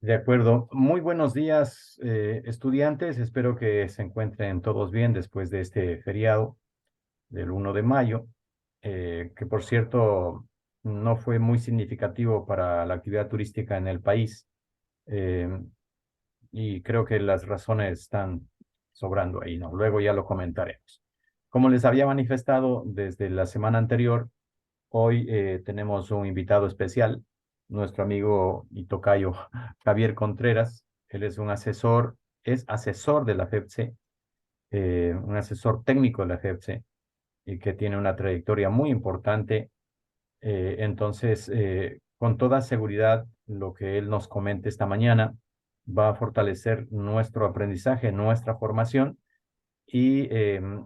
De acuerdo. Muy buenos días, estudiantes. Espero que se encuentren todos bien después de este feriado del 1 de mayo, que por cierto no fue muy significativo para la actividad turística en el país. eh, y creo que las razones están sobrando ahí, ¿no? Luego ya lo comentaremos. Como les había manifestado desde la semana anterior, hoy tenemos un invitado especial, nuestro amigo y tocayo Javier Contreras. Él es asesor de la FEPSE, un asesor técnico de la FEPSE y que tiene una trayectoria muy importante. Entonces, con toda seguridad, lo que él nos comente esta mañana va a fortalecer nuestro aprendizaje, nuestra formación y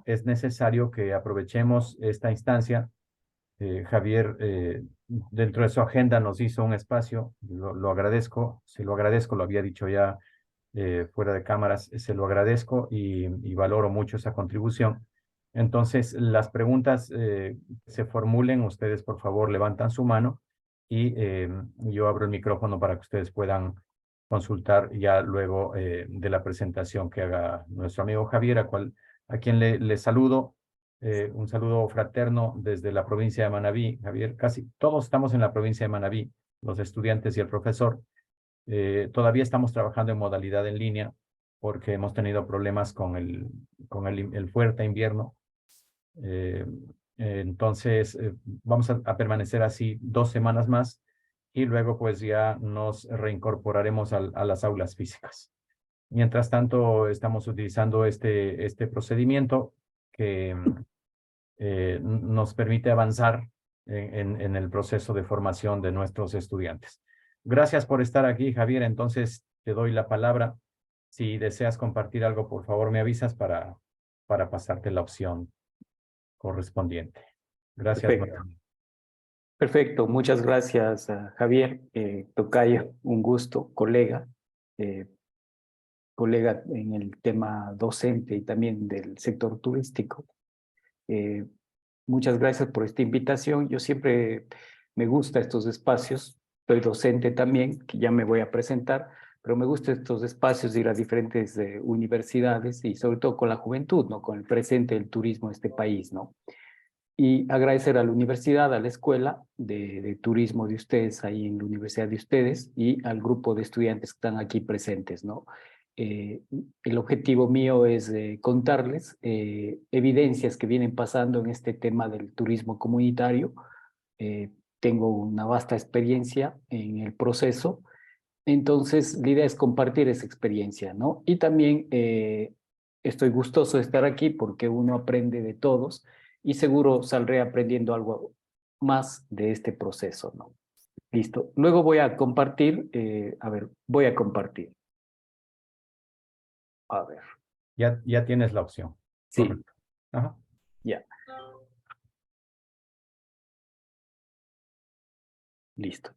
es necesario que aprovechemos esta instancia. Javier, dentro de su agenda nos hizo un espacio, lo agradezco, se lo agradezco, lo había dicho ya fuera de cámaras, se lo agradezco y valoro mucho esa contribución. Entonces, las preguntas que se formulen, ustedes por favor levantan su mano y yo abro el micrófono para que ustedes puedan consultar ya luego de la presentación que haga nuestro amigo Javier, a quien le saludo. Un saludo fraterno desde la provincia de Manabí. Javier, casi todos estamos en la provincia de Manabí, los estudiantes y el profesor. Todavía estamos trabajando en modalidad en línea porque hemos tenido problemas con el fuerte invierno. Eh, entonces, vamos a permanecer así 2 semanas más y luego pues ya nos reincorporaremos a las aulas físicas. Mientras tanto, estamos utilizando este procedimiento que nos permite avanzar en el proceso de formación de nuestros estudiantes. Gracias por estar aquí, Javier. Entonces, te doy la palabra. Si deseas compartir algo, por favor, me avisas para pasarte la opción correspondiente. Gracias Perfecto, nuevamente. perfecto. Muchas gracias, Javier, tocayo, un gusto, eh, colega en el tema docente y también del sector turístico. Eh, Muchas gracias por esta invitación. Yo siempre me gusta estos espacios. Soy docente también, que ya me voy a presentar, pero me gustan estos espacios de ir a diferentes universidades y sobre todo con la juventud, ¿no? Con el presente del turismo de este país, ¿no? Y agradecer a la universidad, a la escuela de turismo de ustedes, ahí en la universidad de ustedes, y al grupo de estudiantes que están aquí presentes, ¿no? Eh, el objetivo mío es contarles evidencias que vienen pasando en este tema del turismo comunitario. Tengo una vasta experiencia en el proceso, entonces la idea es compartir esa experiencia, ¿no? Y también estoy gustoso de estar aquí porque uno aprende de todos y seguro saldré aprendiendo algo más de este proceso, ¿no? Listo. Luego voy a compartir, voy a compartir. A ver, Ya tienes la opción. sí, Correcto. Ajá. ya, listo.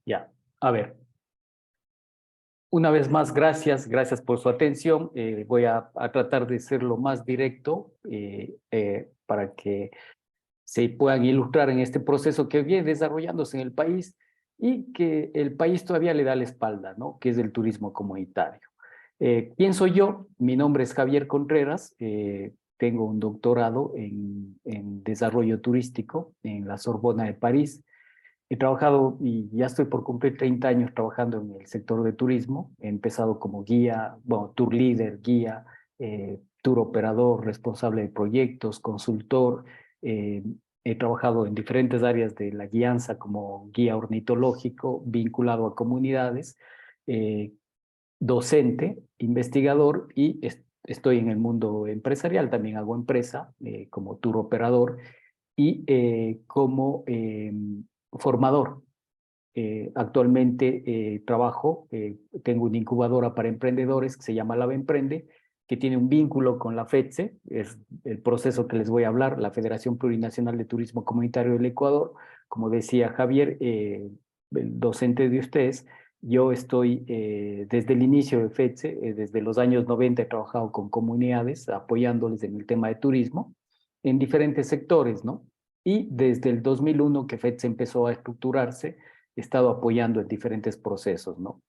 Ya, a ver. Una vez más, gracias por su atención. Voy a tratar de ser lo más directo para que se puedan ilustrar en este proceso que viene desarrollándose en el país y que el país todavía le da la espalda, ¿no? Que es el turismo comunitario. ¿Quién soy yo? Mi nombre es Javier Contreras, tengo un doctorado en desarrollo turístico en la Sorbona de París. He trabajado y ya estoy por cumplir 30 años trabajando en el sector de turismo. He empezado como guía, bueno, tour leader, guía, tour operador, responsable de proyectos, consultor. eh, He trabajado en diferentes áreas de la guianza como guía ornitológico vinculado a comunidades, eh, docente, investigador y estoy en el mundo empresarial. También hago empresa como tour operador y como formador. Actualmente tengo una incubadora para emprendedores que se llama Lava Emprende, que tiene un vínculo con la FETSE, es el proceso que les voy a hablar, la Federación Plurinacional de Turismo Comunitario del Ecuador. Como decía Javier, el docente de ustedes, yo estoy desde el inicio de FETSE, desde los años 90 he trabajado con comunidades, apoyándoles en el tema de turismo en diferentes sectores, ¿no? Y desde el 2001 que FETSE empezó a estructurarse, he estado apoyando en diferentes procesos, ¿no?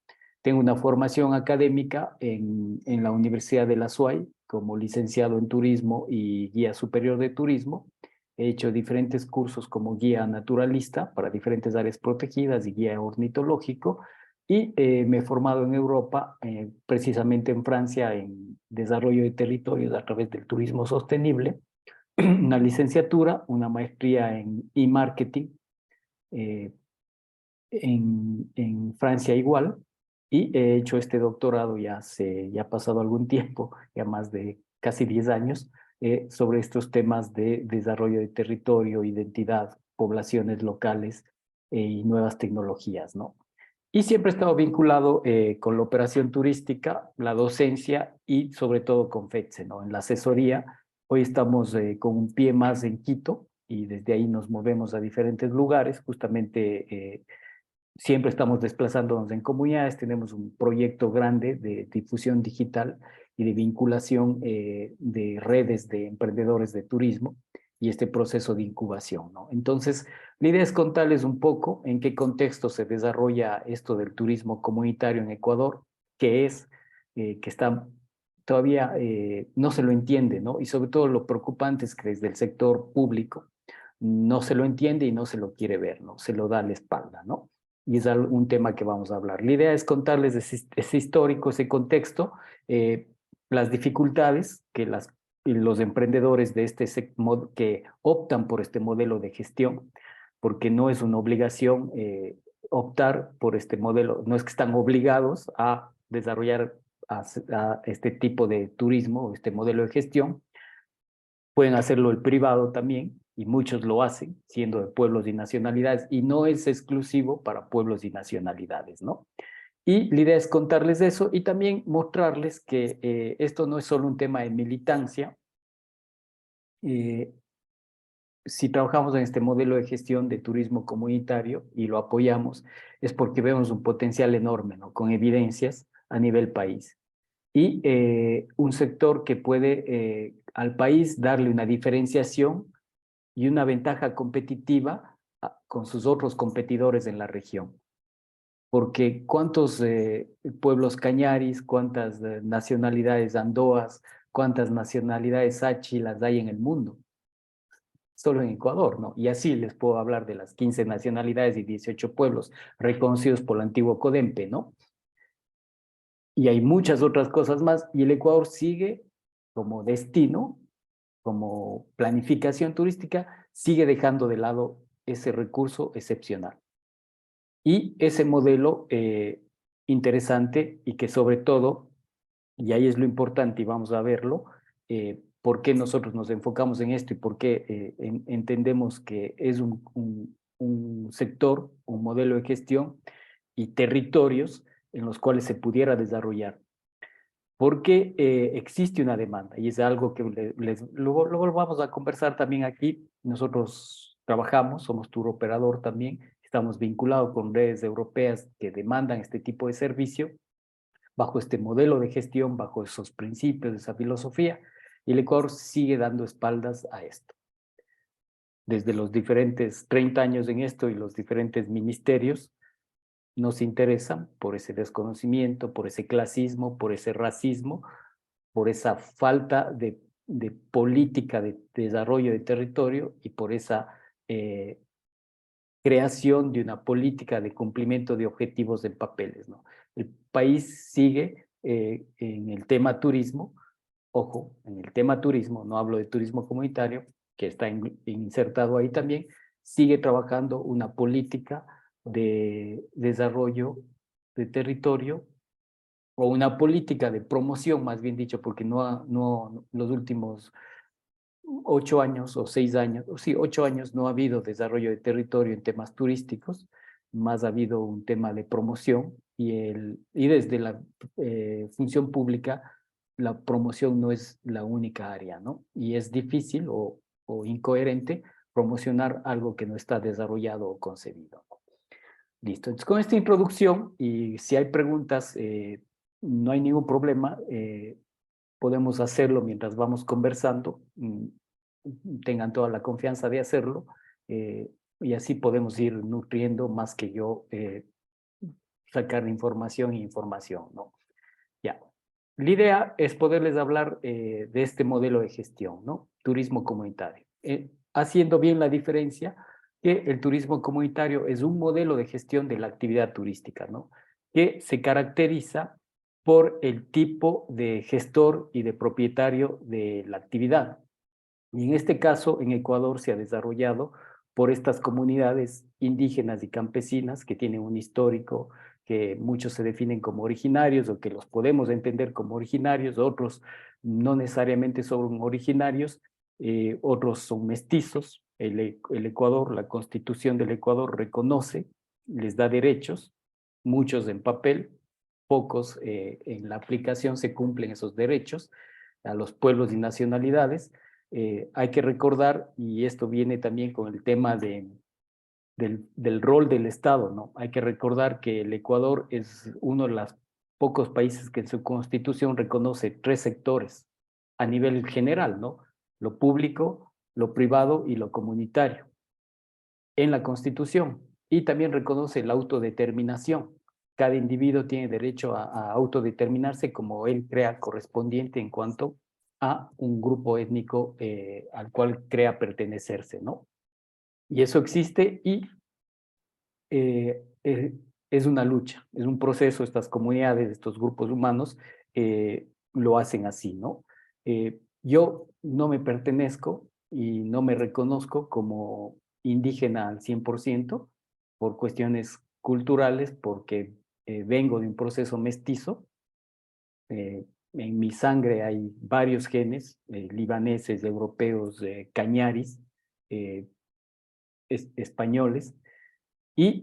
Tengo una formación académica en la Universidad de la SUAY como licenciado en turismo y guía superior de turismo. He hecho diferentes cursos como guía naturalista para diferentes áreas protegidas y guía ornitológico. Y me he formado en Europa, precisamente en Francia, en desarrollo de territorios a través del turismo sostenible. Una licenciatura, una maestría en e-marketing eh, en Francia igual. Y he hecho este doctorado ya ha pasado algún tiempo, ya más de casi 10 años, sobre estos temas de desarrollo de territorio, identidad, poblaciones locales y nuevas tecnologías, ¿no? Y siempre he estado vinculado con la operación turística, la docencia y sobre todo con FETSE, ¿no? En la asesoría. Hoy estamos con un pie más en Quito y desde ahí nos movemos a diferentes lugares. Justamente siempre estamos desplazándonos en comunidades. Tenemos un proyecto grande de difusión digital y de vinculación de redes de emprendedores de turismo y este proceso de incubación, ¿no? Entonces, la idea es contarles un poco en qué contexto se desarrolla esto del turismo comunitario en Ecuador, que es, que está todavía no se lo entiende, ¿no? Y sobre todo lo preocupante es que desde el sector público no se lo entiende y no se lo quiere ver, ¿no? Se lo da a la espalda, ¿no? Y es un tema que vamos a hablar. La idea es contarles ese histórico, ese contexto, eh, las dificultades que los emprendedores de que optan por este modelo de gestión, porque no es una obligación optar por este modelo, no es que están obligados a desarrollar a este tipo de turismo, este modelo de gestión. Pueden hacerlo el privado también, y muchos lo hacen, siendo de pueblos y nacionalidades, y no es exclusivo para pueblos y nacionalidades, ¿no? Y la idea es contarles eso y también mostrarles que esto no es solo un tema de militancia. Eh, si trabajamos en este modelo de gestión de turismo comunitario y lo apoyamos, es porque vemos un potencial enorme, ¿no? Con evidencias a nivel país. Y un sector que puede al país darle una diferenciación y una ventaja competitiva con sus otros competidores en la región. Porque cuántos pueblos cañaris, cuántas nacionalidades andoas, cuántas nacionalidades achilas hay en el mundo, solo en Ecuador, ¿no? Y así les puedo hablar de las 15 nacionalidades y 18 pueblos reconocidos por el antiguo CODEMPE, ¿no? Y hay muchas otras cosas más, y el Ecuador sigue como destino, como planificación turística, sigue dejando de lado ese recurso excepcional. Y ese modelo interesante y que sobre todo, y ahí es lo importante y vamos a verlo, por qué nosotros nos enfocamos en esto y por qué entendemos que es un sector, un modelo de gestión y territorios en los cuales se pudiera desarrollar. Porque existe una demanda y es algo que luego lo vamos a conversar también aquí. Nosotros trabajamos, somos tour operador también, estamos vinculados con redes europeas que demandan este tipo de servicio bajo este modelo de gestión, bajo esos principios, esa filosofía, y el Ecuador sigue dando espaldas a esto. Desde los diferentes 30 años en esto y los diferentes ministerios, nos interesan por ese desconocimiento, por ese clasismo, por ese racismo, por esa falta de política de desarrollo de territorio y por esa creación de una política de cumplimiento de objetivos en papeles, ¿no? El país sigue en el tema turismo, ojo, en el tema turismo, no hablo de turismo comunitario, que está insertado ahí también, sigue trabajando una política de desarrollo de territorio o una política de promoción, más bien dicho, porque los últimos 8 años o 6 años, o sí, 8 años no ha habido desarrollo de territorio en temas turísticos, más ha habido un tema de promoción y desde la función pública la promoción no es la única área, ¿no? Y es difícil o incoherente promocionar algo que no está desarrollado o concebido. Listo, entonces con esta introducción y si hay preguntas, no hay ningún problema, podemos hacerlo mientras vamos conversando, tengan toda la confianza de hacerlo y así podemos ir nutriendo más que yo sacar información e información, ¿no? Ya. La idea es poderles hablar de este modelo de gestión, ¿no? Turismo comunitario. Haciendo bien la diferencia que el turismo comunitario es un modelo de gestión de la actividad turística, ¿no? Que se caracteriza por el tipo de gestor y de propietario de la actividad. Y en este caso, en Ecuador se ha desarrollado por estas comunidades indígenas y campesinas que tienen un histórico, que muchos se definen como originarios o que los podemos entender como originarios, otros no necesariamente son originarios, otros son mestizos. El Ecuador, la Constitución del Ecuador reconoce, les da derechos, muchos en papel, pocos en la aplicación se cumplen esos derechos a los pueblos y nacionalidades. Hay que recordar, y esto viene también con el tema del rol del Estado, ¿no? Hay que recordar que el Ecuador es uno de los pocos países que en su constitución reconoce 3 sectores a nivel general, ¿no? Lo público, lo privado y lo comunitario en la constitución. Y también reconoce la autodeterminación. Cada individuo tiene derecho a autodeterminarse como él crea correspondiente en cuanto a un grupo étnico al cual crea pertenecerse, ¿no? Y eso existe y es una lucha, es un proceso, estas comunidades, estos grupos humanos lo hacen así, ¿no? Yo no me pertenezco y no me reconozco como indígena al 100% por cuestiones culturales, porque vengo de un proceso mestizo. En mi sangre hay varios genes, libaneses, europeos, cañaris, eh, españoles, y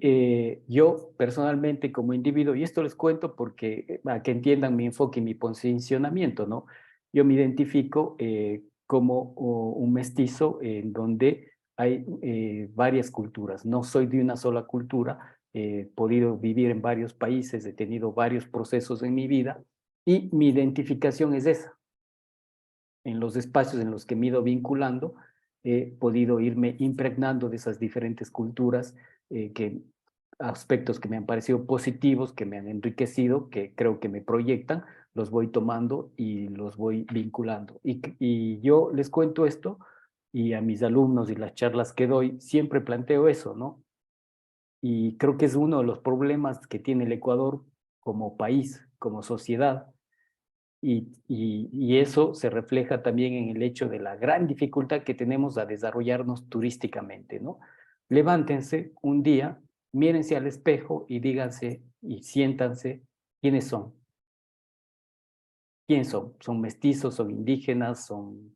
yo personalmente como individuo, y esto les cuento porque para que entiendan mi enfoque y mi posicionamiento, ¿no? Yo me identifico como un mestizo en donde hay varias culturas. No soy de una sola cultura, he podido vivir en varios países, he tenido varios procesos en mi vida y mi identificación es esa. En los espacios en los que me he ido vinculando, he podido irme impregnando de esas diferentes culturas, aspectos que me han parecido positivos, que me han enriquecido, que creo que me proyectan, los voy tomando y los voy vinculando. Y yo les cuento esto y a mis alumnos y las charlas que doy, siempre planteo eso, ¿no? Y creo que es uno de los problemas que tiene el Ecuador como país, como sociedad, y eso se refleja también en el hecho de la gran dificultad que tenemos a desarrollarnos turísticamente, ¿no? Levántense un día, mírense al espejo y díganse y siéntanse quiénes son. ¿Quiénes son? ¿Son mestizos, son indígenas, son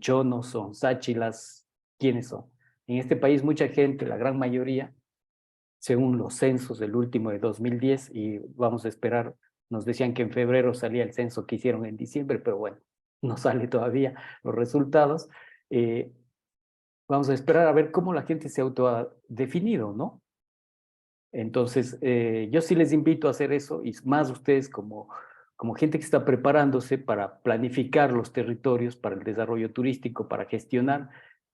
chonos, son sáchilas? ¿Quiénes son? En este país mucha gente, la gran mayoría, según los censos del último de 2010, y vamos a esperar, nos decían que en febrero salía el censo que hicieron en diciembre, pero bueno, no sale todavía los resultados. Vamos a esperar a ver cómo la gente se autodefinido, ¿no? Entonces, yo sí les invito a hacer eso, y más ustedes como gente que está preparándose para planificar los territorios, para el desarrollo turístico, para gestionar,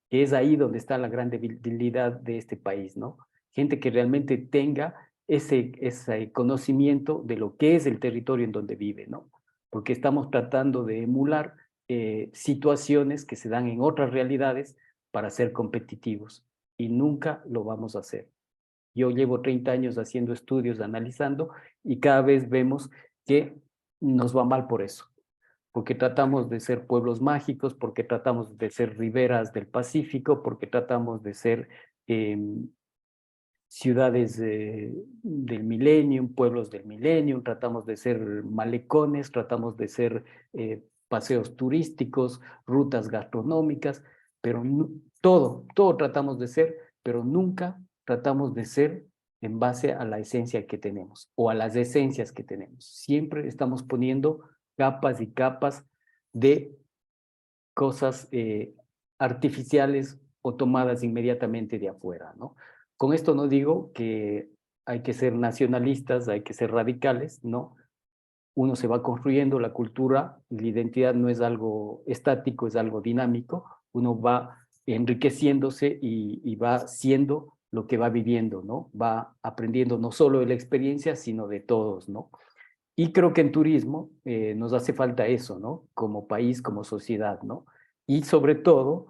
que es ahí donde está la gran debilidad de este país, ¿no? Gente que realmente tenga ese conocimiento de lo que es el territorio en donde vive, ¿no? Porque estamos tratando de emular situaciones que se dan en otras realidades para ser competitivos y nunca lo vamos a hacer. Yo llevo 30 años haciendo estudios, analizando, y cada vez vemos que nos va mal por eso, porque tratamos de ser pueblos mágicos, porque tratamos de ser riberas del Pacífico, porque tratamos de ser ciudades del millennium, pueblos del millennium, tratamos de ser malecones, tratamos de ser paseos turísticos, rutas gastronómicas, pero todo tratamos de ser, pero nunca tratamos de ser en base a la esencia que tenemos o a las esencias que tenemos. Siempre estamos poniendo capas y capas de cosas artificiales o tomadas inmediatamente de afuera, ¿no? Con esto no digo que hay que ser nacionalistas, hay que ser radicales, ¿no? Uno se va construyendo la cultura, la identidad no es algo estático, es algo dinámico, uno va enriqueciéndose y va siendo lo que va viviendo, ¿no? Va aprendiendo no solo de la experiencia, sino de todos, ¿no? Y creo que en turismo nos hace falta eso, ¿no? Como país, como sociedad, ¿no? Y sobre todo,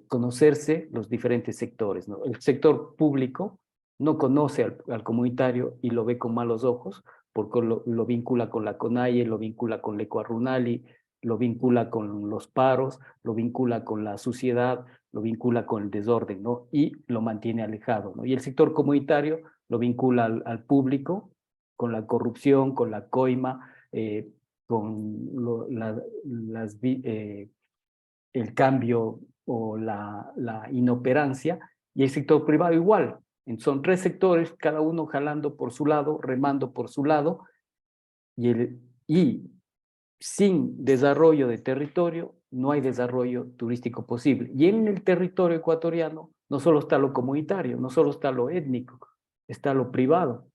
conocerse los diferentes sectores, ¿no? El sector público no conoce al comunitario y lo ve con malos ojos, porque lo vincula con la CONAIE, lo vincula con la Ecuarunali, lo vincula con los paros, lo vincula con la suciedad, lo vincula con el desorden, ¿no? Y lo mantiene alejado, ¿no? Y el sector comunitario lo vincula al público, con la corrupción, con la coima, con el cambio o la inoperancia, y el sector privado igual. Son tres sectores, cada uno jalando por su lado, remando por su lado, y sin desarrollo de territorio no hay desarrollo turístico posible. Y en el territorio ecuatoriano no solo está lo comunitario, no solo está lo étnico, está lo privado,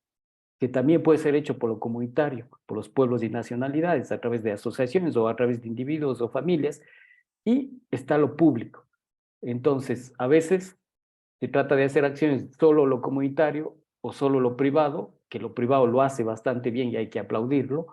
que también puede ser hecho por lo comunitario, por los pueblos y nacionalidades, a través de asociaciones o a través de individuos o familias, y está lo público. Entonces, a veces se trata de hacer acciones solo lo comunitario o solo lo privado, que lo privado lo hace bastante bien y hay que aplaudirlo.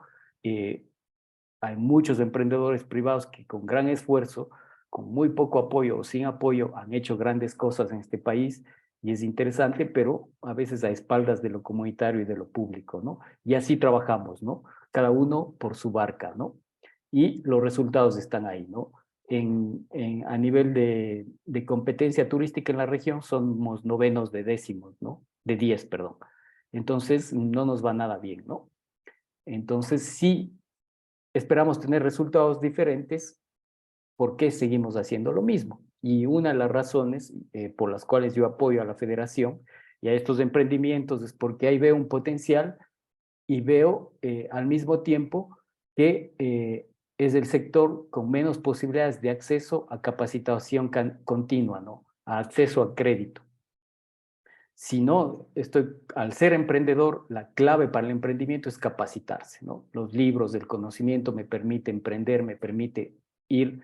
Hay muchos emprendedores privados que con gran esfuerzo, con muy poco apoyo o sin apoyo, han hecho grandes cosas en este país y es interesante, pero a veces a espaldas de lo comunitario y de lo público, ¿no? Y así trabajamos, ¿no? Cada uno por su barca, ¿no? Y los resultados están ahí, ¿no? A nivel de competencia turística en la región somos novenos de décimos, ¿no? De 10, perdón. Entonces no nos va nada bien, ¿no? Entonces sí esperamos tener resultados diferentes. ¿Por qué seguimos haciendo lo mismo? Y una de las razones por las cuales yo apoyo a la federación y a estos emprendimientos es porque ahí veo un potencial y veo al mismo tiempo que es el sector con menos posibilidades de acceso a capacitación continua, ¿no? A acceso a crédito. Si no, al ser emprendedor, la clave para el emprendimiento es capacitarse, ¿no? Los libros del conocimiento me permiten emprender, me permite ir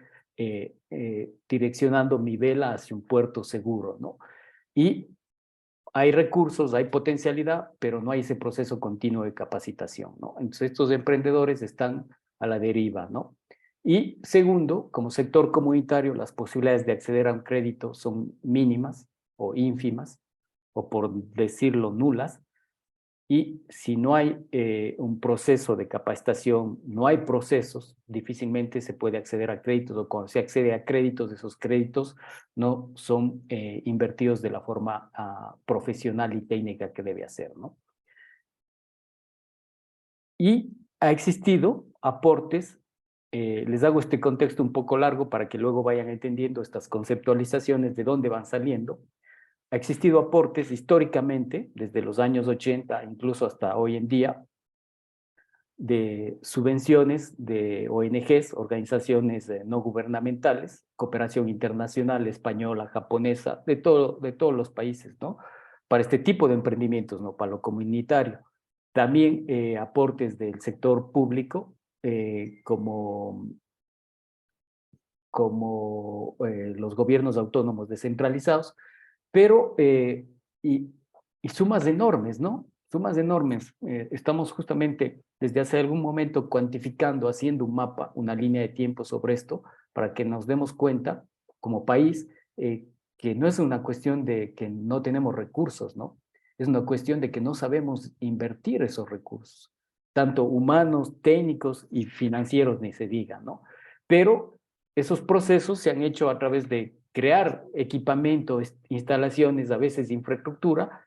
direccionando mi vela hacia un puerto seguro, ¿no? Y hay recursos, hay potencialidad, pero no hay ese proceso continuo de capacitación, ¿no? Entonces estos emprendedores están a la deriva, ¿no? Y segundo, como sector comunitario, las posibilidades de acceder a un crédito son mínimas o ínfimas, o por decirlo nulas, y si no hay un proceso de capacitación, no hay procesos, difícilmente se puede acceder a créditos, o cuando se accede a créditos, esos créditos no son invertidos de la forma profesional y técnica que debe hacer, ¿no? Y ha existido aportes, les hago este contexto un poco largo para que luego vayan entendiendo estas conceptualizaciones de dónde van saliendo. Ha existido aportes históricamente, desde los años 80, incluso hasta hoy en día, de subvenciones de ONGs, organizaciones no gubernamentales, cooperación internacional, española, japonesa, de todos los países, ¿no? Para este tipo de emprendimientos, ¿no? Para lo comunitario. También aportes del sector público, como los gobiernos autónomos descentralizados, pero y sumas enormes, ¿no? Sumas enormes. Estamos justamente desde hace algún momento cuantificando, haciendo un mapa, una línea de tiempo sobre esto, para que nos demos cuenta como país que no es una cuestión de que no tenemos recursos, ¿no? Es una cuestión de que no sabemos invertir esos recursos, tanto humanos, técnicos y financieros, ni se diga, ¿no? Pero esos procesos se han hecho a través de crear equipamiento, instalaciones, a veces infraestructura,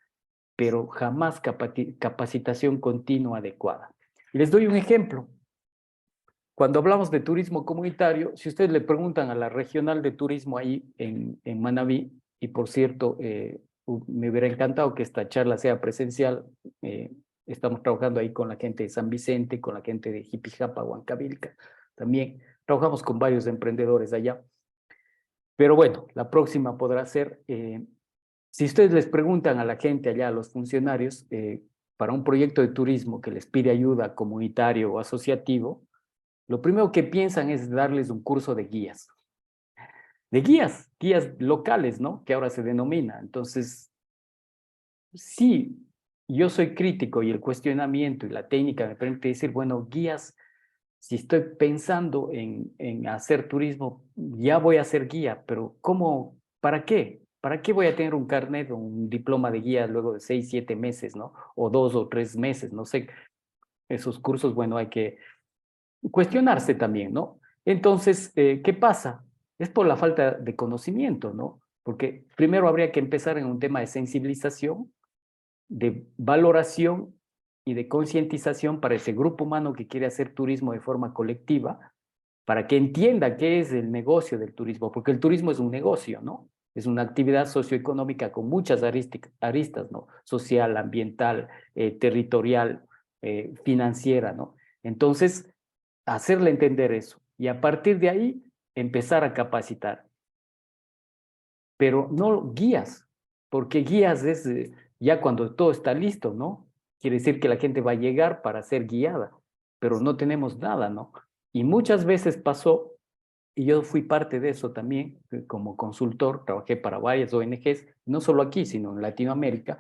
pero jamás capacitación continua adecuada. Y les doy un ejemplo. Cuando hablamos de turismo comunitario, si ustedes le preguntan a la regional de turismo ahí en Manabí, y por cierto, me hubiera encantado que esta charla sea presencial, estamos trabajando ahí con la gente de San Vicente, con la gente de Jipijapa, Huancavilca, también trabajamos con varios emprendedores allá. Pero bueno, la próxima podrá ser, si ustedes les preguntan a la gente allá, a los funcionarios, para un proyecto de turismo que les pide ayuda comunitario o asociativo, lo primero que piensan es darles un curso de guías locales, ¿no? Que ahora se denomina. Entonces, sí, yo soy crítico y el cuestionamiento y la técnica me permite decir, bueno, guías, si estoy pensando en hacer turismo, ya voy a ser guía, pero ¿cómo? ¿Para qué? ¿Para qué voy a tener un carnet o un diploma de guía luego de 6, 7 meses, ¿no? O 2 o 3 meses, no sé. Esos cursos, bueno, hay que cuestionarse también, ¿no? Entonces, ¿qué pasa? Es por la falta de conocimiento, ¿no? Porque primero habría que empezar en un tema de sensibilización, de valoración y de concientización para ese grupo humano que quiere hacer turismo de forma colectiva, para que entienda qué es el negocio del turismo, porque el turismo es un negocio, ¿no? Es una actividad socioeconómica con muchas aristas, ¿no? Social, ambiental, territorial, financiera, ¿no? Entonces, hacerle entender eso y a partir de ahí empezar a capacitar, pero no guías, porque guías es ya cuando todo está listo, ¿no? Quiere decir que la gente va a llegar para ser guiada, pero no tenemos nada, ¿no? Y muchas veces pasó, y yo fui parte de eso también, como consultor, trabajé para varias ONGs, no solo aquí, sino en Latinoamérica,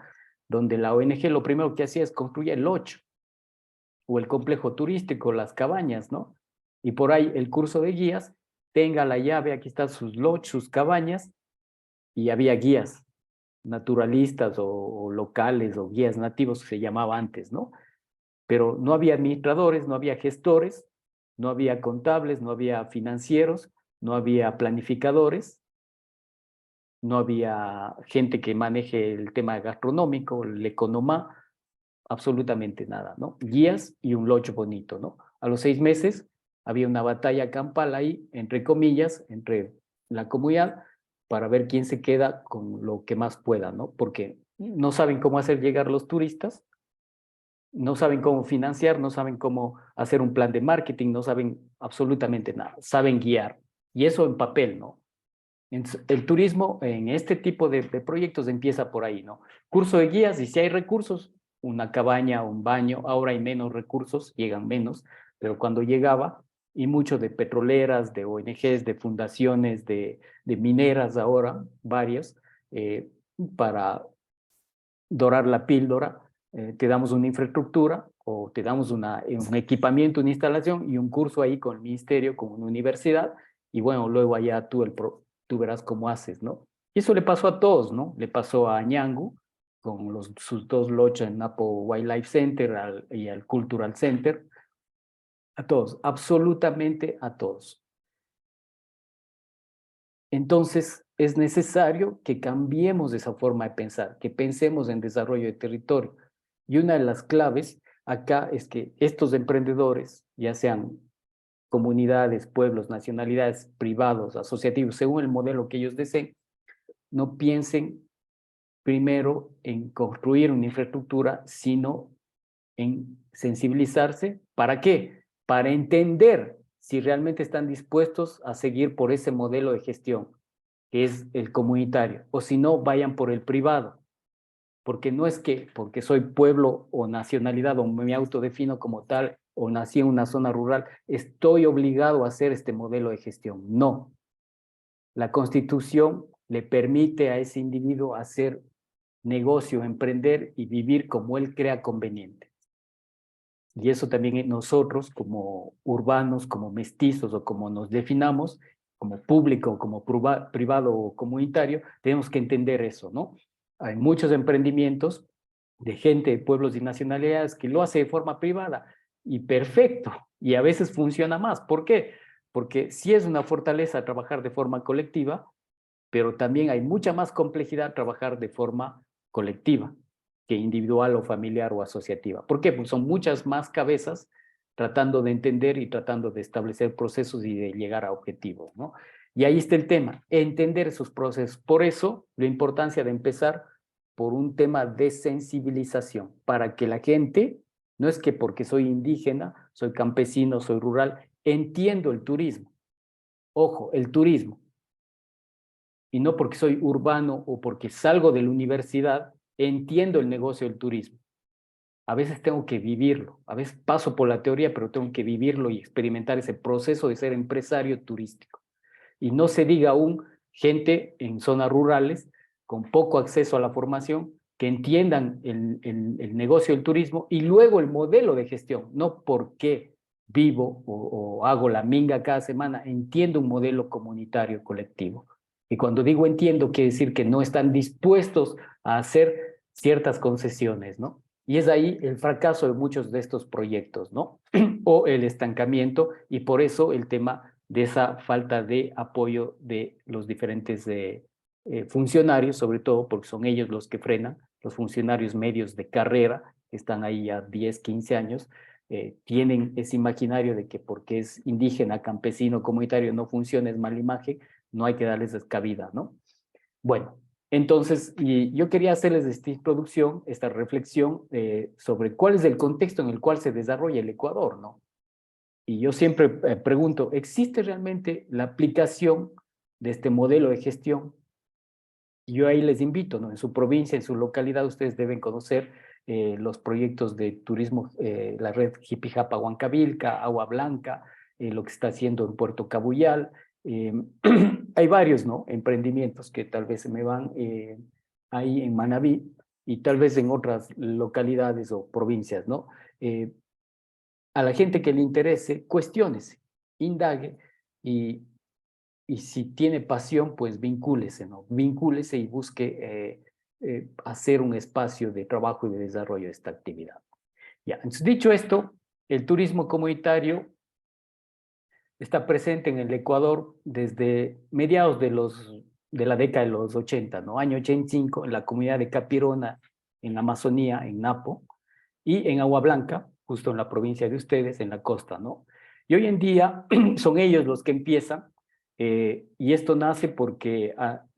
donde la ONG lo primero que hacía es construir el Locho o el complejo turístico, las cabañas, ¿no? Y por ahí el curso de guías, tenga la llave, aquí están sus lodges, sus cabañas, y había guías naturalistas o locales o guías nativos que se llamaba antes, ¿no? Pero no había administradores, no había gestores, no había contables, no había financieros, no había planificadores, no había gente que maneje el tema gastronómico, el economá, absolutamente nada, ¿no? Guías y un lodge bonito, ¿no? A los 6 meses había una batalla campal ahí, entre comillas, entre la comunidad, para ver quién se queda con lo que más pueda, ¿no? Porque no saben cómo hacer llegar los turistas, no saben cómo financiar, no saben cómo hacer un plan de marketing, no saben absolutamente nada, saben guiar. Y eso en papel, ¿no? El turismo en este tipo de proyectos empieza por ahí, ¿no? Curso de guías, y si hay recursos, una cabaña, un baño, ahora hay menos recursos, llegan menos, pero cuando llegaba, y mucho de petroleras, de ONGs, de fundaciones, de mineras ahora, varias, para dorar la píldora, te damos una infraestructura o te damos un equipamiento, una instalación y un curso ahí con el ministerio, con una universidad, y bueno, luego allá tú verás cómo haces, ¿no? Y eso le pasó a todos, ¿no? Le pasó a Ñangu con sus 2 lochas en Napo Wildlife Center y al Cultural Center, a todos, absolutamente a todos. Entonces, es necesario que cambiemos esa forma de pensar, que pensemos en desarrollo de territorio. Y una de las claves acá es que estos emprendedores, ya sean comunidades, pueblos, nacionalidades, privados, asociativos, según el modelo que ellos deseen, no piensen primero en construir una infraestructura, sino en sensibilizarse. ¿Para qué? Para entender si realmente están dispuestos a seguir por ese modelo de gestión, que es el comunitario, o si no, vayan por el privado, porque no es que porque soy pueblo o nacionalidad o me autodefino como tal o nací en una zona rural, estoy obligado a hacer este modelo de gestión. No, la Constitución le permite a ese individuo hacer negocio, emprender y vivir como él crea conveniente. Y eso también nosotros como urbanos, como mestizos o como nos definamos, como público, como privado o comunitario, tenemos que entender eso, ¿no? Hay muchos emprendimientos de gente de pueblos y nacionalidades que lo hace de forma privada y perfecto, y a veces funciona más. ¿Por qué? Porque sí es una fortaleza trabajar de forma colectiva, pero también hay mucha más complejidad trabajar de forma colectiva que individual o familiar o asociativa. ¿Por qué? Pues son muchas más cabezas tratando de entender y tratando de establecer procesos y de llegar a objetivos, ¿no? Y ahí está el tema, entender esos procesos. Por eso, la importancia de empezar por un tema de sensibilización, para que la gente, no es que porque soy indígena, soy campesino, soy rural, entiendo el turismo. Ojo, el turismo, y no porque soy urbano o porque salgo de la universidad, entiendo el negocio del turismo. A veces tengo que vivirlo, a veces paso por la teoría, pero tengo que vivirlo y experimentar ese proceso de ser empresario turístico. Y no se diga aún gente en zonas rurales con poco acceso a la formación, que entiendan el negocio del turismo y luego el modelo de gestión, no por qué vivo o hago la minga cada semana, entiendo un modelo comunitario colectivo. Y cuando digo entiendo, quiere decir que no están dispuestos a hacer ciertas concesiones, ¿no? Y es ahí el fracaso de muchos de estos proyectos, ¿no? O el estancamiento, y por eso el tema de esa falta de apoyo de los diferentes funcionarios, sobre todo porque son ellos los que frenan, los funcionarios medios de carrera, que están ahí ya 10, 15 años, tienen ese imaginario de que porque es indígena, campesino, comunitario, no funciona, es mala imagen, no hay que darles cabida, ¿no? Bueno, entonces, y yo quería hacerles esta introducción, esta reflexión sobre cuál es el contexto en el cual se desarrolla el Ecuador, ¿no? Y yo siempre pregunto, ¿existe realmente la aplicación de este modelo de gestión? Y yo ahí les invito, ¿no? En su provincia, en su localidad, ustedes deben conocer los proyectos de turismo, la red Jipijapa Huancavilca, Agua Blanca, lo que está haciendo en Puerto Cabuyal. Hay varios, ¿no? Emprendimientos que tal vez se me van ahí en Manabí y tal vez en otras localidades o provincias, ¿no? A la gente que le interese, cuestiónese, indague y si tiene pasión, pues vincúlese, ¿no? Vincúlese y busque hacer un espacio de trabajo y de desarrollo de esta actividad. Ya, entonces, dicho esto, el turismo comunitario está presente en el Ecuador desde mediados de la década de los 80, ¿no? Año 85, en la comunidad de Capirona, en la Amazonía, en Napo, y en Agua Blanca, justo en la provincia de ustedes, en la costa, ¿no? Y hoy en día son ellos los que empiezan, y esto nace porque,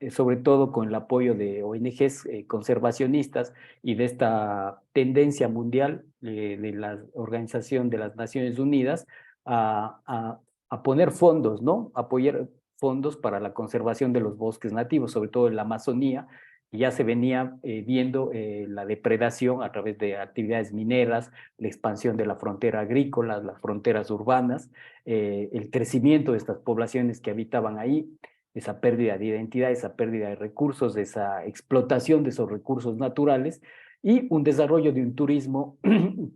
sobre todo con el apoyo de ONGs conservacionistas y de esta tendencia mundial de la Organización de las Naciones Unidas a poner fondos, ¿no? Apoyar fondos para la conservación de los bosques nativos, sobre todo en la Amazonía, y ya se venía viendo la depredación a través de actividades mineras, la expansión de la frontera agrícola, las fronteras urbanas, el crecimiento de estas poblaciones que habitaban ahí, esa pérdida de identidad, esa pérdida de recursos, esa explotación de esos recursos naturales y un desarrollo de un turismo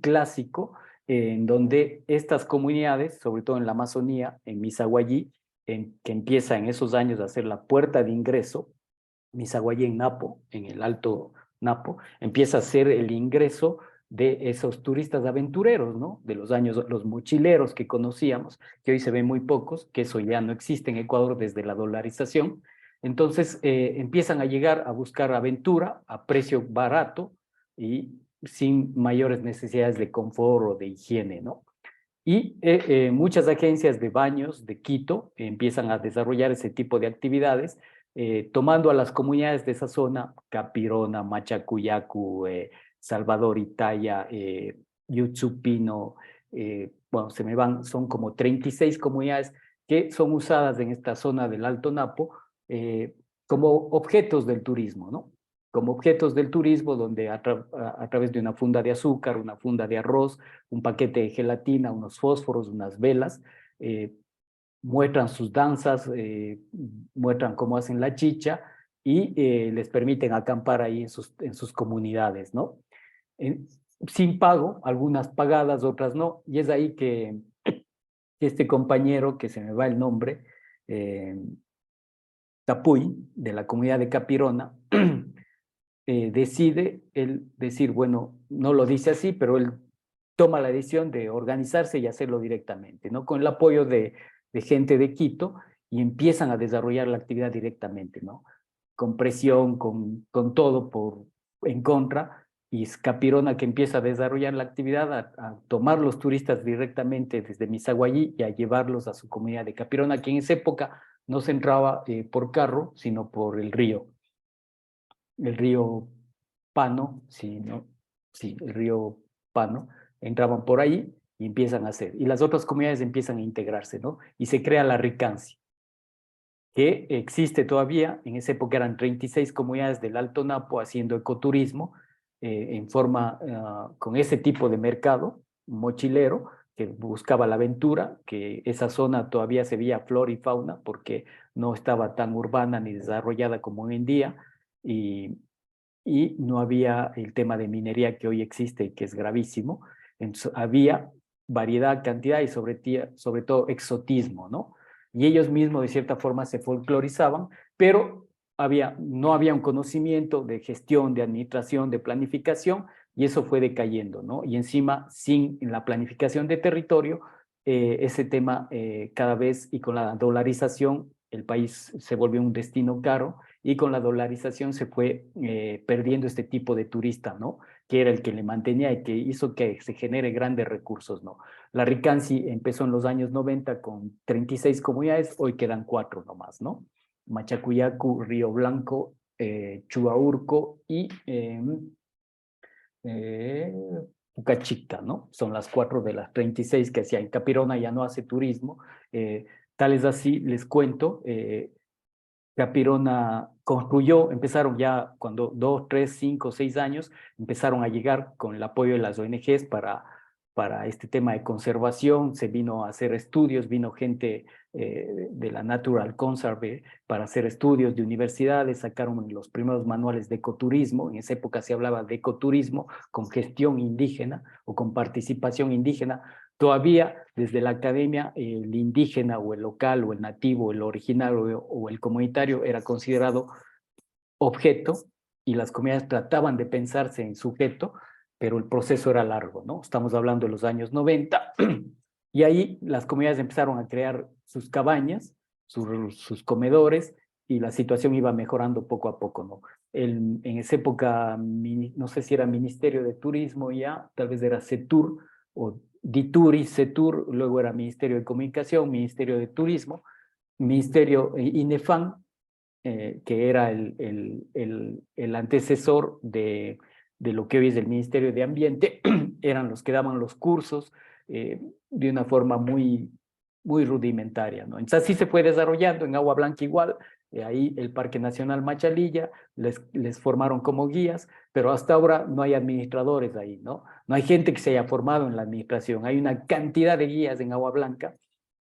clásico en donde estas comunidades, sobre todo en la Amazonía, en Misaguayí, que empieza en esos años a ser la puerta de ingreso, Misaguayí en Napo, en el Alto Napo, empieza a ser el ingreso de esos turistas aventureros, ¿no? De los años, los mochileros que conocíamos, que hoy se ven muy pocos, que eso ya no existe en Ecuador desde la dolarización. Entonces empiezan a llegar a buscar aventura a precio barato y sin mayores necesidades de confort o de higiene, ¿no? Y muchas agencias de baños de Quito empiezan a desarrollar ese tipo de actividades, tomando a las comunidades de esa zona, Capirona, Machacuyacu, Salvador Itaya, Yutsupino, bueno, se me van, son como 36 comunidades que son usadas en esta zona del Alto Napo como objetos del turismo, ¿no? Como objetos del turismo donde a través de una funda de azúcar, una funda de arroz, un paquete de gelatina, unos fósforos, unas velas, muestran sus danzas, muestran cómo hacen la chicha y les permiten acampar ahí en sus comunidades, ¿no? Sin pago, algunas pagadas, otras no, y es ahí que este compañero, que se me va el nombre, Tapuy, de la comunidad de Capirona, decide él decir, bueno, no lo dice así, pero él toma la decisión de organizarse y hacerlo directamente, ¿no? Con el apoyo de gente de Quito y empiezan a desarrollar la actividad directamente, ¿no? Con presión, con todo en contra, y es Capirona que empieza a desarrollar la actividad, a tomar los turistas directamente desde Misaguayí y a llevarlos a su comunidad de Capirona, que en esa época no se entraba por carro, sino por el río Pano, sí, ¿no? Sí, el río Pano, entraban por ahí y empiezan a hacer. Y las otras comunidades empiezan a integrarse, ¿no? Y se crea la Ricancia, que existe todavía. En esa época eran 36 comunidades del Alto Napo haciendo ecoturismo en forma, con ese tipo de mercado mochilero que buscaba la aventura, que esa zona todavía se veía flora y fauna porque no estaba tan urbana ni desarrollada como hoy en día. Y y no había el tema de minería que hoy existe y que es gravísimo. Entonces, había variedad, cantidad y sobre todo exotismo, ¿no? Y ellos mismos de cierta forma se folclorizaban, pero no había un conocimiento de gestión, de administración, de planificación, y eso fue decayendo, ¿no? Y encima, sin la planificación de territorio, ese tema cada vez, y con la dolarización, el país se volvió un destino caro, y con la dolarización se fue perdiendo este tipo de turista, ¿no? Que era el que le mantenía y que hizo que se genere grandes recursos, ¿no? La Ricansi empezó en los años 90 con 36 comunidades, hoy quedan 4 nomás, ¿no? Machacuyacu, Río Blanco, Chuaurco y eh, Pucachicta, ¿no? Son las 4 de las 36 que hacía. En Capirona ya no hace turismo. Tal es así, les cuento, Capirona construyó, empezaron ya cuando 2, 3, 5, 6 años, empezaron a llegar con el apoyo de las ONGs para este tema de conservación, se vino a hacer estudios, vino gente de la Natural Conserve para hacer estudios de universidades, sacaron los primeros manuales de ecoturismo, en esa época se hablaba de ecoturismo con gestión indígena o con participación indígena. Todavía desde la academia el indígena o el local o el nativo, el original o el comunitario era considerado objeto y las comunidades trataban de pensarse en sujeto, pero el proceso era largo, ¿no? Estamos hablando de los años 90 y ahí las comunidades empezaron a crear sus cabañas, sus comedores y la situación iba mejorando poco a poco, ¿no? En esa época, no sé si era Ministerio de Turismo ya, tal vez era CETUR o DITURI, CETUR, luego era Ministerio de Comunicación, Ministerio de Turismo, Ministerio INEFAN, que era el antecesor de lo que hoy es el Ministerio de Ambiente, eran los que daban los cursos de una forma muy rudimentaria, ¿no? Entonces así se fue desarrollando en Agua Blanca igual, ahí el Parque Nacional Machalilla, les formaron como guías, pero hasta ahora no hay administradores ahí, ¿no? No hay gente que se haya formado en la administración, hay una cantidad de guías en Agua Blanca,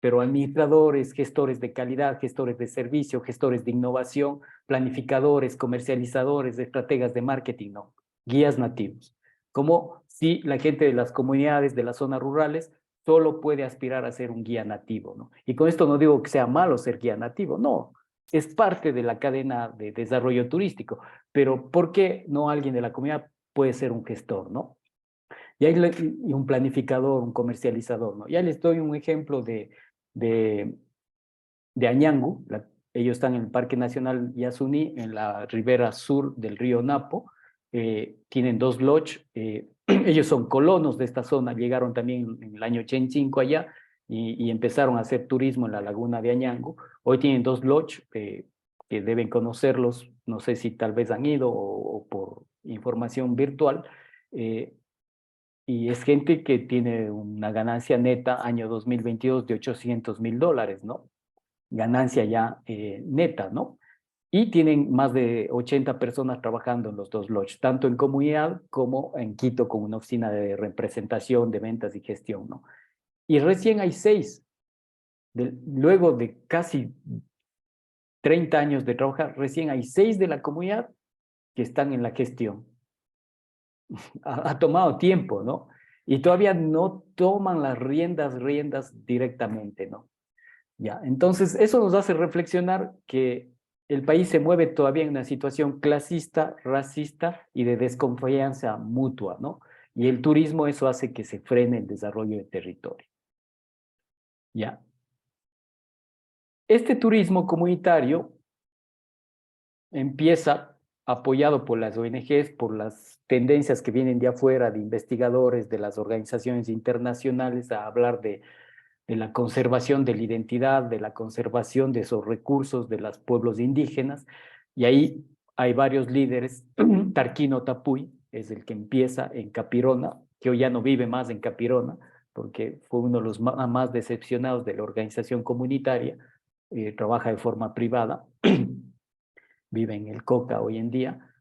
pero administradores, gestores de calidad, gestores de servicio, gestores de innovación, planificadores, comercializadores, estrategas de marketing, no, guías nativos. Como si la gente de las comunidades, de las zonas rurales, solo puede aspirar a ser un guía nativo, ¿no? Y con esto no digo que sea malo ser guía nativo, no, es parte de la cadena de desarrollo turístico, pero ¿por qué no alguien de la comunidad puede ser un gestor, ¿no? Y un planificador, un comercializador, ¿no? Ya les doy un ejemplo de, de Añangu. Ellos están en el Parque Nacional Yasuní, en la ribera sur del río Napo. Tienen 2 lodges. Ellos son colonos de esta zona, llegaron también en el año 85 allá y empezaron a hacer turismo en la laguna de Añangu. Hoy tienen 2 lodges que deben conocerlos, no sé si tal vez han ido o por información virtual. Y es gente que tiene una ganancia neta año 2022 de $800,000, ¿no? Ganancia ya neta, ¿no? Y tienen más de 80 personas trabajando en los 2 lodges, tanto en comunidad como en Quito con una oficina de representación, de ventas y gestión, ¿no? Y recién hay 6, luego de casi 30 años de trabajar, recién hay 6 de la comunidad que están en la gestión. Ha tomado tiempo, ¿no? Y todavía no toman las riendas directamente, ¿no? Ya, entonces eso nos hace reflexionar que el país se mueve todavía en una situación clasista, racista y de desconfianza mutua, ¿no? Y el turismo eso hace que se frene el desarrollo del territorio. Ya. Este turismo comunitario empieza apoyado por las ONGs, por las tendencias que vienen de afuera, de investigadores, de las organizaciones internacionales, a hablar de la conservación de la identidad, de la conservación de esos recursos de los pueblos indígenas. Y ahí hay varios líderes. Tarquino Tapuy es el que empieza en Capirona, que hoy ya no vive más en Capirona, porque fue uno de los más decepcionados de la organización comunitaria, trabaja de forma privada. Vive en el Coca hoy en día,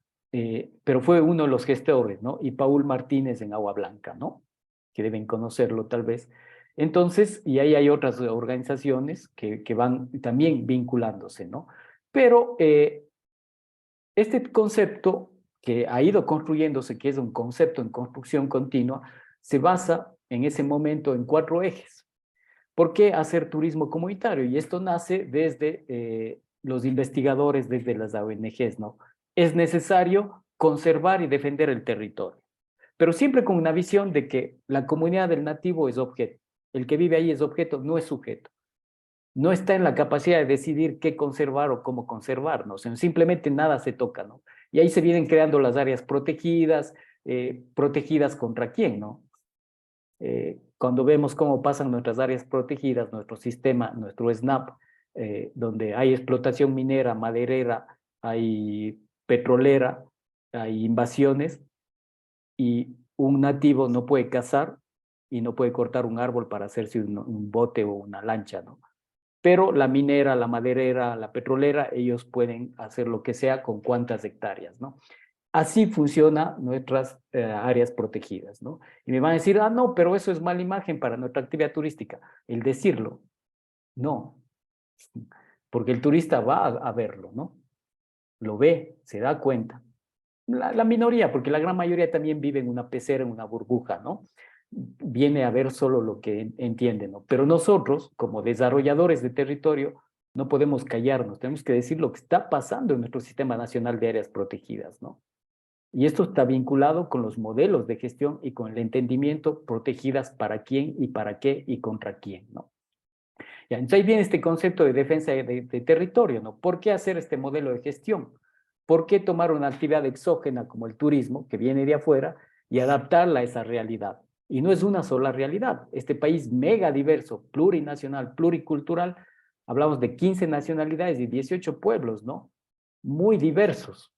pero fue uno de los gestores, ¿no? Y Paul Martínez en Agua Blanca, ¿no? Que deben conocerlo tal vez. Entonces, y ahí hay otras organizaciones que van también vinculándose, ¿no? Pero este concepto que ha ido construyéndose, que es un concepto en construcción continua, se basa en ese momento en 4 ejes. ¿Por qué hacer turismo comunitario? Y esto nace desde los investigadores, desde las ONGs, ¿no? Es necesario conservar y defender el territorio, pero siempre con una visión de que la comunidad del nativo es objeto. El que vive ahí es objeto, no es sujeto. No está en la capacidad de decidir qué conservar o cómo conservar, ¿no? O sea, simplemente nada se toca, ¿no? Y ahí se vienen creando las áreas protegidas contra quién, ¿no? Cuando vemos cómo pasan nuestras áreas protegidas, nuestro sistema, nuestro SNAP, donde hay explotación minera, maderera, hay petrolera, hay invasiones, y un nativo no puede cazar y no puede cortar un árbol para hacerse un bote o una lancha, ¿no? Pero la minera, la maderera, la petrolera, ellos pueden hacer lo que sea con cuántas hectáreas, ¿no? Así funcionan nuestras áreas protegidas, ¿no? Y me van a decir, ah, no, pero eso es mala imagen para nuestra actividad turística. El decirlo, no, porque el turista va a verlo, ¿no? Lo ve, se da cuenta. La minoría, porque la gran mayoría también vive en una pecera, en una burbuja, ¿no? Viene a ver solo lo que entiende, ¿no? Pero nosotros, como desarrolladores de territorio, no podemos callarnos, tenemos que decir lo que está pasando en nuestro Sistema Nacional de Áreas Protegidas, ¿no? Y esto está vinculado con los modelos de gestión y con el entendimiento protegidas para quién y para qué y contra quién, ¿no? Ya, entonces ahí viene este concepto de defensa de territorio, ¿no? ¿Por qué hacer este modelo de gestión? ¿Por qué tomar una actividad exógena como el turismo, que viene de afuera, y adaptarla a esa realidad? Y no es una sola realidad. Este país mega diverso, plurinacional, pluricultural, hablamos de 15 nacionalidades y 18 pueblos, ¿no? Muy diversos.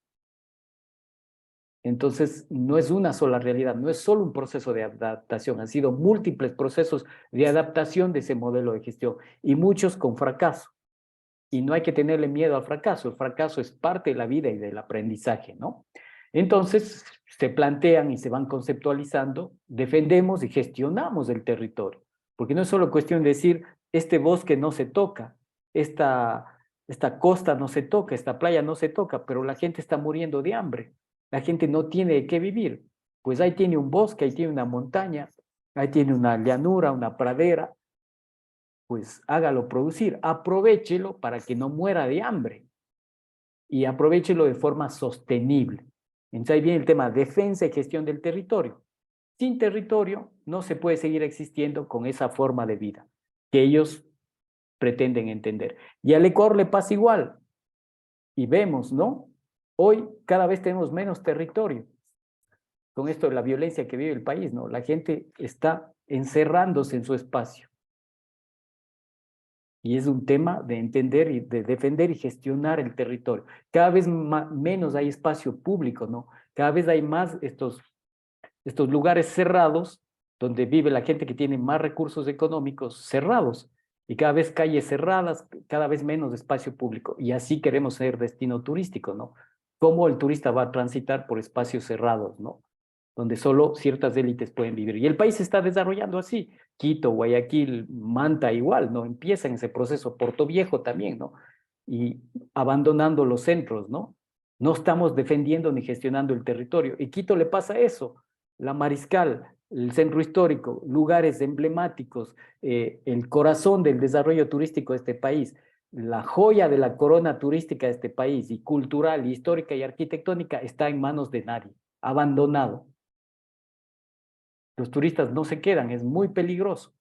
Entonces, no es una sola realidad, no es solo un proceso de adaptación, han sido múltiples procesos de adaptación de ese modelo de gestión y muchos con fracaso. Y no hay que tenerle miedo al fracaso, el fracaso es parte de la vida y del aprendizaje, ¿no? Entonces, se plantean y se van conceptualizando, defendemos y gestionamos el territorio, porque no es solo cuestión de decir, este bosque no se toca, esta costa no se toca, esta playa no se toca, pero la gente está muriendo de hambre, la gente no tiene de qué vivir, pues ahí tiene un bosque, ahí tiene una montaña, ahí tiene una llanura, una pradera, pues hágalo producir, aprovéchelo para que no muera de hambre y aprovéchelo de forma sostenible. Entonces ahí viene el tema defensa y gestión del territorio. Sin territorio no se puede seguir existiendo con esa forma de vida que ellos pretenden entender. Y al Ecuador le pasa igual. Y vemos, ¿no? Hoy cada vez tenemos menos territorio. Con esto de la violencia que vive el país, ¿no? La gente está encerrándose en su espacio. Y es un tema de entender y de defender y gestionar el territorio. Cada vez menos hay espacio público, ¿no? Cada vez hay más estos lugares cerrados donde vive la gente que tiene más recursos económicos cerrados. Y cada vez calles cerradas, cada vez menos espacio público. Y así queremos ser destino turístico, ¿no? ¿Cómo el turista va a transitar por espacios cerrados, ¿no? Donde solo ciertas élites pueden vivir. Y el país se está desarrollando así. Quito, Guayaquil, Manta igual, ¿no? Empiezan ese proceso, Puerto Viejo también, ¿no? Y abandonando los centros, ¿no? No estamos defendiendo ni gestionando el territorio. Y Quito le pasa eso. La Mariscal, el centro histórico, lugares emblemáticos, el corazón del desarrollo turístico de este país, la joya de la corona turística de este país, y cultural, y histórica y arquitectónica, está en manos de nadie, abandonado. Los turistas no se quedan, es muy peligroso.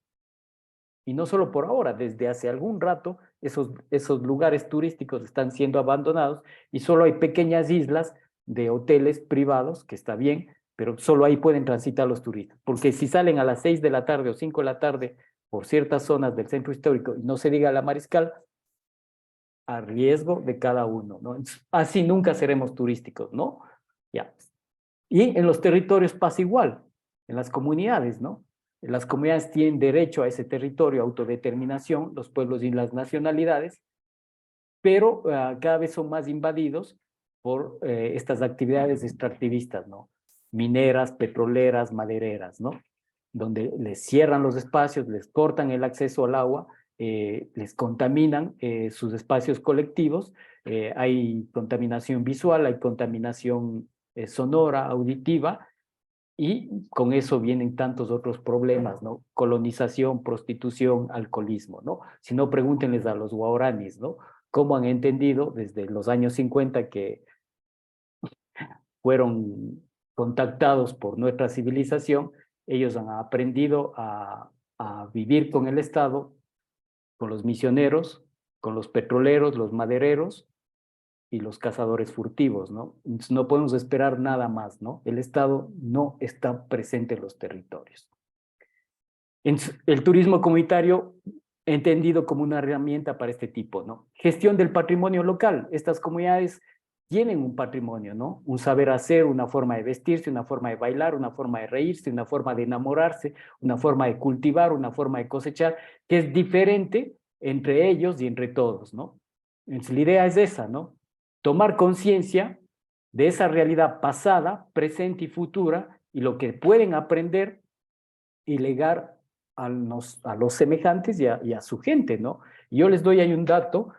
Y no solo por ahora, desde hace algún rato esos lugares turísticos están siendo abandonados y solo hay pequeñas islas de hoteles privados, que está bien, pero solo ahí pueden transitar los turistas. Porque si salen a las 6 de la tarde o 5 de la tarde por ciertas zonas del centro histórico, y no se diga la Mariscal, a riesgo de cada uno, ¿no? Así nunca seremos turísticos, ¿no? Ya. Y en los territorios pasa igual, en las comunidades, ¿no? Las comunidades tienen derecho a ese territorio, autodeterminación, los pueblos y las nacionalidades, pero cada vez son más invadidos por estas actividades extractivistas, ¿no? Mineras, petroleras, madereras, ¿no? Donde les cierran los espacios, les cortan el acceso al agua, les contaminan sus espacios colectivos, hay contaminación visual, hay contaminación sonora, auditiva, y con eso vienen tantos otros problemas, ¿no? Colonización, prostitución, alcoholismo, ¿no? Si no, pregúntenles a los guaraníes, ¿no? Cómo han entendido desde los años 50 que fueron contactados por nuestra civilización, ellos han aprendido a vivir con el Estado, con los misioneros, con los petroleros, los madereros y los cazadores furtivos, ¿no? Entonces, no podemos esperar nada más, ¿no? El Estado no está presente en los territorios. El turismo comunitario entendido como una herramienta para este tipo, ¿no? Gestión del patrimonio local. Estas comunidades tienen un patrimonio, ¿no? Un saber hacer, una forma de vestirse, una forma de bailar, una forma de reírse, una forma de enamorarse, una forma de cultivar, una forma de cosechar, que es diferente entre ellos y entre todos, ¿no? Entonces, la idea es esa, ¿no? Tomar conciencia de esa realidad pasada, presente y futura, y lo que pueden aprender y legar a los semejantes y a su gente, ¿no? Yo les doy ahí un dato.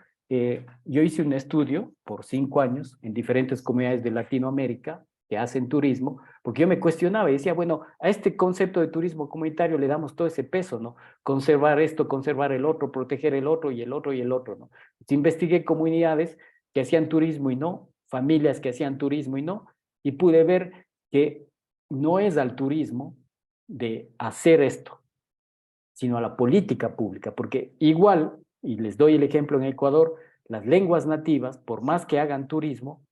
Yo hice un estudio por 5 años en diferentes comunidades de Latinoamérica que hacen turismo, porque yo me cuestionaba y decía, bueno, a este concepto de turismo comunitario le damos todo ese peso, ¿no? Conservar esto, conservar el otro, proteger el otro y el otro y el otro, ¿no? Entonces, investigué comunidades que hacían turismo y no, familias que hacían turismo y no, y pude ver que no es al turismo de hacer esto, sino a la política pública, porque igual, y les doy el ejemplo en Ecuador, las lenguas nativas, por más que hagan turismo,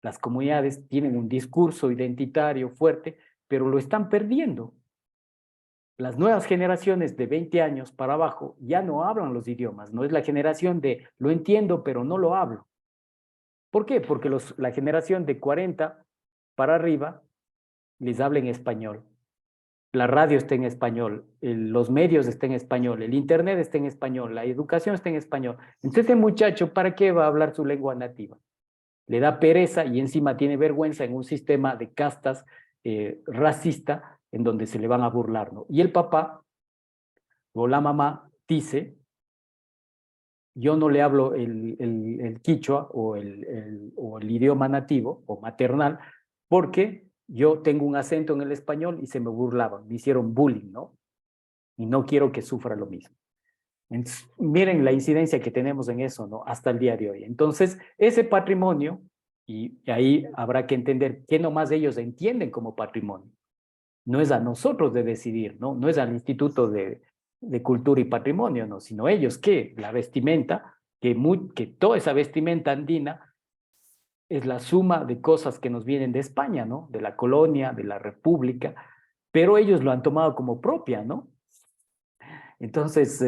las comunidades tienen un discurso identitario fuerte, pero lo están perdiendo. Las nuevas generaciones de 20 años para abajo ya no hablan los idiomas, no es la generación de lo entiendo, pero no lo hablo. ¿Por qué? Porque la generación de 40 para arriba les habla en español. La radio está en español, los medios están en español, el internet está en español, la educación está en español. Entonces, este muchacho, ¿para qué va a hablar su lengua nativa? Le da pereza y encima tiene vergüenza en un sistema de castas racista en donde se le van a burlar, ¿no? Y el papá o la mamá dice, yo no le hablo el quichua o el idioma nativo o maternal porque yo tengo un acento en el español y se me burlaban, me hicieron bullying, ¿no? Y no quiero que sufra lo mismo. Entonces, miren la incidencia que tenemos en eso, ¿no? Hasta el día de hoy. Entonces, ese patrimonio, y ahí habrá que entender qué nomás ellos entienden como patrimonio. No es a nosotros de decidir, ¿no? No es al Instituto de Cultura y Patrimonio, ¿no? Sino ellos, ¿qué? La vestimenta, que toda esa vestimenta andina es la suma de cosas que nos vienen de España, ¿no? De la colonia, de la república, pero ellos lo han tomado como propia, ¿no? Entonces,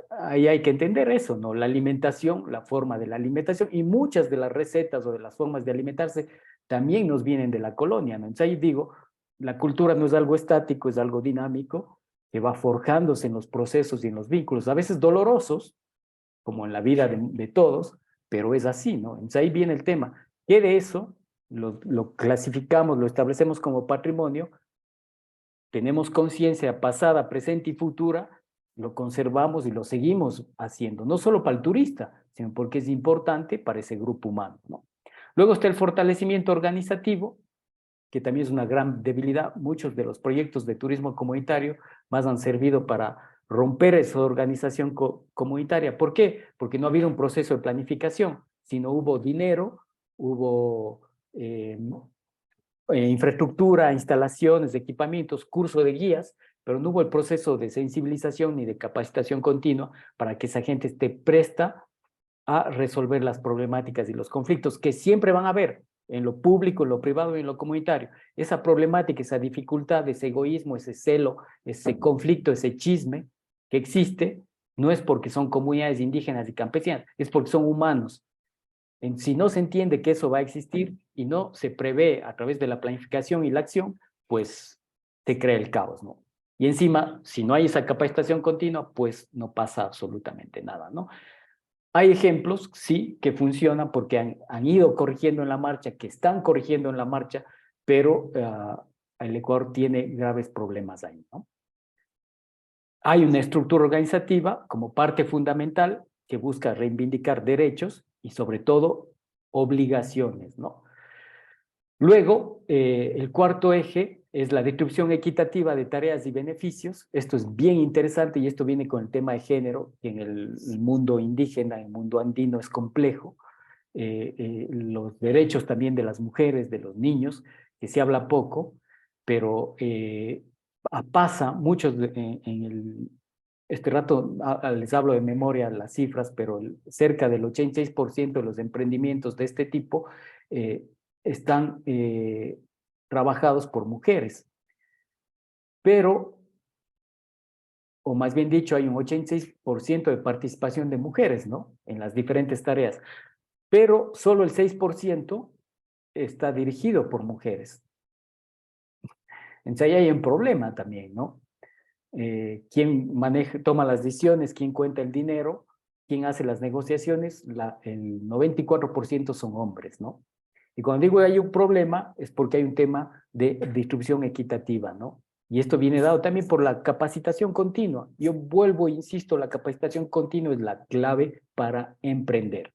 ahí hay que entender eso, ¿no? La alimentación, la forma de la alimentación y muchas de las recetas o de las formas de alimentarse también nos vienen de la colonia, ¿no? Entonces ahí digo, la cultura no es algo estático, es algo dinámico que va forjándose en los procesos y en los vínculos, a veces dolorosos, como en la vida de todos, pero es así, ¿no? Entonces ahí viene el tema. ¿Qué de eso lo clasificamos, lo establecemos como patrimonio? Tenemos conciencia pasada, presente y futura, lo conservamos y lo seguimos haciendo, no solo para el turista, sino porque es importante para ese grupo humano, ¿no? Luego está el fortalecimiento organizativo, que también es una gran debilidad. Muchos de los proyectos de turismo comunitario más han servido para romper esa organización comunitaria. ¿Por qué? Porque no ha habido un proceso de planificación, sino hubo dinero, hubo infraestructura, instalaciones, equipamientos, curso de guías, pero no hubo el proceso de sensibilización ni de capacitación continua para que esa gente esté presta a resolver las problemáticas y los conflictos que siempre van a haber en lo público, en lo privado y en lo comunitario. Esa problemática, esa dificultad, ese egoísmo, ese celo, ese conflicto, ese chisme que existe, no es porque son comunidades indígenas y campesinas, es porque son humanos. Si no se entiende que eso va a existir y no se prevé a través de la planificación y la acción, pues se crea el caos, ¿no? Y encima, si no hay esa capacitación continua, pues no pasa absolutamente nada, ¿no? Hay ejemplos, sí, que funcionan porque han ido corrigiendo en la marcha, que están corrigiendo en la marcha, pero el Ecuador tiene graves problemas ahí, ¿no? Hay una estructura organizativa como parte fundamental que busca reivindicar derechos y sobre todo obligaciones, ¿no? Luego, el cuarto eje es la distribución equitativa de tareas y beneficios. Esto es bien interesante y esto viene con el tema de género, que en el mundo indígena, en el mundo andino es complejo. Los derechos también de las mujeres, de los niños, que se habla poco, pero pasa muchos este rato les hablo de memoria las cifras, pero cerca del 86% de los emprendimientos de este tipo están trabajados por mujeres. Pero, o más bien dicho, hay un 86% de participación de mujeres, ¿no? En las diferentes tareas. Pero solo el 6% está dirigido por mujeres. Entonces ahí hay un problema también, ¿no? ¿Quién toma las decisiones? ¿Quién cuenta el dinero? ¿Quién hace las negociaciones? El 94% son hombres, ¿no? Y cuando digo que hay un problema, es porque hay un tema de distribución equitativa, ¿no? Y esto viene dado también por la capacitación continua. Yo vuelvo e insisto, la capacitación continua es la clave para emprender.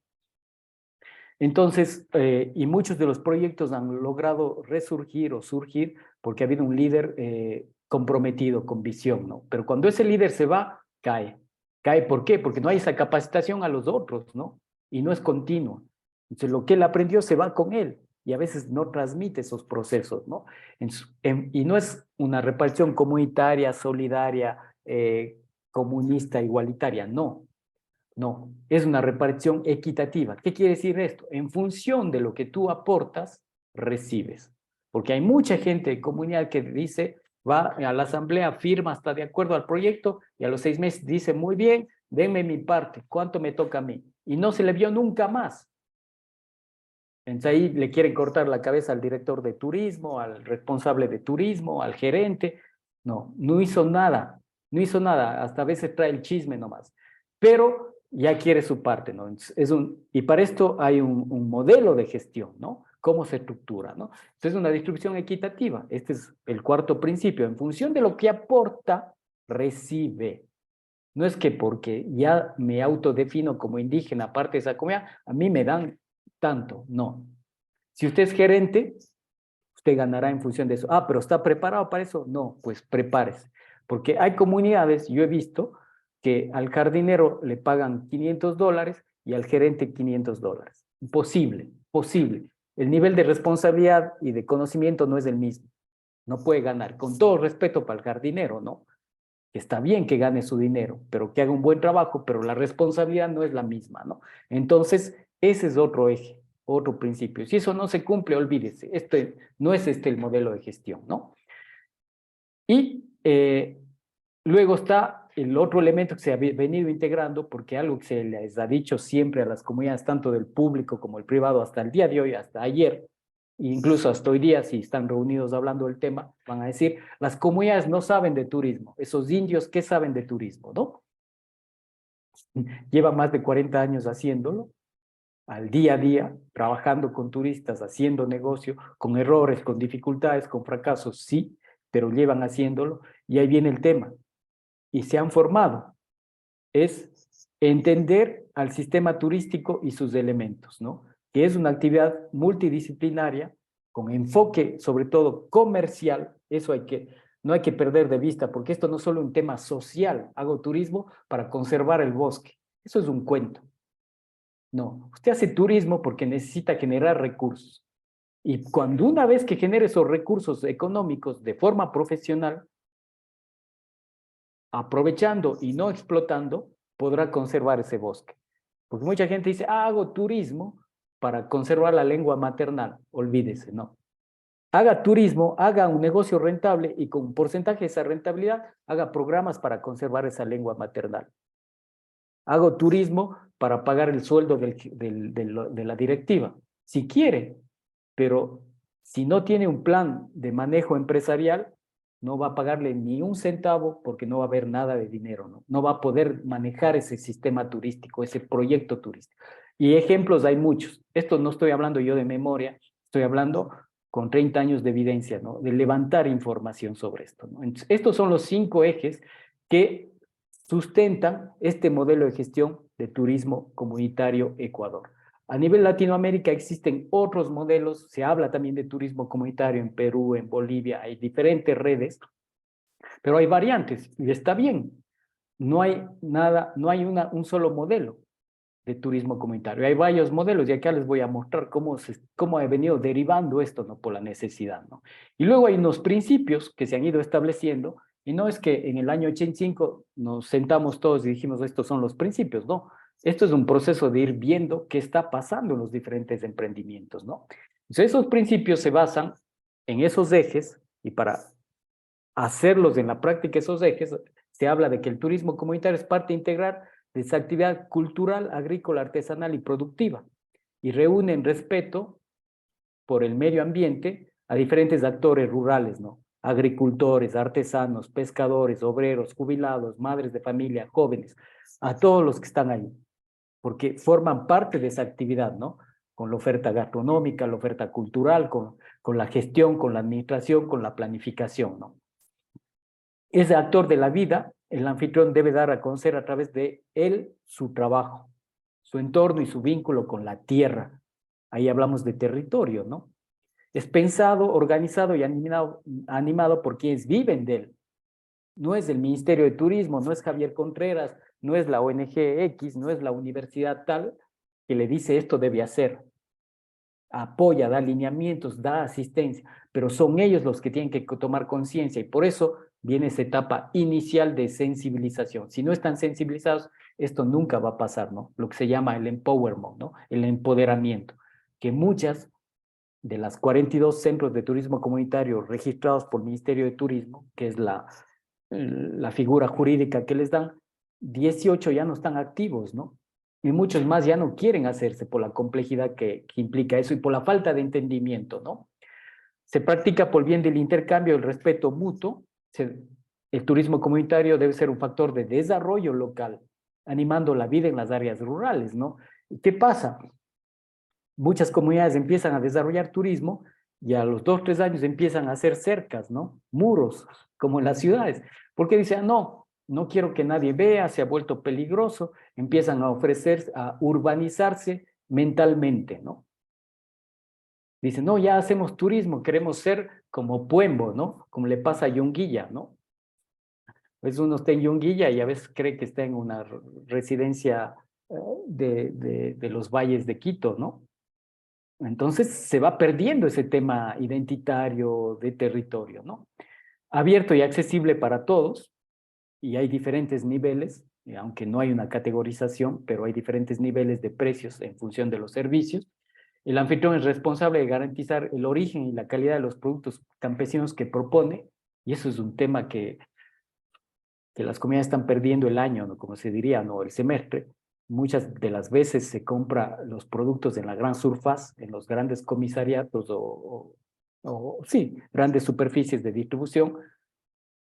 Entonces, y muchos de los proyectos han logrado resurgir o surgir porque ha habido un líder comprometido, con visión, ¿no? Pero cuando ese líder se va, cae. ¿Cae por qué? Porque no hay esa capacitación a los otros, ¿no? Y no es continuo. Entonces, lo que él aprendió se va con él y a veces no transmite esos procesos, ¿no? Y no es una repartición comunitaria, solidaria, comunista, igualitaria, no. No, es una repartición equitativa. ¿Qué quiere decir esto? En función de lo que tú aportas, recibes. Porque hay mucha gente de comunidad que dice, va a la asamblea, firma, está de acuerdo al proyecto y a los 6 meses dice, muy bien, denme mi parte, ¿cuánto me toca a mí? Y no se le vio nunca más. Entonces ahí le quieren cortar la cabeza al director de turismo, al responsable de turismo, al gerente. No, no hizo nada, no hizo nada, hasta a veces trae el chisme nomás. Pero ya quiere su parte, ¿no? Y para esto hay un modelo de gestión, ¿no? Cómo se estructura, ¿no? Entonces una distribución equitativa. Este es el cuarto principio. En función de lo que aporta, recibe. No es que porque ya me autodefino como indígena, parte de esa comunidad, a mí me dan tanto, no. Si usted es gerente, usted ganará en función de eso. Ah, pero ¿está preparado para eso? No, pues prepárese. Porque hay comunidades, yo he visto, que al jardinero le pagan $500 y al gerente $500. Imposible, posible. El nivel de responsabilidad y de conocimiento no es el mismo. No puede ganar. Con todo respeto para el jardinero, ¿no? Está bien que gane su dinero, pero que haga un buen trabajo, pero la responsabilidad no es la misma, ¿no? Entonces, ese es otro eje, otro principio. Si eso no se cumple, olvídese, no es el modelo de gestión, ¿no? Y luego está el otro elemento que se ha venido integrando, porque algo que se les ha dicho siempre a las comunidades, tanto del público como el privado, hasta el día de hoy, hasta ayer, incluso hasta hoy día, si están reunidos hablando del tema, van a decir, las comunidades no saben de turismo. Esos indios, ¿qué saben de turismo, no? Llevan más de 40 años haciéndolo, al día a día, trabajando con turistas, haciendo negocio, con errores, con dificultades, con fracasos, sí, pero llevan haciéndolo, y ahí viene el tema. Y se han formado. Es entender al sistema turístico y sus elementos, ¿no? Que es una actividad multidisciplinaria con enfoque sobre todo comercial. Eso no hay que perder de vista, porque esto no es solo un tema social. Hago turismo para conservar el bosque. Eso es un cuento. No, usted hace turismo porque necesita generar recursos. Y cuando una vez que genere esos recursos económicos de forma profesional, aprovechando y no explotando, podrá conservar ese bosque. Porque mucha gente dice, hago turismo para conservar la lengua maternal. Olvídese, no. Haga turismo, haga un negocio rentable y con un porcentaje de esa rentabilidad, haga programas para conservar esa lengua maternal. Hago turismo para pagar el sueldo de la directiva, si quiere, pero si no tiene un plan de manejo empresarial, no va a pagarle ni un centavo porque no va a haber nada de dinero, ¿no? No va a poder manejar ese sistema turístico, ese proyecto turístico. Y ejemplos hay muchos. Esto no estoy hablando yo de memoria, estoy hablando con 30 años de evidencia, ¿no? De levantar información sobre esto, ¿no? Entonces, estos son los 5 ejes que sustentan este modelo de gestión de turismo comunitario Ecuador. A nivel Latinoamérica existen otros modelos, se habla también de turismo comunitario en Perú, en Bolivia, hay diferentes redes, pero hay variantes y está bien. No hay nada, no hay un solo modelo de turismo comunitario. Hay varios modelos y acá les voy a mostrar cómo ha venido derivando esto, ¿no? Por la necesidad, ¿no? Y luego hay unos principios que se han ido estableciendo y no es que en el año 85 nos sentamos todos y dijimos estos son los principios, no. Esto es un proceso de ir viendo qué está pasando en los diferentes emprendimientos, ¿no? Entonces esos principios se basan en esos ejes y para hacerlos en la práctica esos ejes se habla de que el turismo comunitario es parte integral de esa actividad cultural, agrícola, artesanal y productiva, y reúnen respeto por el medio ambiente a diferentes actores rurales, ¿no? Agricultores, artesanos, pescadores, obreros, jubilados, madres de familia, jóvenes, a todos los que están ahí, porque forman parte de esa actividad, ¿no? Con la oferta gastronómica, la oferta cultural, con la gestión, con la administración, con la planificación, ¿no? Ese actor de la vida, el anfitrión debe dar a conocer a través de él su trabajo, su entorno y su vínculo con la tierra. Ahí hablamos de territorio, ¿no? Es pensado, organizado y animado por quienes viven de él. No es el Ministerio de Turismo, no es Javier Contreras, no es la ONG X, no es la universidad tal que le dice esto debe hacer. Apoya, da lineamientos, da asistencia, pero son ellos los que tienen que tomar conciencia y por eso viene esa etapa inicial de sensibilización. Si no están sensibilizados, esto nunca va a pasar, ¿no? Lo que se llama el empowerment, ¿no? El empoderamiento, que muchas de las 42 centros de turismo comunitario registrados por el Ministerio de Turismo, que es la figura jurídica que les dan, 18 ya no están activos, ¿no? Y muchos más ya no quieren hacerse por la complejidad que implica eso y por la falta de entendimiento, ¿no? Se practica por bien del intercambio, el respeto mutuo. El turismo comunitario debe ser un factor de desarrollo local, animando la vida en las áreas rurales, ¿no? ¿Y qué pasa? Muchas comunidades empiezan a desarrollar turismo y a los 2, 3 años empiezan a hacer cercas, ¿no? Muros, como en las ciudades. Porque dicen, no, no quiero que nadie vea, se ha vuelto peligroso, empiezan a ofrecer, a urbanizarse mentalmente, ¿no? Dicen, no, ya hacemos turismo, queremos ser como Puembo, ¿no? Como le pasa a Yunguilla, ¿no? Pues uno está en Yunguilla y a veces cree que está en una residencia de los valles de Quito, ¿no? Entonces se va perdiendo ese tema identitario de territorio, ¿no? Abierto y accesible para todos, y hay diferentes niveles, aunque no hay una categorización, pero hay diferentes niveles de precios en función de los servicios. El anfitrión es responsable de garantizar el origen y la calidad de los productos campesinos que propone, y eso es un tema que las comunidades están perdiendo el año, ¿no? Como se diría, ¿no? El semestre. Muchas de las veces se compra los productos en la gran surfaz, en los grandes comisariatos sí, grandes superficies de distribución,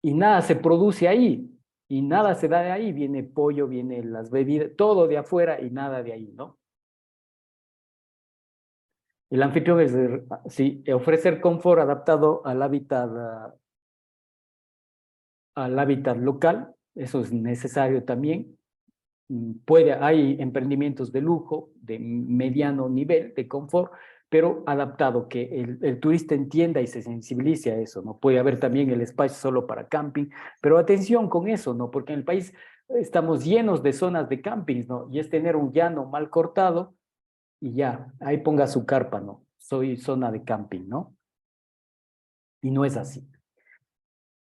y nada se produce ahí, y nada se da de ahí. Viene pollo, viene las bebidas, todo de afuera y nada de ahí, ¿no? El anfitrión es, sí, ofrecer confort adaptado al hábitat local, eso es necesario también. Hay emprendimientos de lujo, de mediano nivel, de confort, pero adaptado, que el turista entienda y se sensibilice a eso, ¿no? Puede haber también el espacio solo para camping, pero atención con eso, ¿no? Porque en el país estamos llenos de zonas de campings, ¿no? Y es tener un llano mal cortado y ya, ahí ponga su carpa, ¿no? Soy zona de camping, ¿no? Y no es así.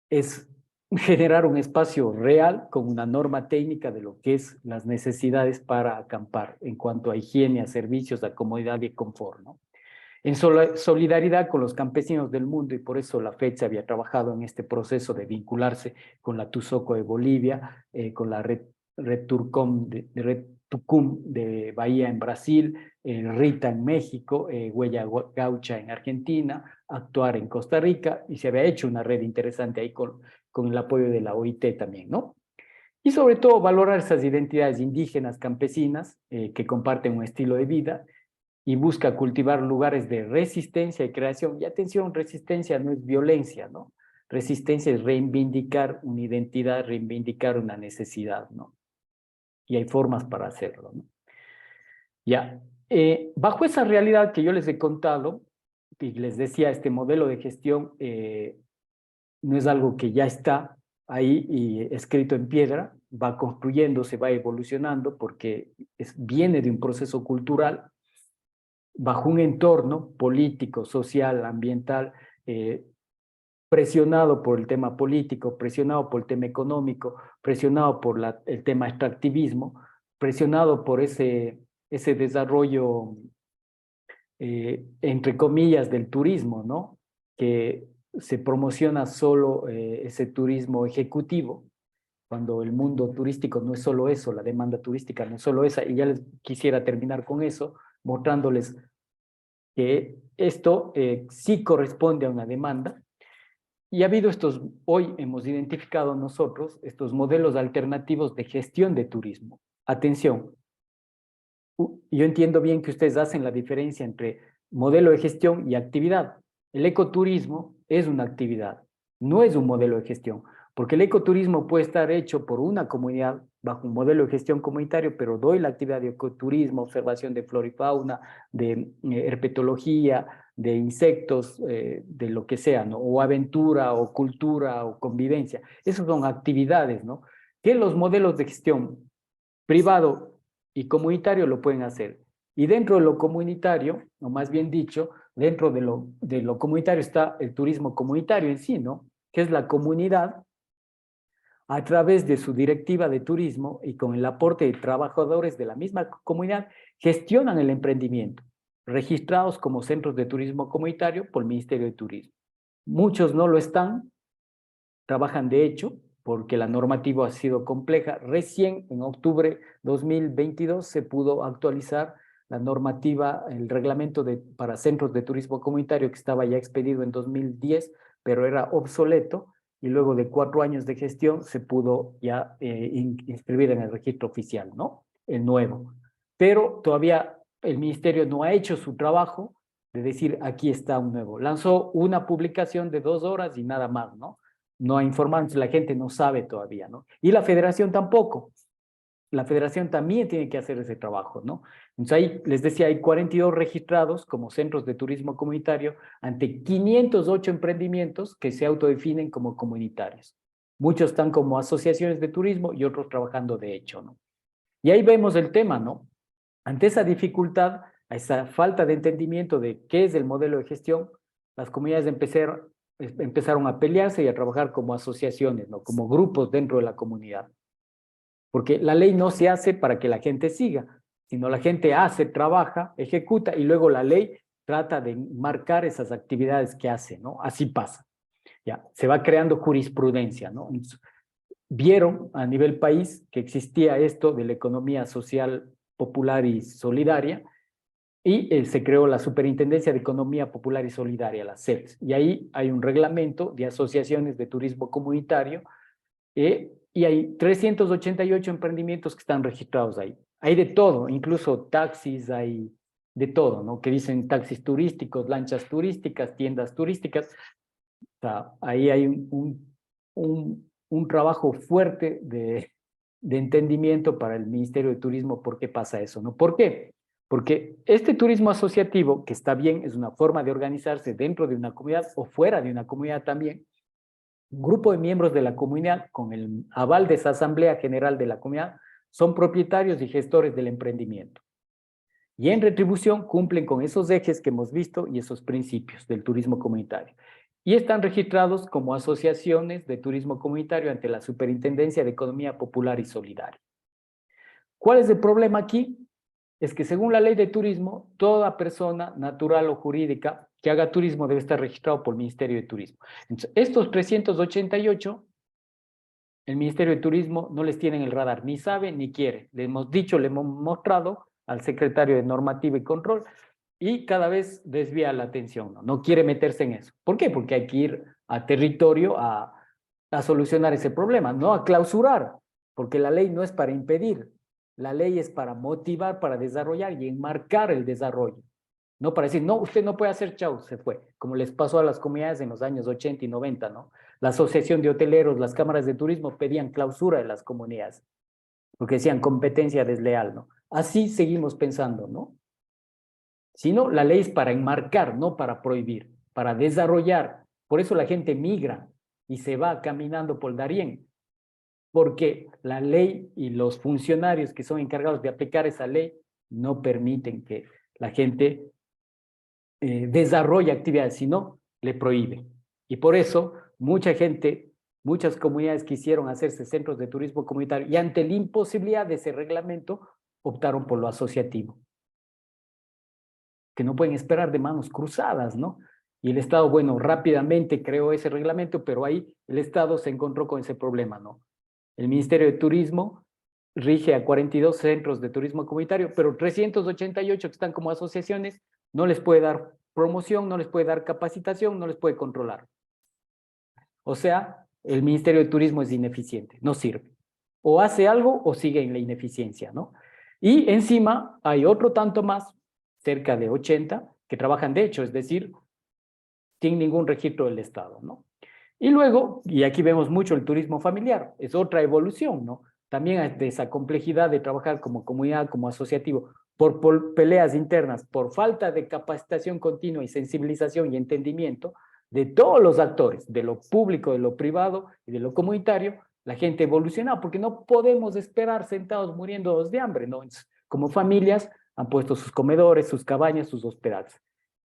Es generar un espacio real con una norma técnica de lo que es las necesidades para acampar en cuanto a higiene, a servicios, a comodidad y confort, ¿no? En solidaridad con los campesinos del mundo, y por eso la FED se había trabajado en este proceso de vincularse con la TUSOCO de Bolivia, con la Red Tucum de Bahía en Brasil, RITA en México, Huella Gaucha en Argentina, Actuar en Costa Rica, y se había hecho una red interesante ahí con el apoyo de la OIT también, ¿no? Y sobre todo valorar esas identidades indígenas, campesinas, que comparten un estilo de vida, y busca cultivar lugares de resistencia y creación. Y atención, resistencia no es violencia, ¿no? Resistencia es reivindicar una identidad, reivindicar una necesidad, ¿no? Y hay formas para hacerlo, ¿no? Ya. Bajo esa realidad que yo les he contado, y les decía, este modelo de gestión no es algo que ya está ahí y escrito en piedra, va construyéndose, va evolucionando, porque viene de un proceso cultural bajo un entorno político, social, ambiental, presionado por el tema político, presionado por el tema económico, presionado por el tema extractivismo, presionado por ese desarrollo, entre comillas, del turismo, ¿no? Que se promociona solo ese turismo ejecutivo, cuando el mundo turístico no es solo eso, la demanda turística no es solo esa, y ya les quisiera terminar con eso, mostrándoles que esto sí corresponde a una demanda. Y ha habido hoy hemos identificado nosotros estos modelos alternativos de gestión de turismo. Atención, yo entiendo bien que ustedes hacen la diferencia entre modelo de gestión y actividad. El ecoturismo es una actividad, no es un modelo de gestión, porque el ecoturismo puede estar hecho por una comunidad bajo un modelo de gestión comunitario, pero doy la actividad de ecoturismo, observación de flora y fauna, de herpetología, de insectos, de lo que sea, ¿no? O aventura, o cultura, o convivencia. Esas son actividades, ¿no? Que los modelos de gestión privado y comunitario lo pueden hacer. Y dentro de lo comunitario, o más bien dicho, dentro de lo comunitario está el turismo comunitario en sí, ¿no? Que es la comunidad a través de su directiva de turismo y con el aporte de trabajadores de la misma comunidad, gestionan el emprendimiento, registrados como centros de turismo comunitario por el Ministerio de Turismo. Muchos no lo están, trabajan de hecho, porque la normativa ha sido compleja. Recién en octubre 2022 se pudo actualizar la normativa, el reglamento para centros de turismo comunitario que estaba ya expedido en 2010, pero era obsoleto, y luego de 4 años de gestión se pudo ya inscribir en el registro oficial, ¿no? El nuevo. Pero todavía el ministerio no ha hecho su trabajo de decir, aquí está un nuevo. Lanzó una publicación de 2 horas y nada más, ¿no? No ha informado, la gente no sabe todavía, ¿no? Y la federación tampoco. La federación también tiene que hacer ese trabajo, ¿no? Entonces ahí, les decía, hay 42 registrados como centros de turismo comunitario ante 508 emprendimientos que se autodefinen como comunitarios. Muchos están como asociaciones de turismo y otros trabajando de hecho, ¿no? Y ahí vemos el tema, ¿no? Ante esa dificultad, a esa falta de entendimiento de qué es el modelo de gestión, las comunidades empezaron a pelearse y a trabajar como asociaciones, ¿no? Como grupos dentro de la comunidad. Porque la ley no se hace para que la gente siga, sino la gente hace, trabaja, ejecuta y luego la ley trata de marcar esas actividades que hace, ¿no? Así pasa. Ya, se va creando jurisprudencia, ¿no? Entonces, vieron a nivel país que existía esto de la economía social, popular y solidaria, y se creó la Superintendencia de Economía Popular y Solidaria, la SEPS, y ahí hay un reglamento de asociaciones de turismo comunitario, y hay 388 emprendimientos que están registrados ahí. Hay de todo, incluso taxis, hay de todo, ¿no? Que dicen taxis turísticos, lanchas turísticas, tiendas turísticas. O sea, ahí hay un trabajo fuerte de entendimiento para el Ministerio de Turismo por qué pasa eso, ¿no? ¿Por qué? Porque este turismo asociativo, que está bien, es una forma de organizarse dentro de una comunidad o fuera de una comunidad también. Un grupo de miembros de la comunidad, con el aval de esa Asamblea General de la comunidad, son propietarios y gestores del emprendimiento. Y en retribución cumplen con esos ejes que hemos visto y esos principios del turismo comunitario. Y están registrados como asociaciones de turismo comunitario ante la Superintendencia de Economía Popular y Solidaria. ¿Cuál es el problema aquí? Es que según la ley de turismo, toda persona natural o jurídica que haga turismo debe estar registrado por el Ministerio de Turismo. Entonces, estos 388, el Ministerio de Turismo no les tiene en el radar, ni sabe ni quiere. Le hemos dicho, le hemos mostrado al secretario de Normativa y Control y cada vez desvía la atención, ¿no? No quiere meterse en eso. ¿Por qué? Porque hay que ir a territorio a solucionar ese problema, no a clausurar, porque la ley no es para impedir, la ley es para motivar, para desarrollar y enmarcar el desarrollo. No para decir, no, usted no puede hacer, chau, se fue, como les pasó a las comunidades en los años 80 y 90, ¿no? La Asociación de Hoteleros, las cámaras de turismo pedían clausura de las comunidades, porque decían competencia desleal, ¿no? Así seguimos pensando, ¿no? sino la ley es para enmarcar, no para prohibir, para desarrollar. Por eso la gente migra y se va caminando por el Darién, porque la ley y los funcionarios que son encargados de aplicar esa ley no permiten que la gente desarrolle actividades, sino le prohíbe. Y por eso mucha gente, muchas comunidades quisieron hacerse centros de turismo comunitario y ante la imposibilidad de ese reglamento optaron por lo asociativo, que no pueden esperar de manos cruzadas, ¿no? Y el Estado, bueno, rápidamente creó ese reglamento, pero ahí el Estado se encontró con ese problema, ¿no? El Ministerio de Turismo rige a 42 centros de turismo comunitario, pero 388 que están como asociaciones, no les puede dar promoción, no les puede dar capacitación, no les puede controlar. O sea, el Ministerio de Turismo es ineficiente, no sirve. O hace algo o sigue en la ineficiencia, ¿no? Y encima hay otro tanto más, cerca de 80, que trabajan de hecho, es decir, sin ningún registro del Estado, ¿no? Y luego, y aquí vemos mucho el turismo familiar, es otra evolución, ¿no? También de esa complejidad de trabajar como comunidad, como asociativo, por peleas internas, por falta de capacitación continua y sensibilización y entendimiento de todos los actores, de lo público, de lo privado y de lo comunitario, la gente evoluciona, porque no podemos esperar sentados muriéndonos de hambre, ¿no? Como familias han puesto sus comedores, sus cabañas, sus hospedajes.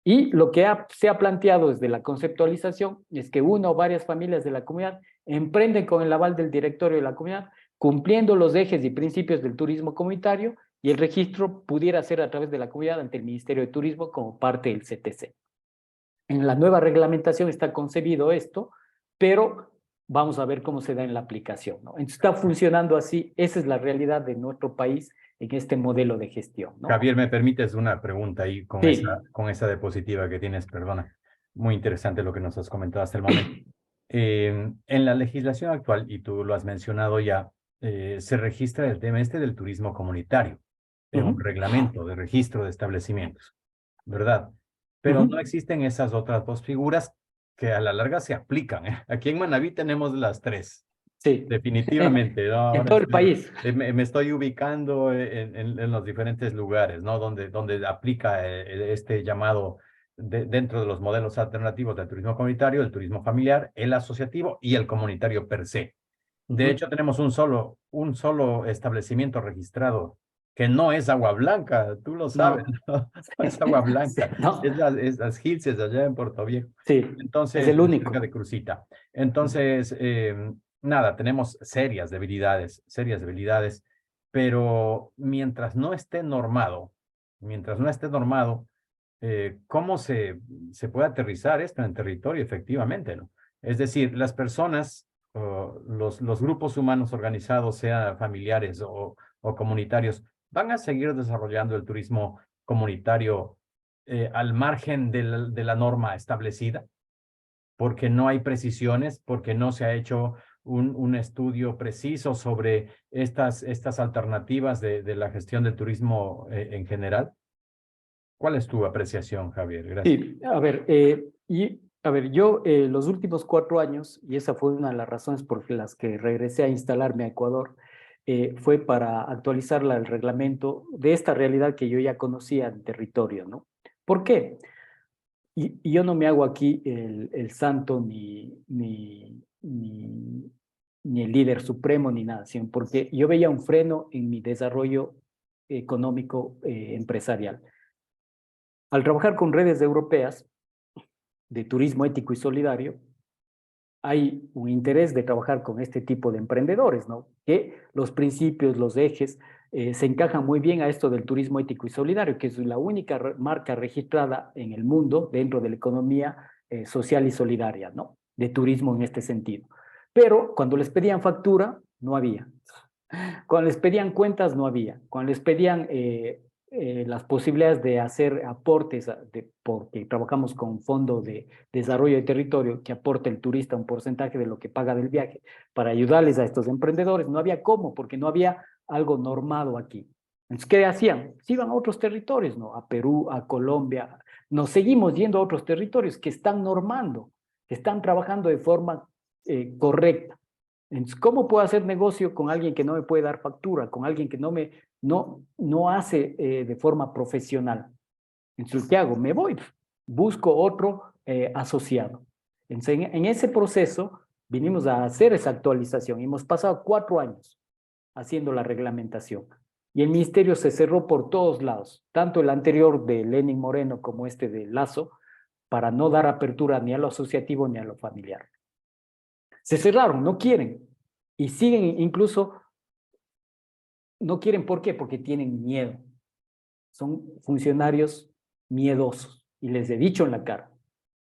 Y lo que se ha planteado desde la conceptualización es que una o varias familias de la comunidad emprenden con el aval del directorio de la comunidad, cumpliendo los ejes y principios del turismo comunitario, y el registro pudiera ser a través de la comunidad ante el Ministerio de Turismo como parte del CTC. En la nueva reglamentación está concebido esto, pero vamos a ver cómo se da en la aplicación, ¿no? Entonces está funcionando así, esa es la realidad de nuestro país en este modelo de gestión, ¿no? Javier, ¿me permites una pregunta ahí Sí. con esa diapositiva que tienes? Perdona. Muy interesante lo que nos has comentado hasta el momento. En la legislación actual, y tú lo has mencionado ya, se registra el tema este del turismo comunitario en un reglamento de registro de establecimientos, ¿verdad? Pero no existen esas otras dos figuras que a la larga se aplican, ¿eh? Aquí en Manabí tenemos las tres. Sí, Definitivamente, ¿no? en Ahora todo el país. me estoy ubicando en los diferentes lugares, ¿no? Donde aplica este llamado dentro de los modelos alternativos del turismo comunitario, el turismo familiar, el asociativo y el comunitario per se. De hecho, tenemos un solo establecimiento registrado que no es Agua Blanca, tú lo sabes, No, ¿no? No es Agua Blanca, no, es las Gilces allá en Puerto Viejo. sí, es Entonces, el cerca único. de Crucita. Entonces, nada, tenemos serias debilidades, pero mientras no esté normado, ¿cómo se puede aterrizar esto en territorio efectivamente, ¿no? Es decir, las personas, los grupos humanos organizados, sean familiares o comunitarios, van a seguir desarrollando el turismo comunitario al margen de la norma establecida, porque no hay precisiones, porque no se ha hecho un estudio preciso sobre estas alternativas de la gestión del turismo en general. ¿Cuál es tu apreciación, Javier? Gracias. Sí, a ver, yo los últimos 4 años, y esa fue una de las razones por las que regresé a instalarme a Ecuador, fue para actualizar el reglamento de esta realidad que yo ya conocía en territorio, ¿no? ¿Por qué? Y yo no me hago aquí el santo ni el líder supremo ni nada, sino porque yo veía un freno en mi desarrollo económico empresarial. Al trabajar con redes europeas de turismo ético y solidario, hay un interés de trabajar con este tipo de emprendedores, ¿no? Que los principios, los ejes, se encajan muy bien a esto del turismo ético y solidario, que es la única marca registrada en el mundo dentro de la economía social y solidaria, ¿no? De turismo en este sentido. Pero cuando les pedían factura, no había. Cuando les pedían cuentas, no había. Cuando les pedían las posibilidades de hacer aportes, porque trabajamos con Fondo de Desarrollo de Territorio, que aporta el turista un porcentaje de lo que paga del viaje para ayudarles a estos emprendedores, no había cómo, porque no había algo normado aquí. Entonces, ¿qué hacían? Se iban a otros territorios, ¿no? A Perú, a Colombia. Nos seguimos yendo a otros territorios que están normando, que están trabajando de forma correcta. Entonces, ¿cómo puedo hacer negocio con alguien que no me puede dar factura, con alguien que no hace de forma profesional? Entonces, ¿qué hago? Me voy, busco otro asociado. Entonces, en ese proceso vinimos a hacer esa actualización. Hemos pasado 4 años haciendo la reglamentación. Y el ministerio se cerró por todos lados, tanto el anterior de Lenin Moreno como este de Lazo, para no dar apertura ni a lo asociativo ni a lo familiar. Se cerraron, no quieren. Y siguen incluso, no quieren, ¿por qué? Porque tienen miedo. Son funcionarios miedosos. Y les he dicho en la cara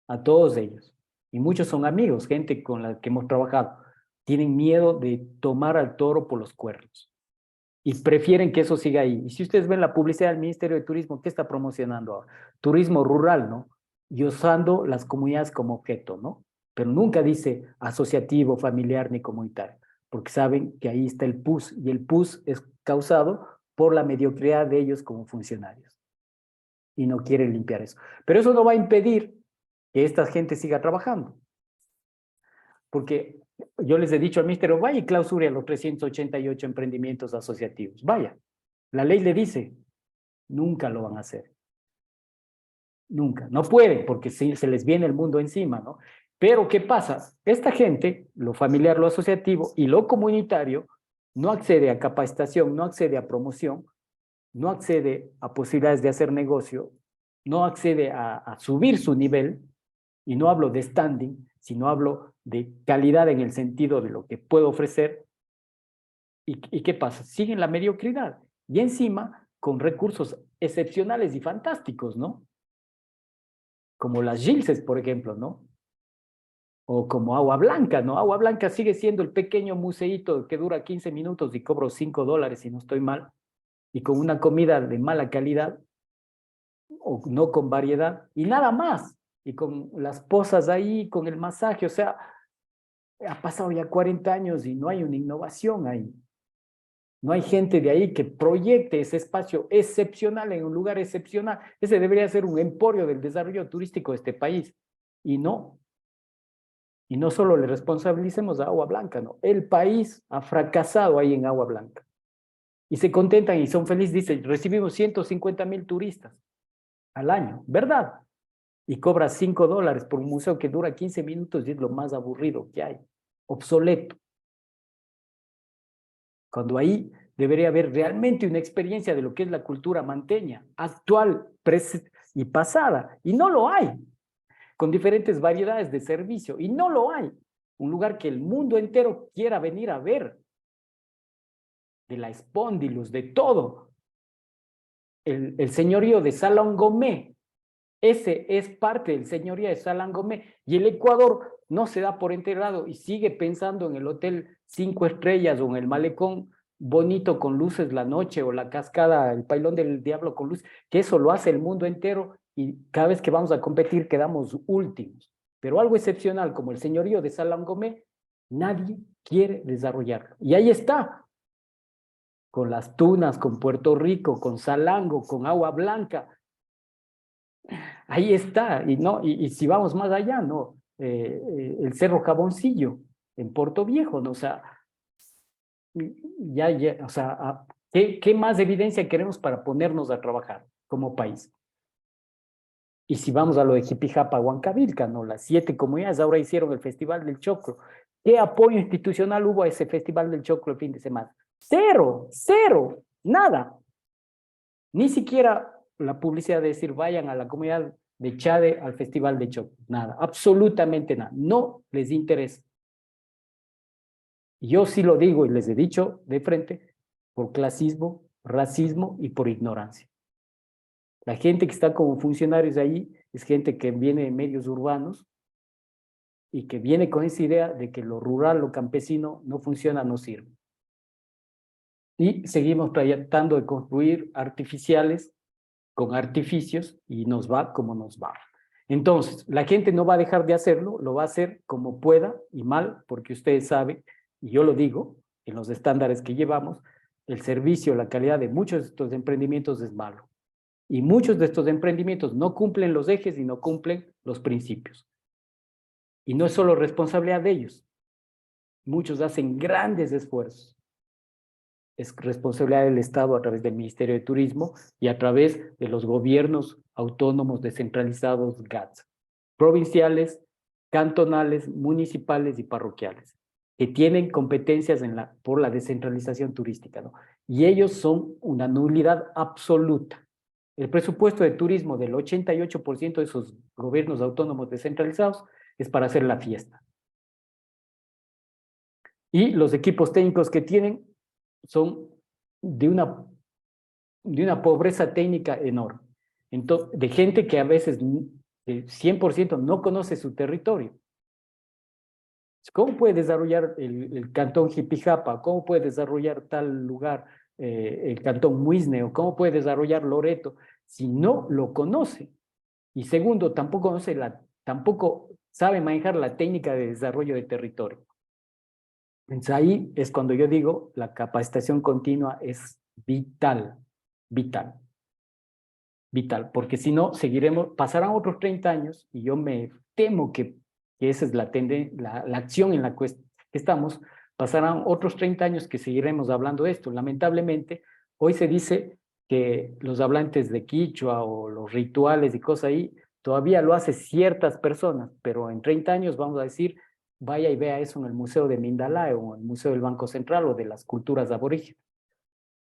a todos ellos. Y muchos son amigos, gente con la que hemos trabajado. Tienen miedo de tomar al toro por los cuernos. Y prefieren que eso siga ahí. Y si ustedes ven la publicidad del Ministerio de Turismo, ¿qué está promocionando ahora? Turismo rural, ¿no? Y usando las comunidades como objeto, ¿no? Pero nunca dice asociativo, familiar ni comunitario, porque saben que ahí está el PUS, y el PUS es causado por la mediocridad de ellos como funcionarios. Y no quieren limpiar eso. Pero eso no va a impedir que esta gente siga trabajando. Porque yo les he dicho al ministerio, vaya y clausure a los 388 emprendimientos asociativos. Vaya. La ley le dice, nunca lo van a hacer. Nunca. No pueden, porque se les viene el mundo encima, ¿no? Pero, ¿qué pasa? Esta gente, lo familiar, lo asociativo y lo comunitario, no accede a capacitación, no accede a promoción, no accede a posibilidades de hacer negocio, no accede a subir su nivel, y no hablo de standing, sino hablo de calidad en el sentido de lo que puedo ofrecer. ¿Y qué pasa? Siguen la mediocridad. Y encima, con recursos excepcionales y fantásticos, ¿no? Como las Gilses, por ejemplo, ¿no? O como Agua Blanca, ¿no? Agua Blanca sigue siendo el pequeño museíto que dura 15 minutos y cobro $5, si no estoy mal, y con una comida de mala calidad, o no con variedad, y nada más. Y con las posas ahí, con el masaje, o sea, ha pasado ya 40 años y no hay una innovación ahí. No hay gente de ahí que proyecte ese espacio excepcional en un lugar excepcional. Ese debería ser un emporio del desarrollo turístico de este país. Y no. Y no solo le responsabilicemos a Agua Blanca, no. El país ha fracasado ahí en Agua Blanca. Y se contentan y son felices. Dicen, recibimos 150,000 turistas al año. ¿Verdad? Y cobra $5 por un museo que dura 15 minutos y es lo más aburrido que hay. Obsoleto. Cuando ahí debería haber realmente una experiencia de lo que es la cultura manteña, actual y pasada, y no lo hay, con diferentes variedades de servicio, y no lo hay. Un lugar que el mundo entero quiera venir a ver, de la espóndilus, de todo. El señorío de Salongomé, ese es parte del señorío de Salongomé, y el Ecuador no se da por enterado y sigue pensando en el hotel 5 estrellas o en el malecón bonito con luces la noche, o la cascada, el pailón del diablo con luz, que eso lo hace el mundo entero, y cada vez que vamos a competir quedamos últimos. Pero algo excepcional como el señorío de Salongomé, nadie quiere desarrollarlo. Y ahí está, con las tunas, con Puerto Rico, con Salango, con Agua Blanca. Ahí está. Y si vamos más allá, ¿no? El Cerro Jaboncillo, en Puerto Viejo, ¿no? O sea, o sea, ¿qué más evidencia queremos para ponernos a trabajar como país? Y si vamos a lo de Jipijapa, Huancavilca, ¿no? Las 7 comunidades ahora hicieron el Festival del Choclo. ¿Qué apoyo institucional hubo a ese Festival del Choclo el fin de semana? Cero, cero, nada. Ni siquiera la publicidad de decir vayan a la comunidad de Chade al Festival de Choclo. Nada, absolutamente nada. No les interesa. Yo sí lo digo y les he dicho de frente, por clasismo, racismo y por ignorancia. La gente que está como funcionarios ahí es gente que viene de medios urbanos y que viene con esa idea de que lo rural, lo campesino no funciona, no sirve. Y seguimos tratando de construir artificiales con artificios y nos va como nos va. Entonces, la gente no va a dejar de hacerlo, lo va a hacer como pueda y mal, porque ustedes saben, y yo lo digo, en los estándares que llevamos, el servicio, la calidad de muchos de estos emprendimientos es malo. Y muchos de estos emprendimientos no cumplen los ejes y no cumplen los principios. Y no es solo responsabilidad de ellos. Muchos hacen grandes esfuerzos. es responsabilidad del Estado a través del Ministerio de Turismo y a través de los gobiernos autónomos descentralizados GATS, provinciales, cantonales, municipales y parroquiales, que tienen competencias por la descentralización turística, ¿no? Y ellos son una nulidad absoluta. El presupuesto de turismo del 88% de esos gobiernos autónomos descentralizados es para hacer la fiesta. Y los equipos técnicos que tienen son de una pobreza técnica enorme. Entonces, de gente que a veces 100% no conoce su territorio. ¿Cómo puede desarrollar el cantón Jipijapa? ¿Cómo puede desarrollar tal lugar, el cantón Muisne? ¿O cómo puede desarrollar Loreto si no lo conoce? Y segundo, tampoco sabe manejar la técnica de desarrollo de territorio. Entonces ahí es cuando yo digo, la capacitación continua es vital, vital, vital, porque si no, pasarán otros 30 años y yo me temo que esa es la acción en la que estamos, pasarán otros 30 años que seguiremos hablando de esto. Lamentablemente, hoy se dice que los hablantes de quichua o los rituales y cosas ahí, todavía lo hacen ciertas personas, pero en 30 años vamos a decir, vaya y vea eso en el Museo de Mindalae o en el Museo del Banco Central o de las culturas aborígenes.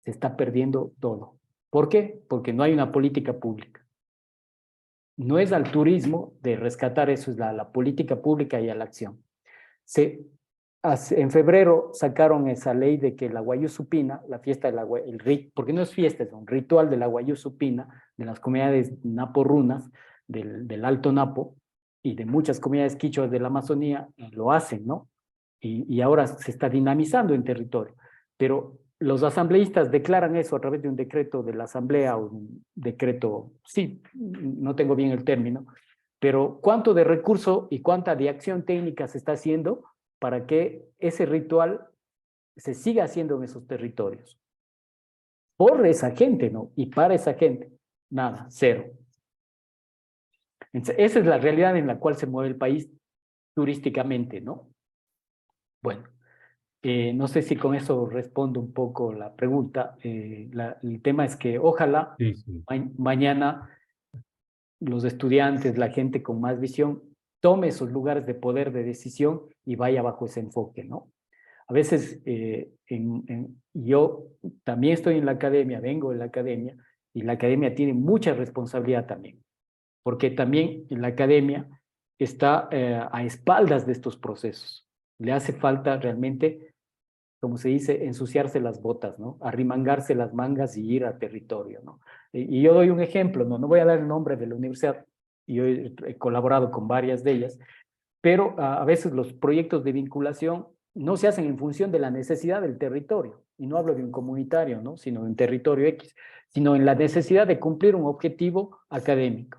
Se está perdiendo todo. ¿Por qué? Porque no hay una política pública. No es al turismo de rescatar eso, es la política pública y a la acción. En febrero sacaron esa ley de que la Guayusupina, la fiesta porque no es fiesta, es un ritual de la Guayusupina, de las comunidades naporrunas, del Alto Napo, y de muchas comunidades quichuas de la Amazonía, lo hacen, ¿no? Y ahora se está dinamizando en territorio. Pero los asambleístas declaran eso a través de un decreto de la asamblea, o un decreto, sí, no tengo bien el término, pero cuánto de recurso y cuánta de acción técnica se está haciendo para que ese ritual se siga haciendo en esos territorios. Por esa gente, ¿no? Y para esa gente, nada, cero. Entonces, esa es la realidad en la cual se mueve el país turísticamente, ¿no? Bueno, no sé si con eso respondo un poco la pregunta. El tema es que ojalá Sí, sí. mañana los estudiantes, la gente con más visión, tome esos lugares de poder de decisión y vaya bajo ese enfoque, ¿no? A veces yo también estoy en la academia, vengo de la academia, y la academia tiene mucha responsabilidad también, porque también en la academia está a espaldas de estos procesos. Le hace falta realmente, como se dice, ensuciarse las botas, ¿no? Arremangarse las mangas y ir a territorio, ¿no? Y yo doy un ejemplo, ¿no? No voy a dar el nombre de la universidad, yo he colaborado con varias de ellas, pero a veces los proyectos de vinculación no se hacen en función de la necesidad del territorio, y no hablo de un comunitario, ¿no? Sino de un territorio X, sino en la necesidad de cumplir un objetivo académico,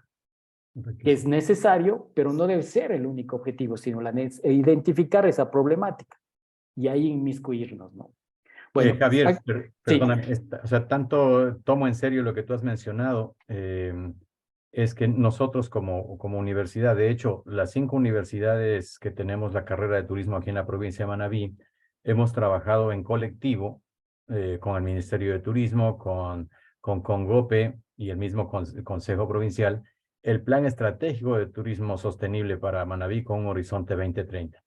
que es necesario, pero no debe ser el único objetivo, sino identificar esa problemática y ahí inmiscuirnos, ¿no? Bueno, Javier, sí, perdóname, o sea, tanto tomo en serio lo que tú has mencionado, es que nosotros como universidad, de hecho, las 5 universidades que tenemos la carrera de turismo aquí en la provincia de Manabí, hemos trabajado en colectivo con el Ministerio de Turismo, con Congope y el mismo Consejo Provincial, el Plan Estratégico de Turismo Sostenible para Manabí con un horizonte 2030.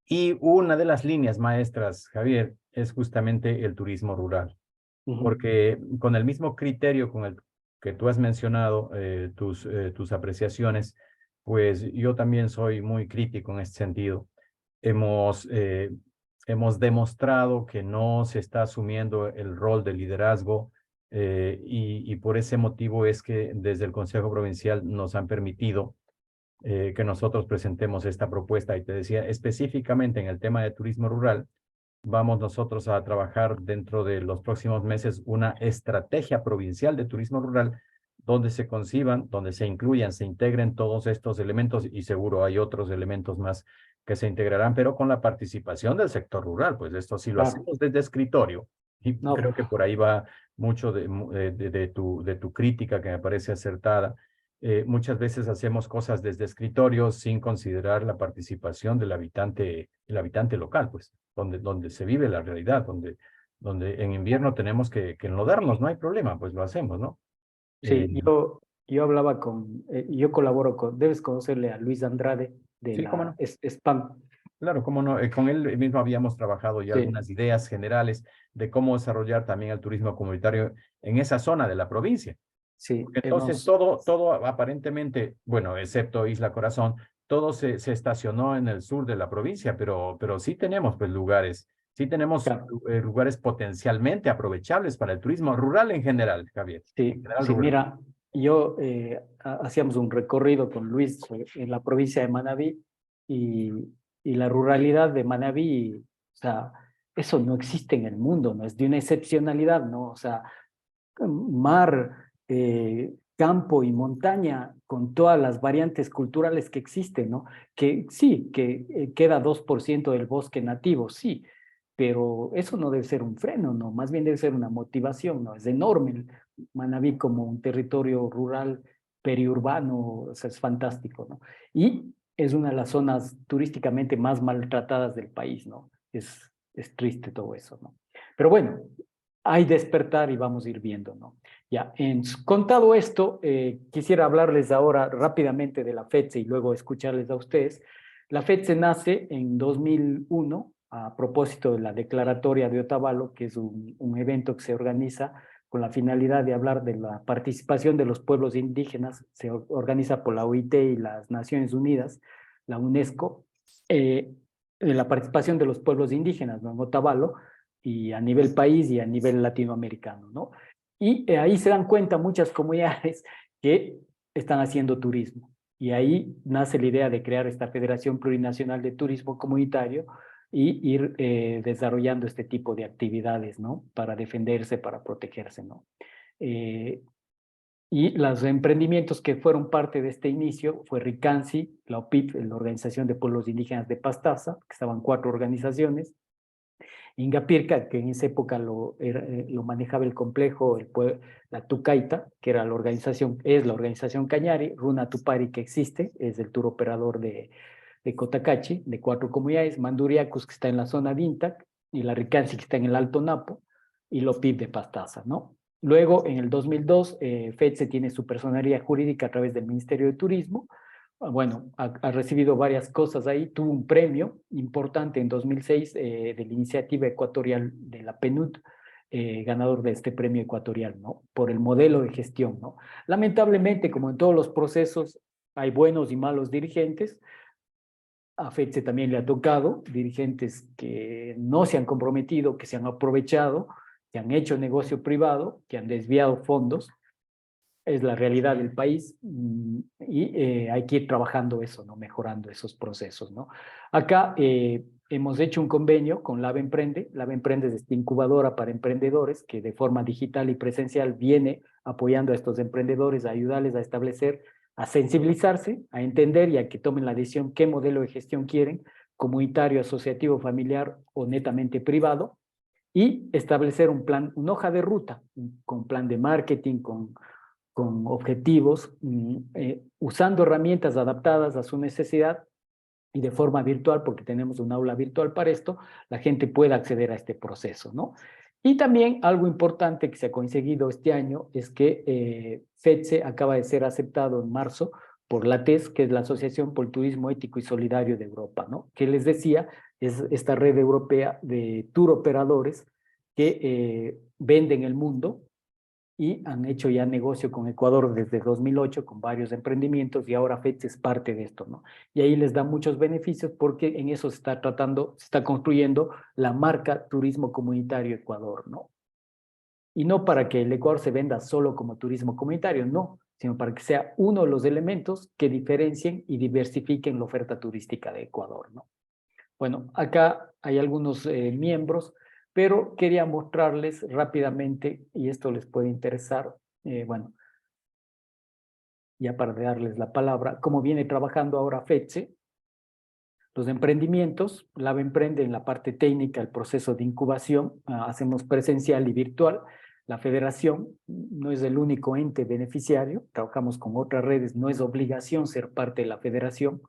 Y una de las líneas maestras, Javier, es justamente el turismo rural, porque con el mismo criterio con el que tú has mencionado, tus apreciaciones, pues yo también soy muy crítico en este sentido. Hemos, eh, hemos demostrado que no se está asumiendo el rol de liderazgo y por ese motivo es que desde el Consejo Provincial nos han permitido que nosotros presentemos esta propuesta. Y te decía, específicamente en el tema de turismo rural, vamos nosotros a trabajar dentro de los próximos meses una estrategia provincial de turismo rural donde se conciban, donde se incluyan, se integren todos estos elementos y seguro hay otros elementos más que se integrarán, pero con la participación del sector rural, pues esto sí lo claro, hacemos desde escritorio y no, creo que por ahí va mucho de tu crítica que me parece acertada. Muchas veces hacemos cosas desde escritorio sin considerar la participación del habitante, el habitante local, pues donde se vive la realidad, donde en invierno tenemos que enlodarnos, no hay problema, pues lo hacemos, ¿no? Eh, Sí, yo hablaba yo colaboro debes conocerle a Luis Andrade de sí, cómo la no. SPAN. Claro, cómo no. Con él mismo habíamos trabajado ya Sí, algunas ideas generales de cómo desarrollar también el turismo comunitario en esa zona de la provincia. sí, Porque entonces hemos, todo aparentemente, bueno, excepto Isla Corazón, todo se estacionó en el sur de la provincia, pero sí tenemos pues lugares, sí tenemos claro, lugares potencialmente aprovechables para el turismo rural en general, Javier, en sí, general sí, rural. mira, hacíamos un recorrido con Luis en la provincia de Manabí y, y la ruralidad de Manabí, o sea, eso no existe en el mundo, no es de una excepcionalidad, ¿no? O sea, mar, campo y montaña con todas las variantes culturales que existen, ¿no? Que sí, que queda 2% del bosque nativo, sí, pero eso no debe ser un freno, ¿no? Más bien debe ser una motivación, ¿no? Es enorme el Manabí como un territorio rural, periurbano, o sea, es fantástico, ¿no? Y es una de las zonas turísticamente más maltratadas del país, ¿no? Es triste todo eso, ¿no? Pero bueno, hay despertar y vamos a ir viendo, ¿no? Ya, contado esto, quisiera hablarles ahora rápidamente de la FETSE y luego escucharles a ustedes. La FETSE nace en 2001 a propósito de la Declaratoria de Otavalo, que es un evento que se organiza con la finalidad de hablar de la participación de los pueblos indígenas. Se organiza por la OIT y las Naciones Unidas, la UNESCO, de la participación de los pueblos indígenas, ¿no? En Otavalo, y a nivel país y a nivel latinoamericano, ¿no? Y ahí se dan cuenta muchas comunidades que están haciendo turismo. Y ahí nace la idea de crear esta Federación Plurinacional de Turismo Comunitario y ir desarrollando este tipo de actividades, ¿no? Para defenderse, para protegerse, ¿no? Eh, y los emprendimientos que fueron parte de este inicio fue Ricansi, la OPIP, la Organización de Pueblos Indígenas de Pastaza, que estaban 4 organizaciones, Ingapirca, que en esa época lo manejaba el complejo, la Tucaita, que era es la organización Cañari, Runa Tupari, que existe, es el tour operador de Cotacachi, de 4 comunidades, Manduriacus, que está en la zona de Intac, y la Ricansi, que está en el Alto Napo, y Lopip de Pastaza, ¿no? Luego, en el 2002, FEDSE tiene su personería jurídica a través del Ministerio de Turismo. Bueno, ha recibido varias cosas ahí. Tuvo un premio importante en 2006 de la iniciativa ecuatorial de la PNUD, ganador de este premio ecuatorial, ¿no? Por el modelo de gestión, ¿no? Lamentablemente, como en todos los procesos, hay buenos y malos dirigentes. A FEDSE también le ha tocado dirigentes que no se han comprometido, que se han aprovechado, que han hecho negocio privado, que han desviado fondos. Es la realidad del país y hay que ir trabajando eso, ¿no? Mejorando esos procesos, ¿no? Acá hemos hecho un convenio con Lab Emprende. Lab Emprende es esta incubadora para emprendedores que de forma digital y presencial viene apoyando a estos emprendedores, a ayudarles a establecer, a sensibilizarse, a entender y a que tomen la decisión qué modelo de gestión quieren, comunitario, asociativo, familiar o netamente privado, y establecer un plan, una hoja de ruta, con plan de marketing, con objetivos, usando herramientas adaptadas a su necesidad y de forma virtual, porque tenemos un aula virtual para esto, la gente pueda acceder a este proceso, ¿no? Y también algo importante que se ha conseguido este año es que FEDSE acaba de ser aceptado en marzo por la TES, que es la Asociación por el Turismo Ético y Solidario de Europa, ¿no? Que les decía, es esta red europea de tour operadores que venden el mundo y han hecho ya negocio con Ecuador desde 2008 con varios emprendimientos y ahora FETS es parte de esto, ¿no? Y ahí les da muchos beneficios porque en eso se está tratando, se está construyendo la marca Turismo Comunitario Ecuador, ¿no? Y no para que el Ecuador se venda solo como turismo comunitario, no, sino para que sea uno de los elementos que diferencien y diversifiquen la oferta turística de Ecuador, ¿no? Bueno, acá hay algunos miembros, pero quería mostrarles rápidamente, y esto les puede interesar, bueno, ya para darles la palabra, cómo viene trabajando ahora FETSE, los emprendimientos. Lab Emprende en la parte técnica, el proceso de incubación, hacemos presencial y virtual. La federación no es el único ente beneficiario, trabajamos con otras redes, no es obligación ser parte de la federación.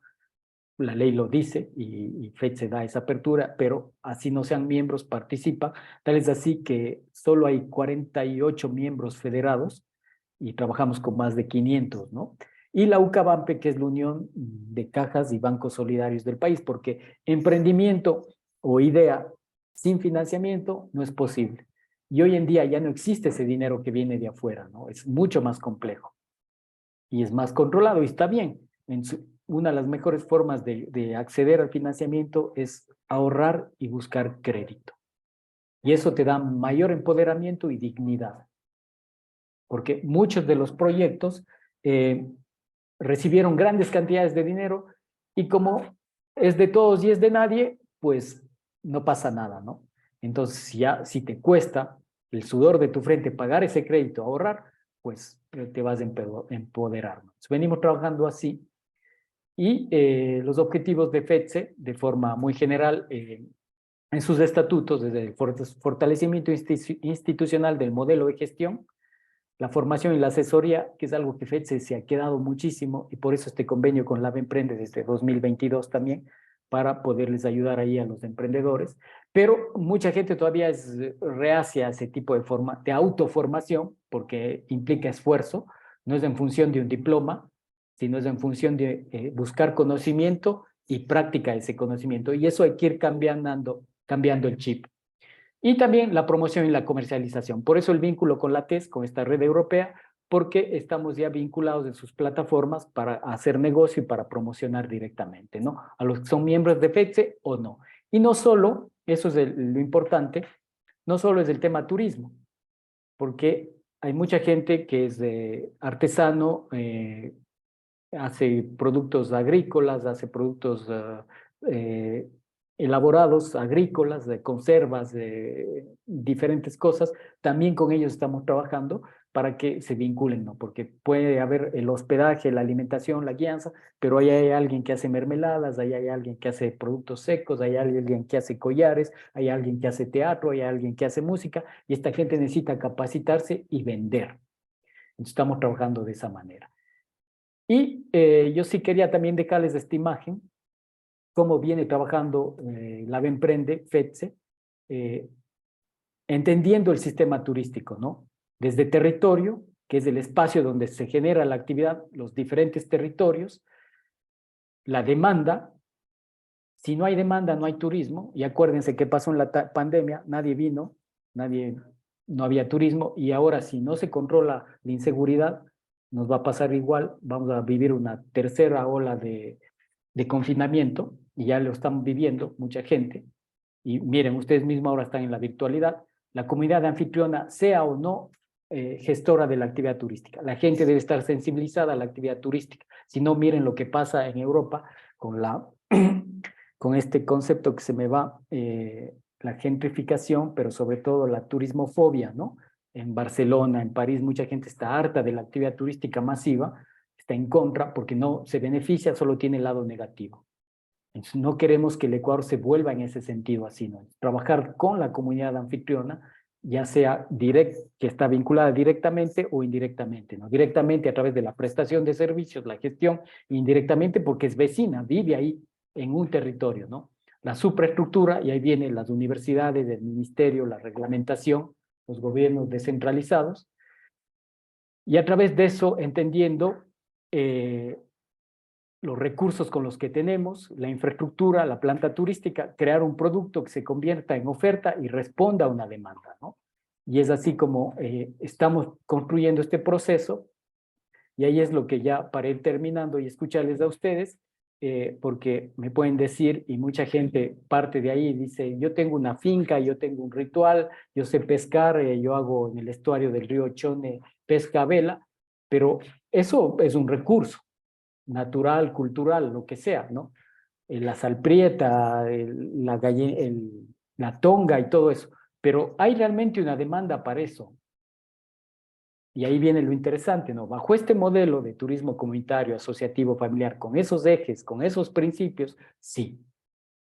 la ley lo dice y FETSE da esa apertura, pero así no sean miembros, participan. Tal es así que solo hay 48 miembros federados y trabajamos con más de 500, ¿no? Y la UCABAMPE, que es la Unión de Cajas y Bancos Solidarios del país, porque emprendimiento o idea sin financiamiento no es posible. Y hoy en día ya no existe ese dinero que viene de afuera, ¿no? Es mucho más complejo y es más controlado y está bien. Una de las mejores formas de acceder al financiamiento es ahorrar y buscar crédito. Y eso te da mayor empoderamiento y dignidad, porque muchos de los proyectos recibieron grandes cantidades de dinero y como es de todos y es de nadie, pues no pasa nada, ¿no? Entonces, ya si te cuesta el sudor de tu frente pagar ese crédito, ahorrar, pues te vas a empoderar, ¿no? Venimos trabajando así y los objetivos de FETSE, de forma muy general, en sus estatutos, desde el fortalecimiento institucional del modelo de gestión, la formación y la asesoría, que es algo que FETSE se ha quedado muchísimo, y por eso este convenio con Lab Emprende desde 2022 también, para poderles ayudar ahí a los emprendedores. Pero mucha gente todavía es reacia a ese tipo de autoformación, porque implica esfuerzo, no es en función de un diploma, sino es en función de buscar conocimiento y práctica de ese conocimiento. Y eso hay que ir cambiando el chip. Y también la promoción y la comercialización. Por eso el vínculo con la TES, con esta red europea, porque estamos ya vinculados en sus plataformas para hacer negocio y para promocionar directamente, ¿no? A los que son miembros de FETSE o no. Y no solo, eso es lo importante, no solo es el tema turismo, porque hay mucha gente que es artesano, hace productos agrícolas, hace productos elaborados agrícolas, de conservas, de diferentes cosas. También con ellos estamos trabajando para que se vinculen, ¿no? Porque puede haber el hospedaje, la alimentación, la guianza, pero ahí hay alguien que hace mermeladas, ahí hay alguien que hace productos secos, ahí hay alguien que hace collares, hay alguien que hace teatro, hay alguien que hace música, y esta gente necesita capacitarse y vender. Entonces estamos trabajando de esa manera. Y yo sí quería también dejarles esta imagen, cómo viene trabajando Lab Emprende, FETSE, entendiendo el sistema turístico, ¿no? Desde territorio, que es el espacio donde se genera la actividad, los diferentes territorios, la demanda. Si no hay demanda, no hay turismo. Y acuérdense qué pasó en la pandemia, nadie vino, no había turismo, y ahora si no se controla la inseguridad, nos va a pasar igual, vamos a vivir una tercera ola de confinamiento, y ya lo están viviendo mucha gente. Y miren, ustedes mismos ahora están en la virtualidad. La comunidad anfitriona, sea o no gestora de la actividad turística, la gente debe estar sensibilizada a la actividad turística. Si no, miren lo que pasa en Europa con este concepto que se me va, la gentrificación, pero sobre todo la turismofobia, ¿no? En Barcelona, en París, mucha gente está harta de la actividad turística masiva, está en contra porque no se beneficia, solo tiene el lado negativo. Entonces, no queremos que el Ecuador se vuelva en ese sentido así, ¿no? Trabajar con la comunidad anfitriona, ya sea que está vinculada directamente o indirectamente, ¿no? Directamente a través de la prestación de servicios, la gestión, indirectamente porque es vecina, vive ahí en un territorio, ¿no? La superestructura, y ahí vienen las universidades, el ministerio, la reglamentación, los gobiernos descentralizados, y a través de eso entendiendo los recursos con los que tenemos, la infraestructura, la planta turística, crear un producto que se convierta en oferta y responda a una demanda, ¿no? Y es así como estamos construyendo este proceso, y ahí es lo que ya para ir terminando y escucharles a ustedes, porque me pueden decir, y mucha gente parte de ahí y dice, yo tengo una finca, yo tengo un ritual, yo sé pescar, yo hago en el estuario del río Chone pesca a vela, pero eso es un recurso natural, cultural, lo que sea, ¿no? La salprieta, la tonga y todo eso. Pero hay realmente una demanda para eso. Y ahí viene lo interesante, ¿no? Bajo este modelo de turismo comunitario, asociativo, familiar, con esos ejes, con esos principios, sí.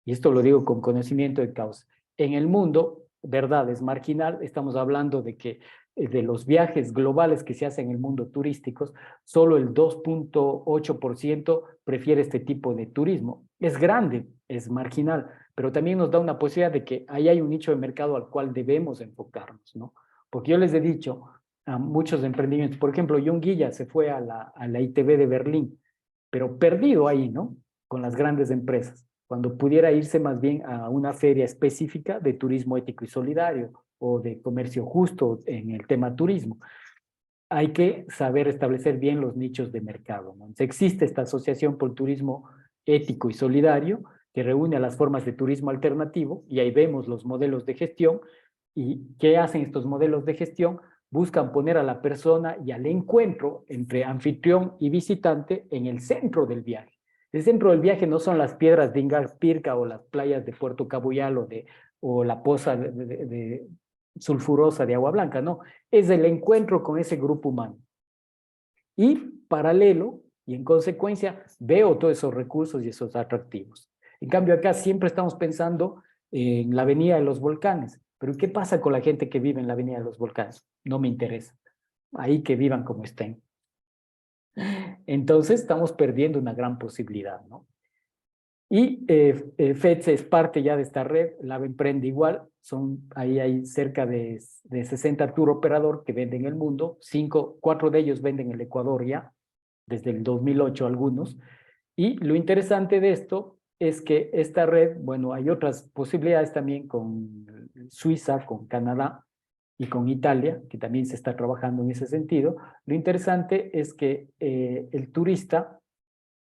Y esto lo digo con conocimiento de causa. En el mundo, verdad, es marginal, estamos hablando de que de los viajes globales que se hacen en el mundo turísticos, solo el 2.8% prefiere este tipo de turismo. Es grande, es marginal, pero también nos da una posibilidad de que ahí hay un nicho de mercado al cual debemos enfocarnos, ¿no? Porque yo les he dicho a muchos emprendimientos, por ejemplo, John Guilla se fue a la ITB de Berlín, pero perdido ahí, ¿no? Con las grandes empresas, cuando pudiera irse más bien a una feria específica de turismo ético y solidario o de comercio justo en el tema turismo. Hay que saber establecer bien los nichos de mercado, ¿no? Entonces, existe esta asociación por turismo ético y solidario que reúne a las formas de turismo alternativo y ahí vemos los modelos de gestión. ¿Y qué hacen estos modelos de gestión? Buscan poner a la persona y al encuentro entre anfitrión y visitante en el centro del viaje. El centro del viaje no son las piedras de Ingarpirca o las playas de Puerto Cabuyal o la poza de sulfurosa de Agua Blanca, no, es el encuentro con ese grupo humano. Y paralelo, y en consecuencia, veo todos esos recursos y esos atractivos. En cambio, acá siempre estamos pensando en la Avenida de los Volcanes. Pero ¿qué pasa con la gente que vive en la Avenida de los Volcanes? No me interesa. Ahí que vivan como estén. Entonces, estamos perdiendo una gran posibilidad, ¿no? Y FEDS es parte ya de esta red, la Emprende igual, ahí hay cerca de 60 tour operador que venden el mundo, 4 de ellos venden el Ecuador ya, desde el 2008 algunos, y lo interesante de esto es que esta red, bueno, hay otras posibilidades también con Suiza, con Canadá y con Italia, que también se está trabajando en ese sentido. Lo interesante es que el turista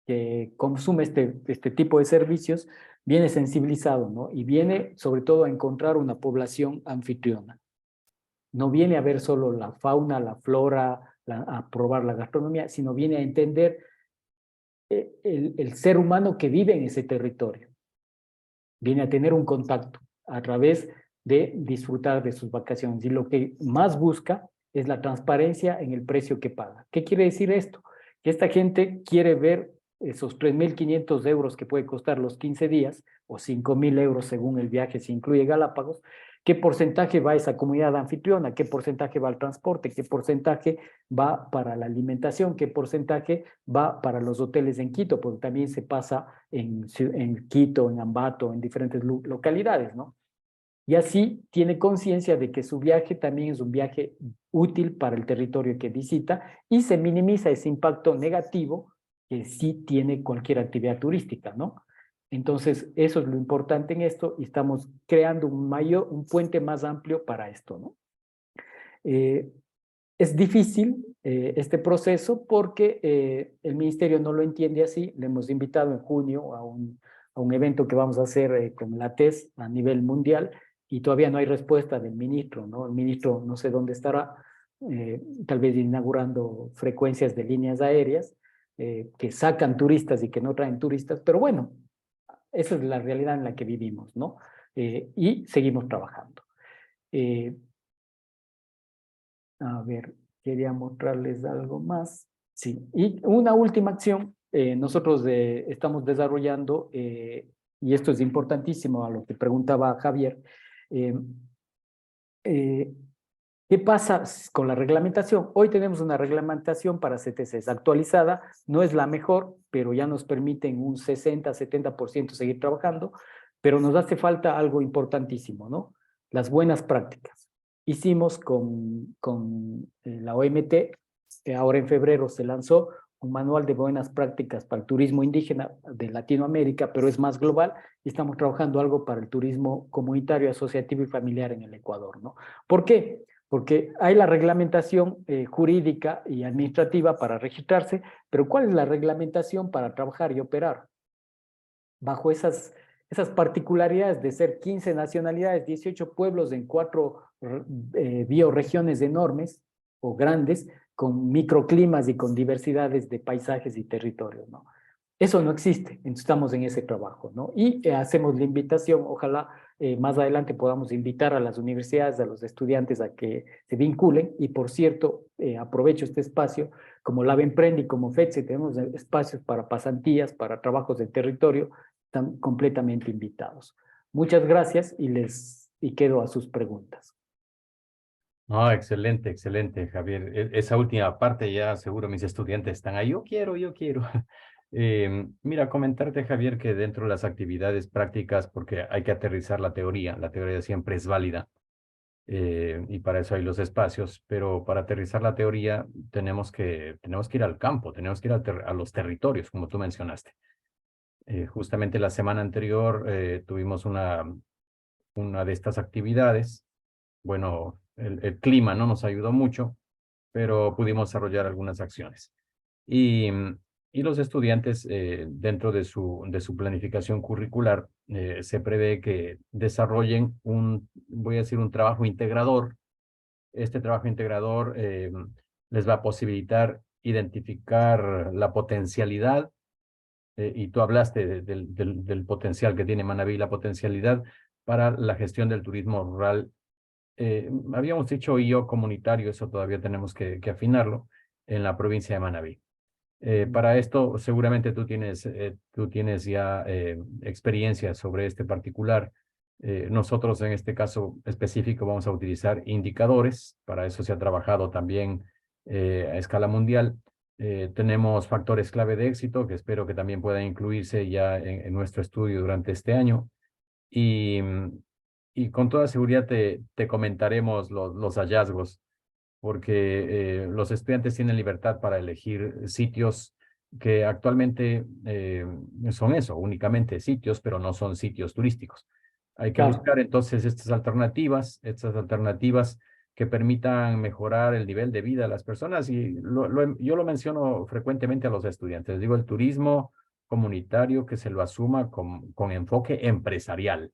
que consume este tipo de servicios viene sensibilizado, ¿no? Y viene sobre todo a encontrar una población anfitriona. No viene a ver solo la fauna, la flora, a probar la gastronomía, sino viene a entender el ser humano que vive en ese territorio. Viene a tener un contacto a través de disfrutar de sus vacaciones. Y lo que más busca es la transparencia en el precio que paga. ¿Qué quiere decir esto? Que esta gente quiere ver esos 3.500 euros que puede costar los 15 días, o 5.000 euros según el viaje, si incluye Galápagos, qué porcentaje va a esa comunidad anfitriona, qué porcentaje va al transporte, qué porcentaje va para la alimentación, qué porcentaje va para los hoteles en Quito, porque también se pasa en Quito, en Ambato, en diferentes localidades, ¿no? Y así tiene conciencia de que su viaje también es un viaje útil para el territorio que visita y se minimiza ese impacto negativo que sí tiene cualquier actividad turística, ¿no? Entonces, eso es lo importante en esto y estamos creando un puente más amplio para esto, ¿no? Es difícil este proceso porque el ministerio no lo entiende así. Le hemos invitado en junio a un evento que vamos a hacer con la TES a nivel mundial y todavía no hay respuesta del ministro, ¿no? El ministro no sé dónde estará, tal vez inaugurando frecuencias de líneas aéreas que sacan turistas y que no traen turistas, pero bueno, esa es la realidad en la que vivimos, ¿no? Y seguimos trabajando. A ver, quería mostrarles algo más. Sí, y una última acción, nosotros estamos desarrollando, y esto es importantísimo a lo que preguntaba Javier, eh, eh, ¿qué pasa con la reglamentación? Hoy tenemos una reglamentación para CTCs actualizada, no es la mejor, pero ya nos permiten un 60-70% seguir trabajando, pero nos hace falta algo importantísimo, ¿no? Las buenas prácticas. Hicimos con la OMT, ahora en febrero se lanzó un manual de buenas prácticas para el turismo indígena de Latinoamérica, pero es más global, y estamos trabajando algo para el turismo comunitario, asociativo y familiar en el Ecuador, ¿no? ¿Por qué? Porque hay la reglamentación jurídica y administrativa para registrarse, pero ¿cuál es la reglamentación para trabajar y operar? Bajo esas particularidades de ser 15 nacionalidades, 18 pueblos en 4 bioregiones enormes o grandes, con microclimas y con diversidades de paisajes y territorios, ¿no? Eso no existe, entonces estamos en ese trabajo, ¿no? Y hacemos la invitación, ojalá más adelante podamos invitar a las universidades, a los estudiantes a que se vinculen. Y por cierto, aprovecho este espacio, como Lab Emprende y como FETSE, tenemos espacios para pasantías, para trabajos de territorio, están completamente invitados. Muchas gracias y quedo a sus preguntas. Ah, excelente, excelente, Javier. Esa última parte ya seguro mis estudiantes están ahí. Yo quiero, yo quiero. Mira, comentarte, Javier, que dentro de las actividades prácticas, porque hay que aterrizar la teoría siempre es válida, y para eso hay los espacios, pero para aterrizar la teoría tenemos que ir al campo, tenemos que ir a los territorios, como tú mencionaste. Justamente la semana anterior tuvimos una de estas actividades. Bueno, el clima no nos ayudó mucho, pero pudimos desarrollar algunas acciones. Y, y los estudiantes, dentro de su planificación curricular, se prevé que desarrollen voy a decir, un trabajo integrador. Este trabajo integrador les va a posibilitar identificar la potencialidad, y tú hablaste del potencial que tiene Manabí, la potencialidad para la gestión del turismo rural. Habíamos dicho yo comunitario, eso todavía tenemos que afinarlo, en la provincia de Manabí. Para esto, seguramente tú tienes ya experiencia sobre este particular. Nosotros en este caso específico vamos a utilizar indicadores, para eso se ha trabajado también a escala mundial. Tenemos factores clave de éxito que espero que también puedan incluirse ya en nuestro estudio durante este año. Y, y con toda seguridad te comentaremos los hallazgos, porque los estudiantes tienen libertad para elegir sitios que actualmente son eso, únicamente sitios, pero no son sitios turísticos. Hay que Claro. buscar entonces estas alternativas que permitan mejorar el nivel de vida de las personas, y yo lo menciono frecuentemente a los estudiantes. Digo, el turismo comunitario que se lo asuma con enfoque empresarial,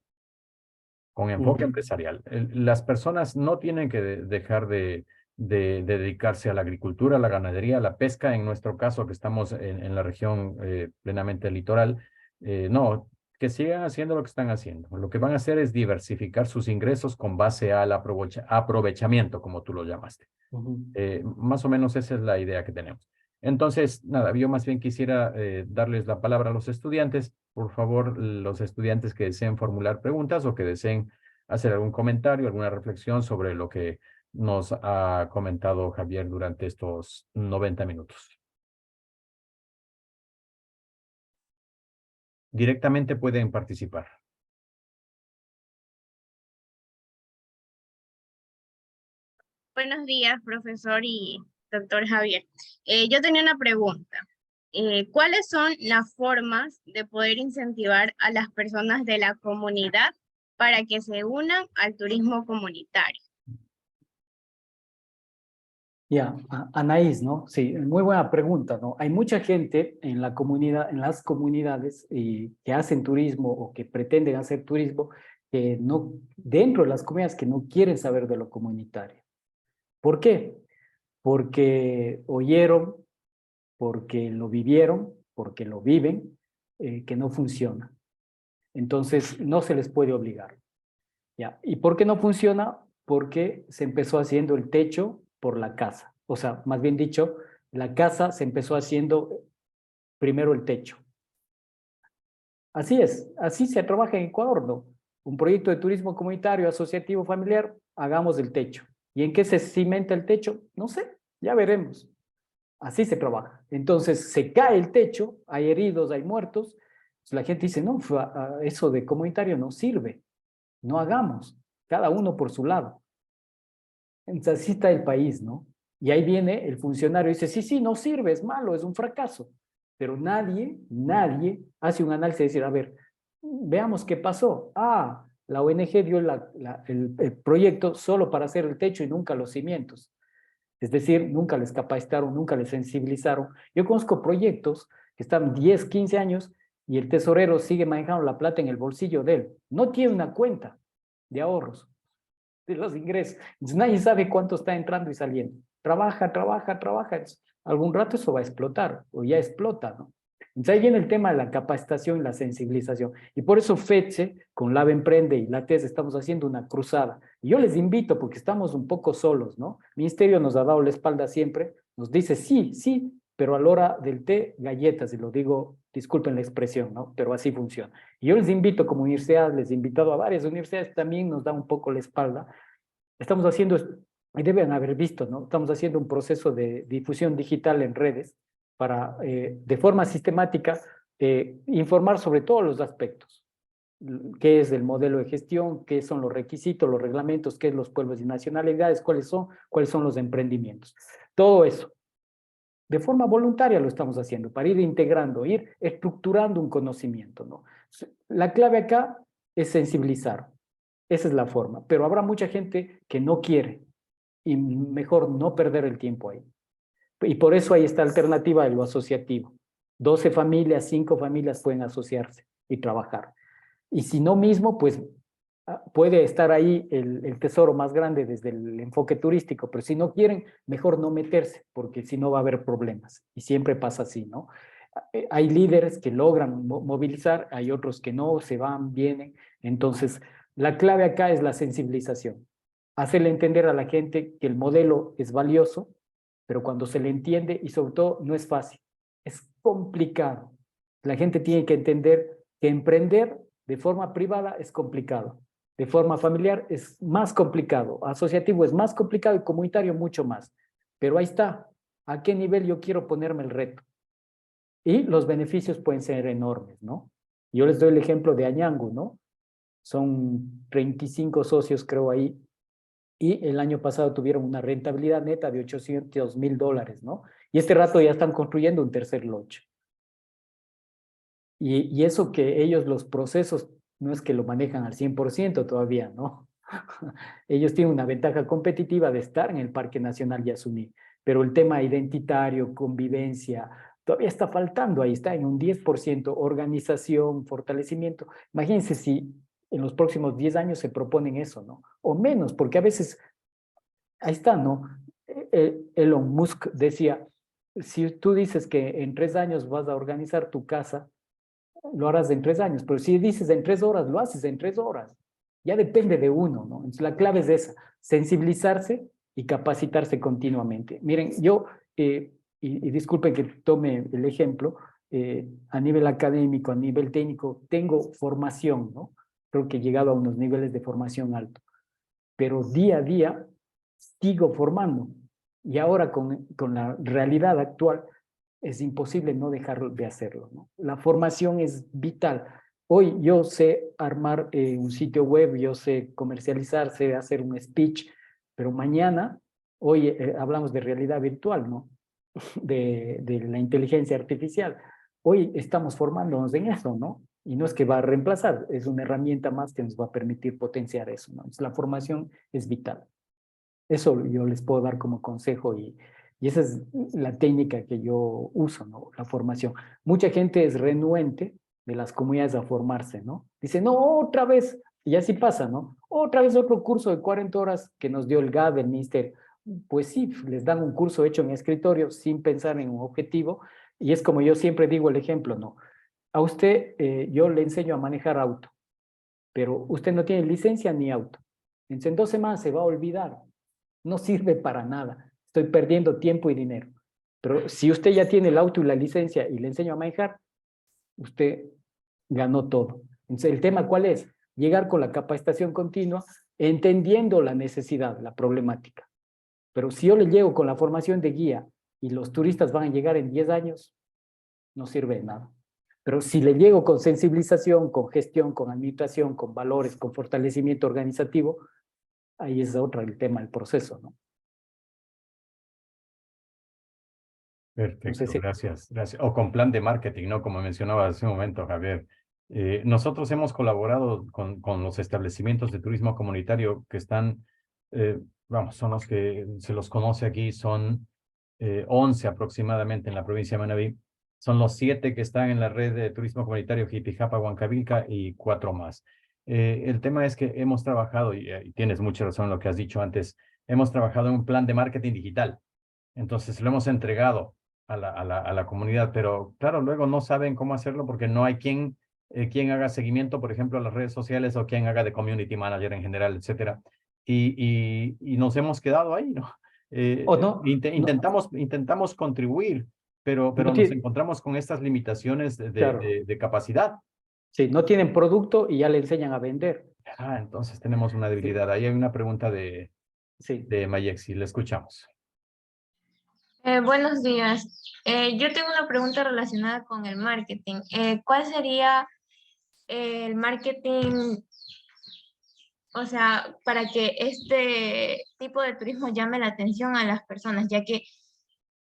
con enfoque Ujú, empresarial. Las personas no tienen que dejar de dedicarse a la agricultura, a la ganadería, a la pesca, en nuestro caso que estamos en la región plenamente litoral. No, que sigan haciendo lo que están haciendo. Lo que van a hacer es diversificar sus ingresos con base al aprovechamiento, como tú lo llamaste. ujú. Más o menos esa es la idea que tenemos. Entonces, nada, yo más bien quisiera darles la palabra a los estudiantes. Por favor, los estudiantes que deseen formular preguntas o que deseen hacer algún comentario, alguna reflexión sobre lo que nos ha comentado Javier durante estos 90 minutos. Directamente pueden participar. Buenos días, profesor y doctor Javier. Yo tenía una pregunta. ¿Cuáles son las formas de poder incentivar a las personas de la comunidad para que se unan al turismo comunitario? Ya, Anaís, ¿no? Sí, muy buena pregunta, ¿no? Hay mucha gente en la comunidad, en las comunidades que hacen turismo o que pretenden hacer turismo, que no, dentro de las comunidades que no quieren saber de lo comunitario. ¿Por qué? Porque oyeron, porque lo vivieron, porque lo viven, que no funciona. Entonces, no se les puede obligar. ¿Ya? ¿Y por qué no funciona? Porque se empezó haciendo el techo por la casa. O sea, más bien dicho, la casa se empezó haciendo primero el techo. Así es, así se trabaja en Ecuador, ¿no? Un proyecto de turismo comunitario, asociativo, familiar, hagamos el techo. ¿Y en qué se cimenta el techo? No sé, ya veremos. Así se trabaja. Entonces, se cae el techo, hay heridos, hay muertos. Pues la gente dice, no, eso de comunitario no sirve, no hagamos, cada uno por su lado. Entonces, así está el país, ¿no? Y ahí viene el funcionario y dice, sí, sí, no sirve, es malo, es un fracaso. Pero nadie hace un análisis de decir, a ver, veamos qué pasó. Ah, la ONG dio el proyecto solo para hacer el techo y nunca los cimientos. Es decir, nunca les capacitaron, nunca les sensibilizaron. Yo conozco proyectos que están 10, 15 años y el tesorero sigue manejando la plata en el bolsillo de él. No tiene una cuenta de ahorros de los ingresos. Entonces nadie sabe cuánto está entrando y saliendo. Trabaja. Entonces, algún rato eso va a explotar o ya explota, ¿no? Entonces ahí viene el tema de la capacitación y la sensibilización. Y por eso FETSE, con Lab Emprende y la TES, estamos haciendo una cruzada. Y yo les invito, porque estamos un poco solos, ¿no? El ministerio nos ha dado la espalda siempre, nos dice sí, sí, pero a la hora del té, galletas, y lo digo, disculpen la expresión, ¿no? Pero así funciona. Y yo les invito como universidad, les he invitado a varias universidades, también nos da un poco la espalda. Estamos haciendo y deben haber visto, ¿no? Estamos haciendo un proceso de difusión digital en redes para, de forma sistemática, informar sobre todos los aspectos. ¿Qué es el modelo de gestión? ¿Qué son los requisitos, los reglamentos? ¿Qué es los pueblos y nacionalidades? ¿Cuáles son los emprendimientos? Todo eso. De forma voluntaria lo estamos haciendo, para ir integrando, ir estructurando un conocimiento, ¿no? La clave acá es sensibilizar. Esa es la forma. Pero habrá mucha gente que no quiere y mejor no perder el tiempo ahí. Y por eso hay esta alternativa de lo asociativo. 12 familias, 5 familias pueden asociarse y trabajar. Y si no mismo, pues puede estar ahí el tesoro más grande desde el enfoque turístico, pero si no quieren, mejor no meterse, porque si no va a haber problemas. Y siempre pasa así, ¿no? Hay líderes que logran movilizar, hay otros que no, se van, vienen. Entonces, la clave acá es la sensibilización. Hacerle entender a la gente que el modelo es valioso, pero cuando se le entiende, y sobre todo no es fácil, es complicado. La gente tiene que entender que emprender de forma privada es complicado, de forma familiar es más complicado, asociativo es más complicado y comunitario mucho más. Pero ahí está, ¿a qué nivel yo quiero ponerme el reto? Y los beneficios pueden ser enormes, ¿no? Yo les doy el ejemplo de Añangu, ¿no? Son 35 socios, creo, ahí, y el año pasado tuvieron una rentabilidad neta de $800,000, ¿no? Y este rato ya están construyendo un tercer loche. Y eso que ellos los procesos no es que lo manejan al 100% todavía, ¿no? Ellos tienen una ventaja competitiva de estar en el Parque Nacional Yasuní, pero el tema identitario, convivencia, todavía está faltando, ahí está en un 10%, organización, fortalecimiento. Imagínense si en los próximos 10 años se proponen eso, ¿no? O menos, porque a veces, ahí está, ¿no? Elon Musk decía, si tú dices que en 3 años vas a organizar tu casa, lo harás en 3 años, pero si dices en 3 horas, lo haces en 3 horas. Ya depende de uno, ¿no? Entonces la clave es esa, sensibilizarse y capacitarse continuamente. Miren, yo, y disculpen que tome el ejemplo, a nivel académico, a nivel técnico, tengo formación, ¿no? Creo que he llegado a unos niveles de formación alto, pero día a día sigo formando. Y ahora con la realidad actual, es imposible no dejar de hacerlo, ¿no? La formación es vital. Hoy yo sé armar un sitio web, yo sé comercializar, sé hacer un speech, pero mañana, hoy hablamos de realidad virtual, ¿no? De la inteligencia artificial. Hoy estamos formándonos en eso, ¿no? Y no es que va a reemplazar, es una herramienta más que nos va a permitir potenciar eso, ¿no? Entonces, la formación es vital. Eso yo les puedo dar como consejo y esa es la técnica que yo uso, ¿no? La formación. Mucha gente es renuente de las comunidades a formarse, ¿no? Dice, no, otra vez, y así pasa, ¿no? Otra vez otro curso de 40 horas que nos dio el GAD, el Ministerio. Pues sí, les dan un curso hecho en escritorio sin pensar en un objetivo y es como yo siempre digo el ejemplo, ¿no? A usted yo le enseño a manejar auto, pero usted no tiene licencia ni auto. En 2 semanas se va a olvidar, no sirve para nada. Estoy perdiendo tiempo y dinero. Pero si usted ya tiene el auto y la licencia y le enseño a manejar, usted ganó todo. Entonces, ¿el tema cuál es? Llegar con la capacitación continua, entendiendo la necesidad, la problemática. Pero si yo le llego con la formación de guía y los turistas van a llegar en 10 años, no sirve de nada. Pero si le llego con sensibilización, con gestión, con administración, con valores, con fortalecimiento organizativo, ahí es otro el tema, el proceso, ¿no? No sé Perfecto, si... gracias, gracias. O con plan de marketing, ¿no? Como mencionaba hace un momento, Javier. Nosotros hemos colaborado con los establecimientos de turismo comunitario que están, vamos, son los que se los conoce aquí, son 11 aproximadamente en la provincia de Manabí. Son los 7 que están en la red de turismo comunitario Jipijapa, Huancavilca y 4 más. El tema es que hemos trabajado, y tienes mucha razón en lo que has dicho antes, hemos trabajado en un plan de marketing digital. Entonces lo hemos entregado a la comunidad, pero claro, luego no saben cómo hacerlo porque no hay quien haga seguimiento, por ejemplo, a las redes sociales o quien haga de community manager en general, etcétera. Y nos hemos quedado ahí, ¿no? O no, Intentamos contribuir, pero no nos tiene, encontramos con estas limitaciones claro, de capacidad. sí, no tienen producto y ya le enseñan a vender. Entonces tenemos una debilidad. Ahí hay una pregunta Sí. de Mayexi. Le escuchamos. Buenos días. Yo tengo una pregunta relacionada con el marketing. ¿Cuál sería el marketing, o sea, para que este tipo de turismo llame la atención a las personas? Ya que,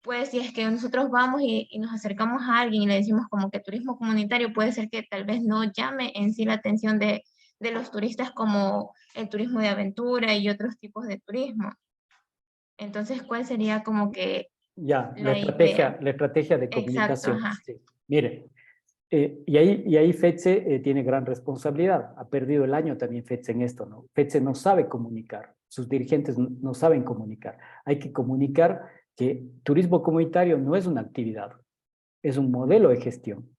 pues, si es que nosotros vamos y nos acercamos a alguien y le decimos como que turismo comunitario, puede ser que tal vez no llame en sí la atención de los turistas como el turismo de aventura y otros tipos de turismo. Entonces, ¿cuál sería como que Ya, la idea? la estrategia de Exacto, comunicación. ajá. Sí. Mire, y ahí FETSE tiene gran responsabilidad. Ha perdido el año también FETSE en esto, ¿no? FETSE no sabe comunicar, sus dirigentes no saben comunicar. Hay que comunicar que turismo comunitario no es una actividad, es un modelo de gestión.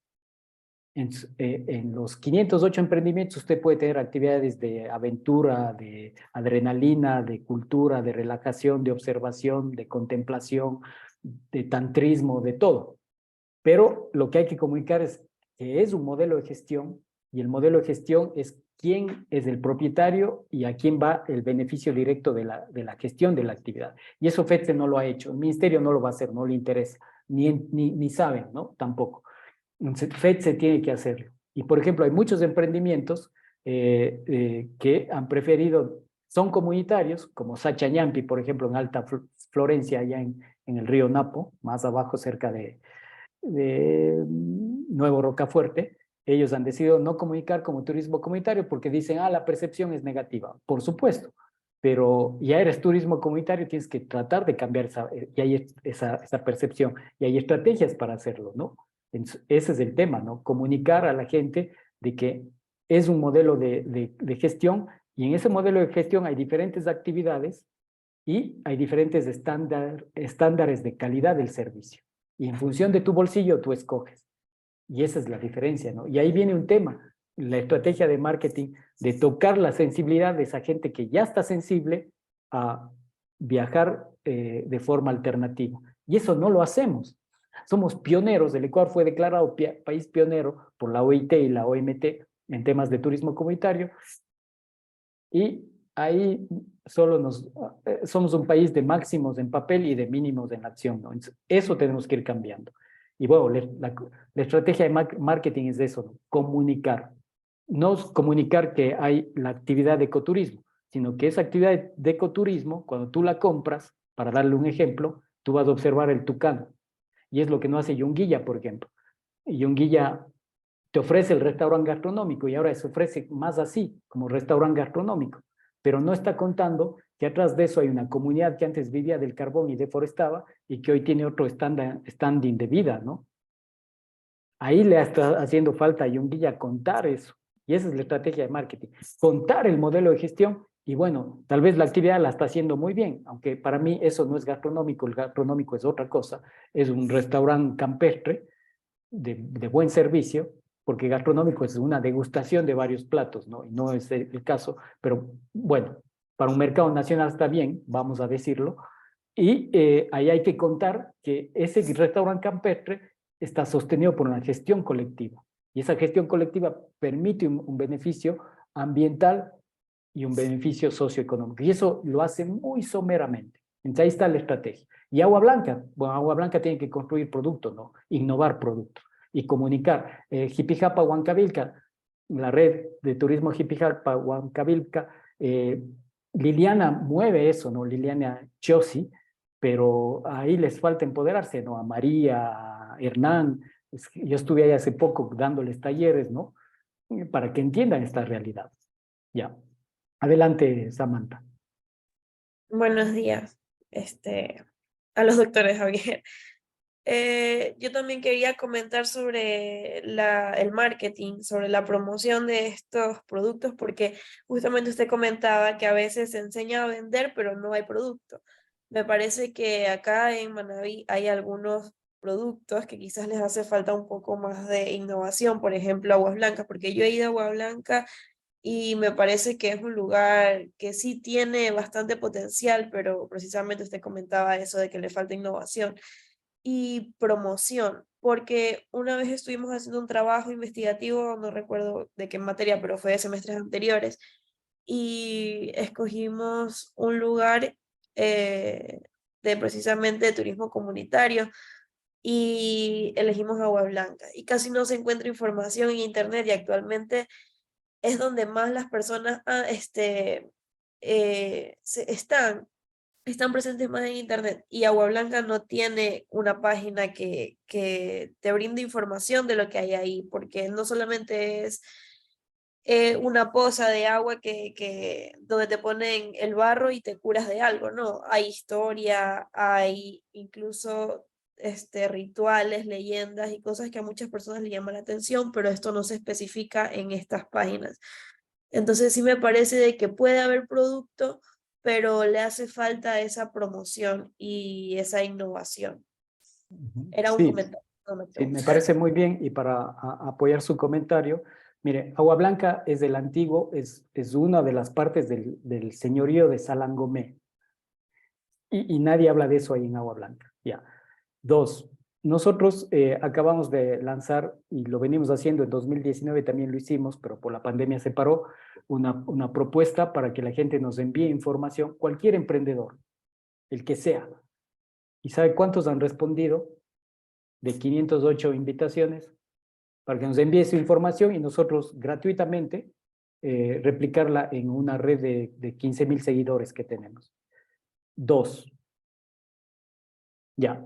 En los 508 emprendimientos usted puede tener actividades de aventura, de adrenalina, de cultura, de relajación, de observación, de contemplación, de tantrismo, de todo. Pero lo que hay que comunicar es que es un modelo de gestión y el modelo de gestión es quién es el propietario y a quién va el beneficio directo de la gestión de la actividad. Y eso FETSE no lo ha hecho, el ministerio no lo va a hacer, no le interesa, ni saben, ¿no? Tampoco. FETSE tiene que hacerlo. Y por ejemplo, hay muchos emprendimientos que han preferido, son comunitarios, como Sachañampi, por ejemplo, en Alta Florencia, allá en el río Napo, más abajo cerca de Nuevo Rocafuerte. Ellos han decidido no comunicar como turismo comunitario porque dicen, la percepción es negativa. Por supuesto, pero ya eres turismo comunitario, tienes que tratar de cambiar esa percepción y hay estrategias para hacerlo, ¿no? Ese es el tema, ¿no? Comunicar a la gente de que es un modelo de gestión y en ese modelo de gestión hay diferentes actividades y hay diferentes estándares de calidad del servicio. Y en función de tu bolsillo tú escoges. Y esa es la diferencia, ¿no? Y ahí viene un tema, la estrategia de marketing, de tocar la sensibilidad de esa gente que ya está sensible a viajar de forma alternativa. Y eso no lo hacemos. Somos pioneros, el Ecuador fue declarado país pionero por la OIT y la OMT en temas de turismo comunitario, y ahí solo somos un país de máximos en papel y de mínimos en acción, ¿no? Entonces, eso tenemos que ir cambiando. Y bueno, la estrategia de marketing es eso, ¿no? Comunicar. No es comunicar que hay la actividad de ecoturismo, sino que esa actividad de ecoturismo, cuando tú la compras, para darle un ejemplo, tú vas a observar el tucán. Y es lo que no hace Yunguilla, por ejemplo. Yunguilla te ofrece el restaurante gastronómico y ahora se ofrece más así, como restaurante gastronómico, pero no está contando que atrás de eso hay una comunidad que antes vivía del carbón y deforestaba y que hoy tiene otro standing de vida, ¿no? Ahí le está haciendo falta a Yunguilla contar eso. Y esa es la estrategia de marketing. Contar el modelo de gestión y bueno, tal vez la actividad la está haciendo muy bien, aunque para mí eso no es gastronómico, el gastronómico es otra cosa, es un restaurante campestre de buen servicio, porque gastronómico es una degustación de varios platos, ¿no? Y no es el caso, pero bueno, para un mercado nacional está bien, vamos a decirlo, y ahí hay que contar que ese restaurante campestre está sostenido por una gestión colectiva, y esa gestión colectiva permite un beneficio ambiental y un beneficio socioeconómico, y eso lo hace muy someramente. Entonces ahí está la estrategia. Y Agua Blanca, bueno, Agua Blanca tiene que construir productos, ¿no? Innovar productos y comunicar. Jipijapa Huancavilca, la red de turismo Jipijapa Huancavilca, Liliana mueve eso, ¿no? Liliana Chiosi, pero ahí les falta empoderarse, ¿no? A María, a Hernán, yo estuve ahí hace poco dándoles talleres, ¿no? Para que entiendan esta realidad. Ya. Adelante, Samantha. Buenos días, a los doctores Javier. Yo también quería comentar sobre el marketing, sobre la promoción de estos productos, porque justamente usted comentaba que a veces se enseña a vender, pero no hay producto. Me parece que acá en Manabí hay algunos productos que quizás les hace falta un poco más de innovación, por ejemplo, Aguas Blancas, porque yo he ido a Agua Blanca y me parece que es un lugar que sí tiene bastante potencial, pero precisamente usted comentaba eso de que le falta innovación y promoción, porque una vez estuvimos haciendo un trabajo investigativo, no recuerdo de qué materia, pero fue de semestres anteriores, y escogimos un lugar de precisamente turismo comunitario y elegimos Agua Blanca. Y casi no se encuentra información en internet y actualmente es donde más las personas están presentes más en internet, y Agua Blanca no tiene una página que te brinde información de lo que hay ahí, porque no solamente es una poza de agua donde te ponen el barro y te curas de algo, no, hay historia, hay incluso rituales, leyendas y cosas que a muchas personas le llaman la atención, pero esto no se especifica en estas páginas. Entonces sí me parece de que puede haber producto, pero le hace falta esa promoción y esa innovación. Era un Sí, comentario, no me sí, pregunto. me parece muy bien y para apoyar su comentario, mire, Agua Blanca es del antiguo, es una de las partes del señorío de Salangomé y nadie habla de eso ahí en Agua Blanca. Ya. Dos, nosotros acabamos de lanzar, y lo venimos haciendo en 2019, también lo hicimos, pero por la pandemia se paró, una propuesta para que la gente nos envíe información, cualquier emprendedor, el que sea. ¿Y sabe cuántos han respondido? De 508 invitaciones, para que nos envíe su información y nosotros gratuitamente replicarla en una red de 15,000 seguidores que tenemos. Dos, ya.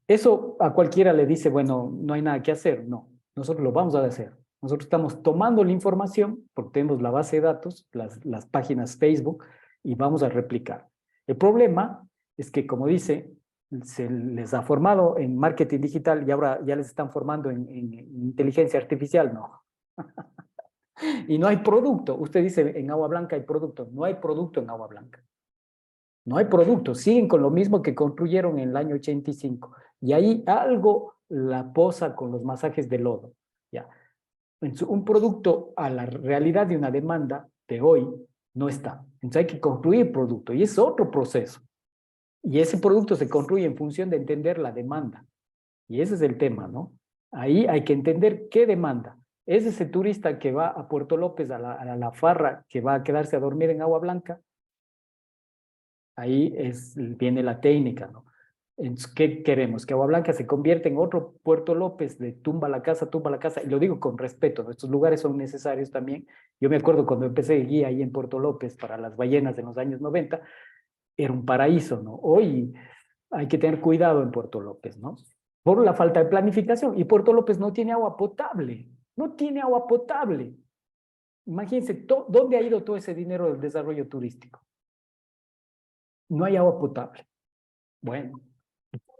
Eso a cualquiera le dice, bueno, no hay nada que hacer. No, nosotros lo vamos a hacer. Nosotros estamos tomando la información, porque tenemos la base de datos, las páginas Facebook, y vamos a replicar. El problema es que, como dice, se les ha formado en marketing digital y ahora ya les están formando en inteligencia artificial, no. Y no hay producto. Usted dice, en Agua Blanca hay producto. No hay producto en Agua Blanca. No hay producto, siguen con lo mismo que construyeron en el año 85. Y ahí algo la posa con los masajes de lodo. Ya. Un producto a la realidad de una demanda de hoy no está. Entonces hay que construir producto y es otro proceso. Y ese producto se construye en función de entender la demanda. Y ese es el tema, ¿no? Ahí hay que entender qué demanda. ¿Es ese turista que va a Puerto López, a la farra, que va a quedarse a dormir en Agua Blanca? Ahí viene la técnica, ¿no? Entonces, ¿qué queremos? Que Agua Blanca se convierta en otro Puerto López de tumba la casa, y lo digo con respeto, ¿no? Estos lugares son necesarios también. Yo me acuerdo cuando empecé de guía ahí en Puerto López para las ballenas en los años 90, era un paraíso, ¿no? Hoy hay que tener cuidado en Puerto López, ¿no? Por la falta de planificación. Y Puerto López no tiene agua potable, no tiene agua potable. Imagínense, ¿dónde ha ido todo ese dinero del desarrollo turístico? No hay agua potable. Bueno,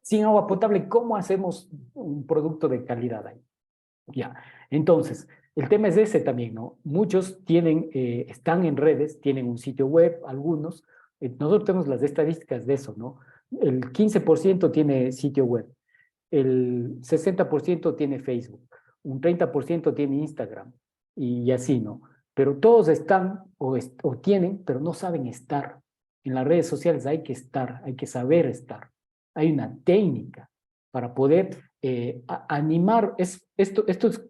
sin agua potable, ¿cómo hacemos un producto de calidad ahí? Ya, entonces, el tema es ese también, ¿no? Muchos están en redes, tienen un sitio web, algunos. Nosotros tenemos las estadísticas de eso, ¿no? El 15% tiene sitio web, el 60% tiene Facebook, un 30% tiene Instagram, y así, ¿no? Pero todos están o tienen, pero no saben estar. En las redes sociales hay que estar, hay que saber estar. Hay una técnica para poder animar.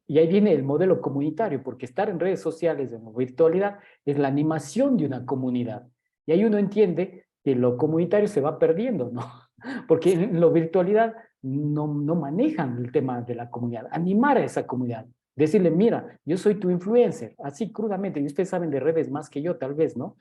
Y ahí viene el modelo comunitario, porque estar en redes sociales, en virtualidad, es la animación de una comunidad. Y ahí uno entiende que lo comunitario se va perdiendo, ¿no? Porque en la virtualidad no manejan el tema de la comunidad. Animar a esa comunidad. Decirle, mira, yo soy tu influencer, así crudamente, y ustedes saben de redes más que yo, tal vez, ¿no?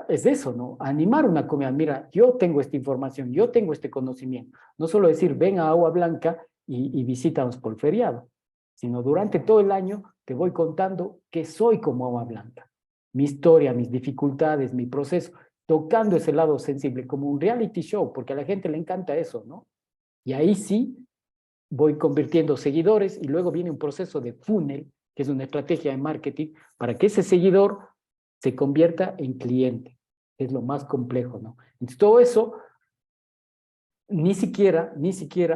Es eso, ¿no? Animar una comunidad. Mira, yo tengo esta información, yo tengo este conocimiento. No solo decir, ven a Agua Blanca y visítanos por feriado, sino durante todo el año te voy contando que soy como Agua Blanca. Mi historia, mis dificultades, mi proceso, tocando ese lado sensible, como un reality show, porque a la gente le encanta eso, ¿no? Y ahí sí voy convirtiendo seguidores y luego viene un proceso de funnel, que es una estrategia de marketing, para que ese seguidor se convierta en cliente. Es lo más complejo, ¿no? Entonces, todo eso, ni siquiera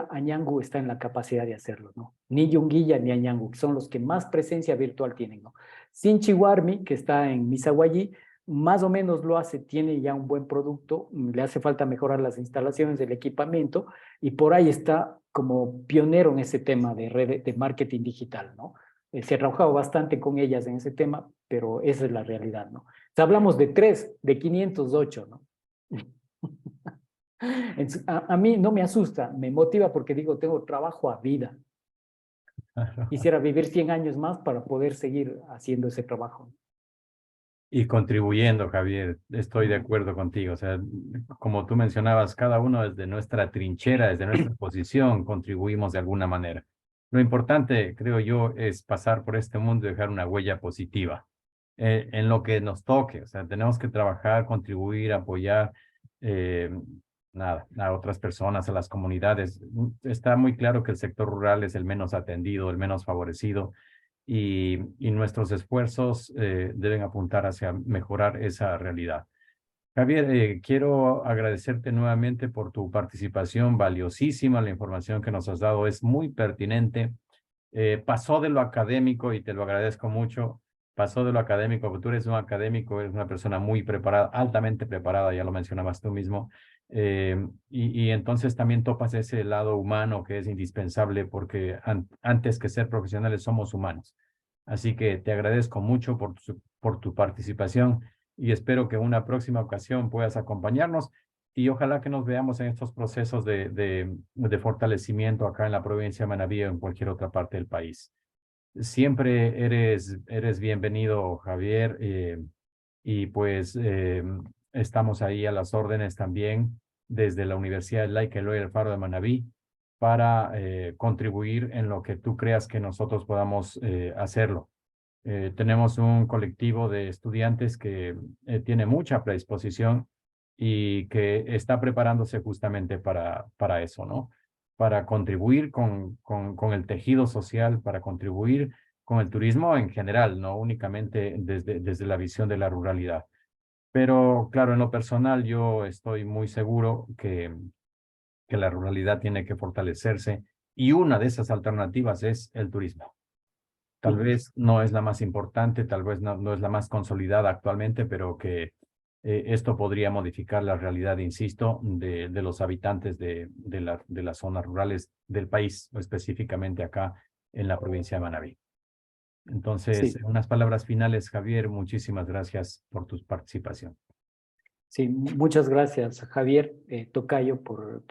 Anyangu está en la capacidad de hacerlo, ¿no? Ni Yunguilla ni Anyangu, que son los que más presencia virtual tienen, ¿no? Sinchiwarmi, que está en Misaguayí, más o menos lo hace, tiene ya un buen producto, le hace falta mejorar las instalaciones, el equipamiento, y por ahí está como pionero en ese tema de marketing digital, ¿no? Se ha trabajado bastante con ellas en ese tema, pero esa es la realidad, ¿no? O sea, hablamos de 3, de 508, ¿no? A mí no me asusta, me motiva porque digo, tengo trabajo a vida. Quisiera vivir 100 años más para poder seguir haciendo ese trabajo. Y contribuyendo, Javier, estoy de acuerdo contigo. O sea, como tú mencionabas, cada uno desde nuestra trinchera, desde nuestra posición, contribuimos de alguna manera. Lo importante, creo yo, es pasar por este mundo y dejar una huella positiva en lo que nos toque. O sea, tenemos que trabajar, contribuir, apoyar a otras personas, a las comunidades. Está muy claro que el sector rural es el menos atendido, el menos favorecido. Y nuestros esfuerzos deben apuntar hacia mejorar esa realidad. Javier, quiero agradecerte nuevamente por tu participación valiosísima. La información que nos has dado es muy pertinente. Pasó de lo académico y te lo agradezco mucho. Pasó de lo académico, porque tú eres un académico, eres una persona muy preparada, altamente preparada, ya lo mencionabas tú mismo. Y entonces también topas ese lado humano que es indispensable porque antes que ser profesionales somos humanos. Así que te agradezco mucho por tu participación y espero que en una próxima ocasión puedas acompañarnos y ojalá que nos veamos en estos procesos de fortalecimiento acá en la provincia de Manabí o en cualquier otra parte del país. Siempre eres bienvenido, Javier, y pues estamos ahí a las órdenes también desde la Universidad Laica Eloy Alfaro de Manabí para contribuir en lo que tú creas que nosotros podamos hacerlo. Tenemos un colectivo de estudiantes que tiene mucha predisposición y que está preparándose justamente para eso, ¿no? Para contribuir con el tejido social, para contribuir con el turismo en general, no únicamente desde la visión de la ruralidad. Pero claro, en lo personal yo estoy muy seguro que la ruralidad tiene que fortalecerse y una de esas alternativas es el turismo. Tal vez no es la más importante, tal vez no es la más consolidada actualmente, pero que esto podría modificar la realidad, insisto, de los habitantes de las zonas rurales del país, específicamente acá en la provincia de Manabí. Entonces, Sí. unas palabras finales, Javier, muchísimas gracias por tu participación. Sí, muchas gracias, Javier, Tocayo, por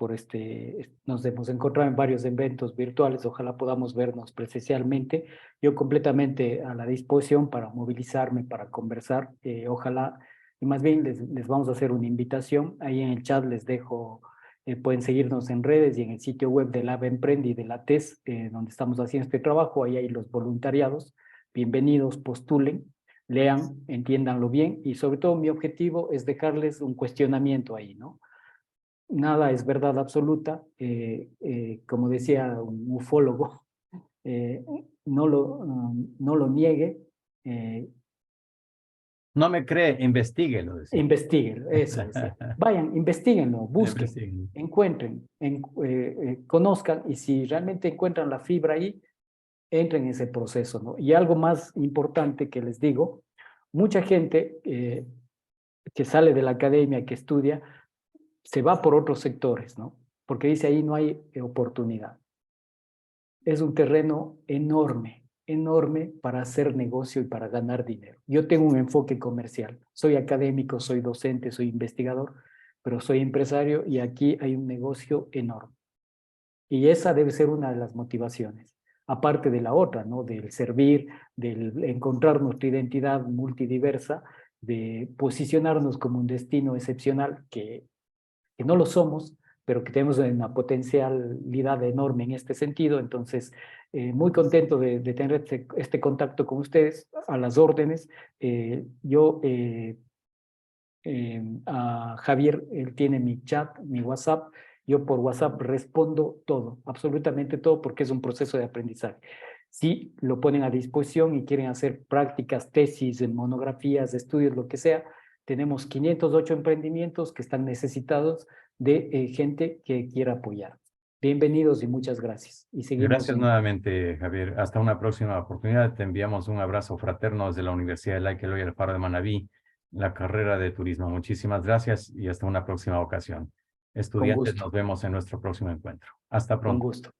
nos hemos encontrado en varios eventos virtuales, ojalá podamos vernos presencialmente. Yo completamente a la disposición para movilizarme, para conversar, ojalá, y más bien les vamos a hacer una invitación, ahí en el chat les dejo, pueden seguirnos en redes y en el sitio web de la Emprende y de la TES, donde estamos haciendo este trabajo, ahí hay los voluntariados, bienvenidos, postulen. Lean, entiéndanlo bien y sobre todo mi objetivo es dejarles un cuestionamiento ahí, ¿no? Nada es verdad absoluta, como decía un ufólogo, no lo niegue. No me cree, investíguelo. Investiguen, eso decía. Vayan, investiguenlo, busquen, encuentren, conozcan y si realmente encuentran la fibra ahí, entren en ese proceso, ¿no? Y algo más importante que les digo, mucha gente que sale de la academia, que estudia, se va por otros sectores, ¿no? Porque dice ahí no hay oportunidad. Es un terreno enorme, enorme para hacer negocio y para ganar dinero. Yo tengo un enfoque comercial. Soy académico, soy docente, soy investigador, pero soy empresario y aquí hay un negocio enorme. Y esa debe ser una de las motivaciones. Aparte de la otra, ¿no? Del servir, del encontrar nuestra identidad multidiversa, de posicionarnos como un destino excepcional, que no lo somos, pero que tenemos una potencialidad enorme en este sentido. Entonces, muy contento de tener este contacto con ustedes, a las órdenes. A Javier, él tiene mi chat, mi WhatsApp. Yo por WhatsApp respondo todo, absolutamente todo, porque es un proceso de aprendizaje. Si lo ponen a disposición y quieren hacer prácticas, tesis, monografías, estudios, lo que sea, tenemos 508 emprendimientos que están necesitados de gente que quiera apoyar. Bienvenidos y muchas gracias. Y seguimos. Gracias nuevamente, Javier. Hasta una próxima oportunidad. Te enviamos un abrazo fraterno desde la Universidad de Laica Eloy Alfaro de Manabí, la carrera de turismo. Muchísimas gracias y hasta una próxima ocasión. Estudiantes, nos vemos en nuestro próximo encuentro. Hasta pronto. Con gusto.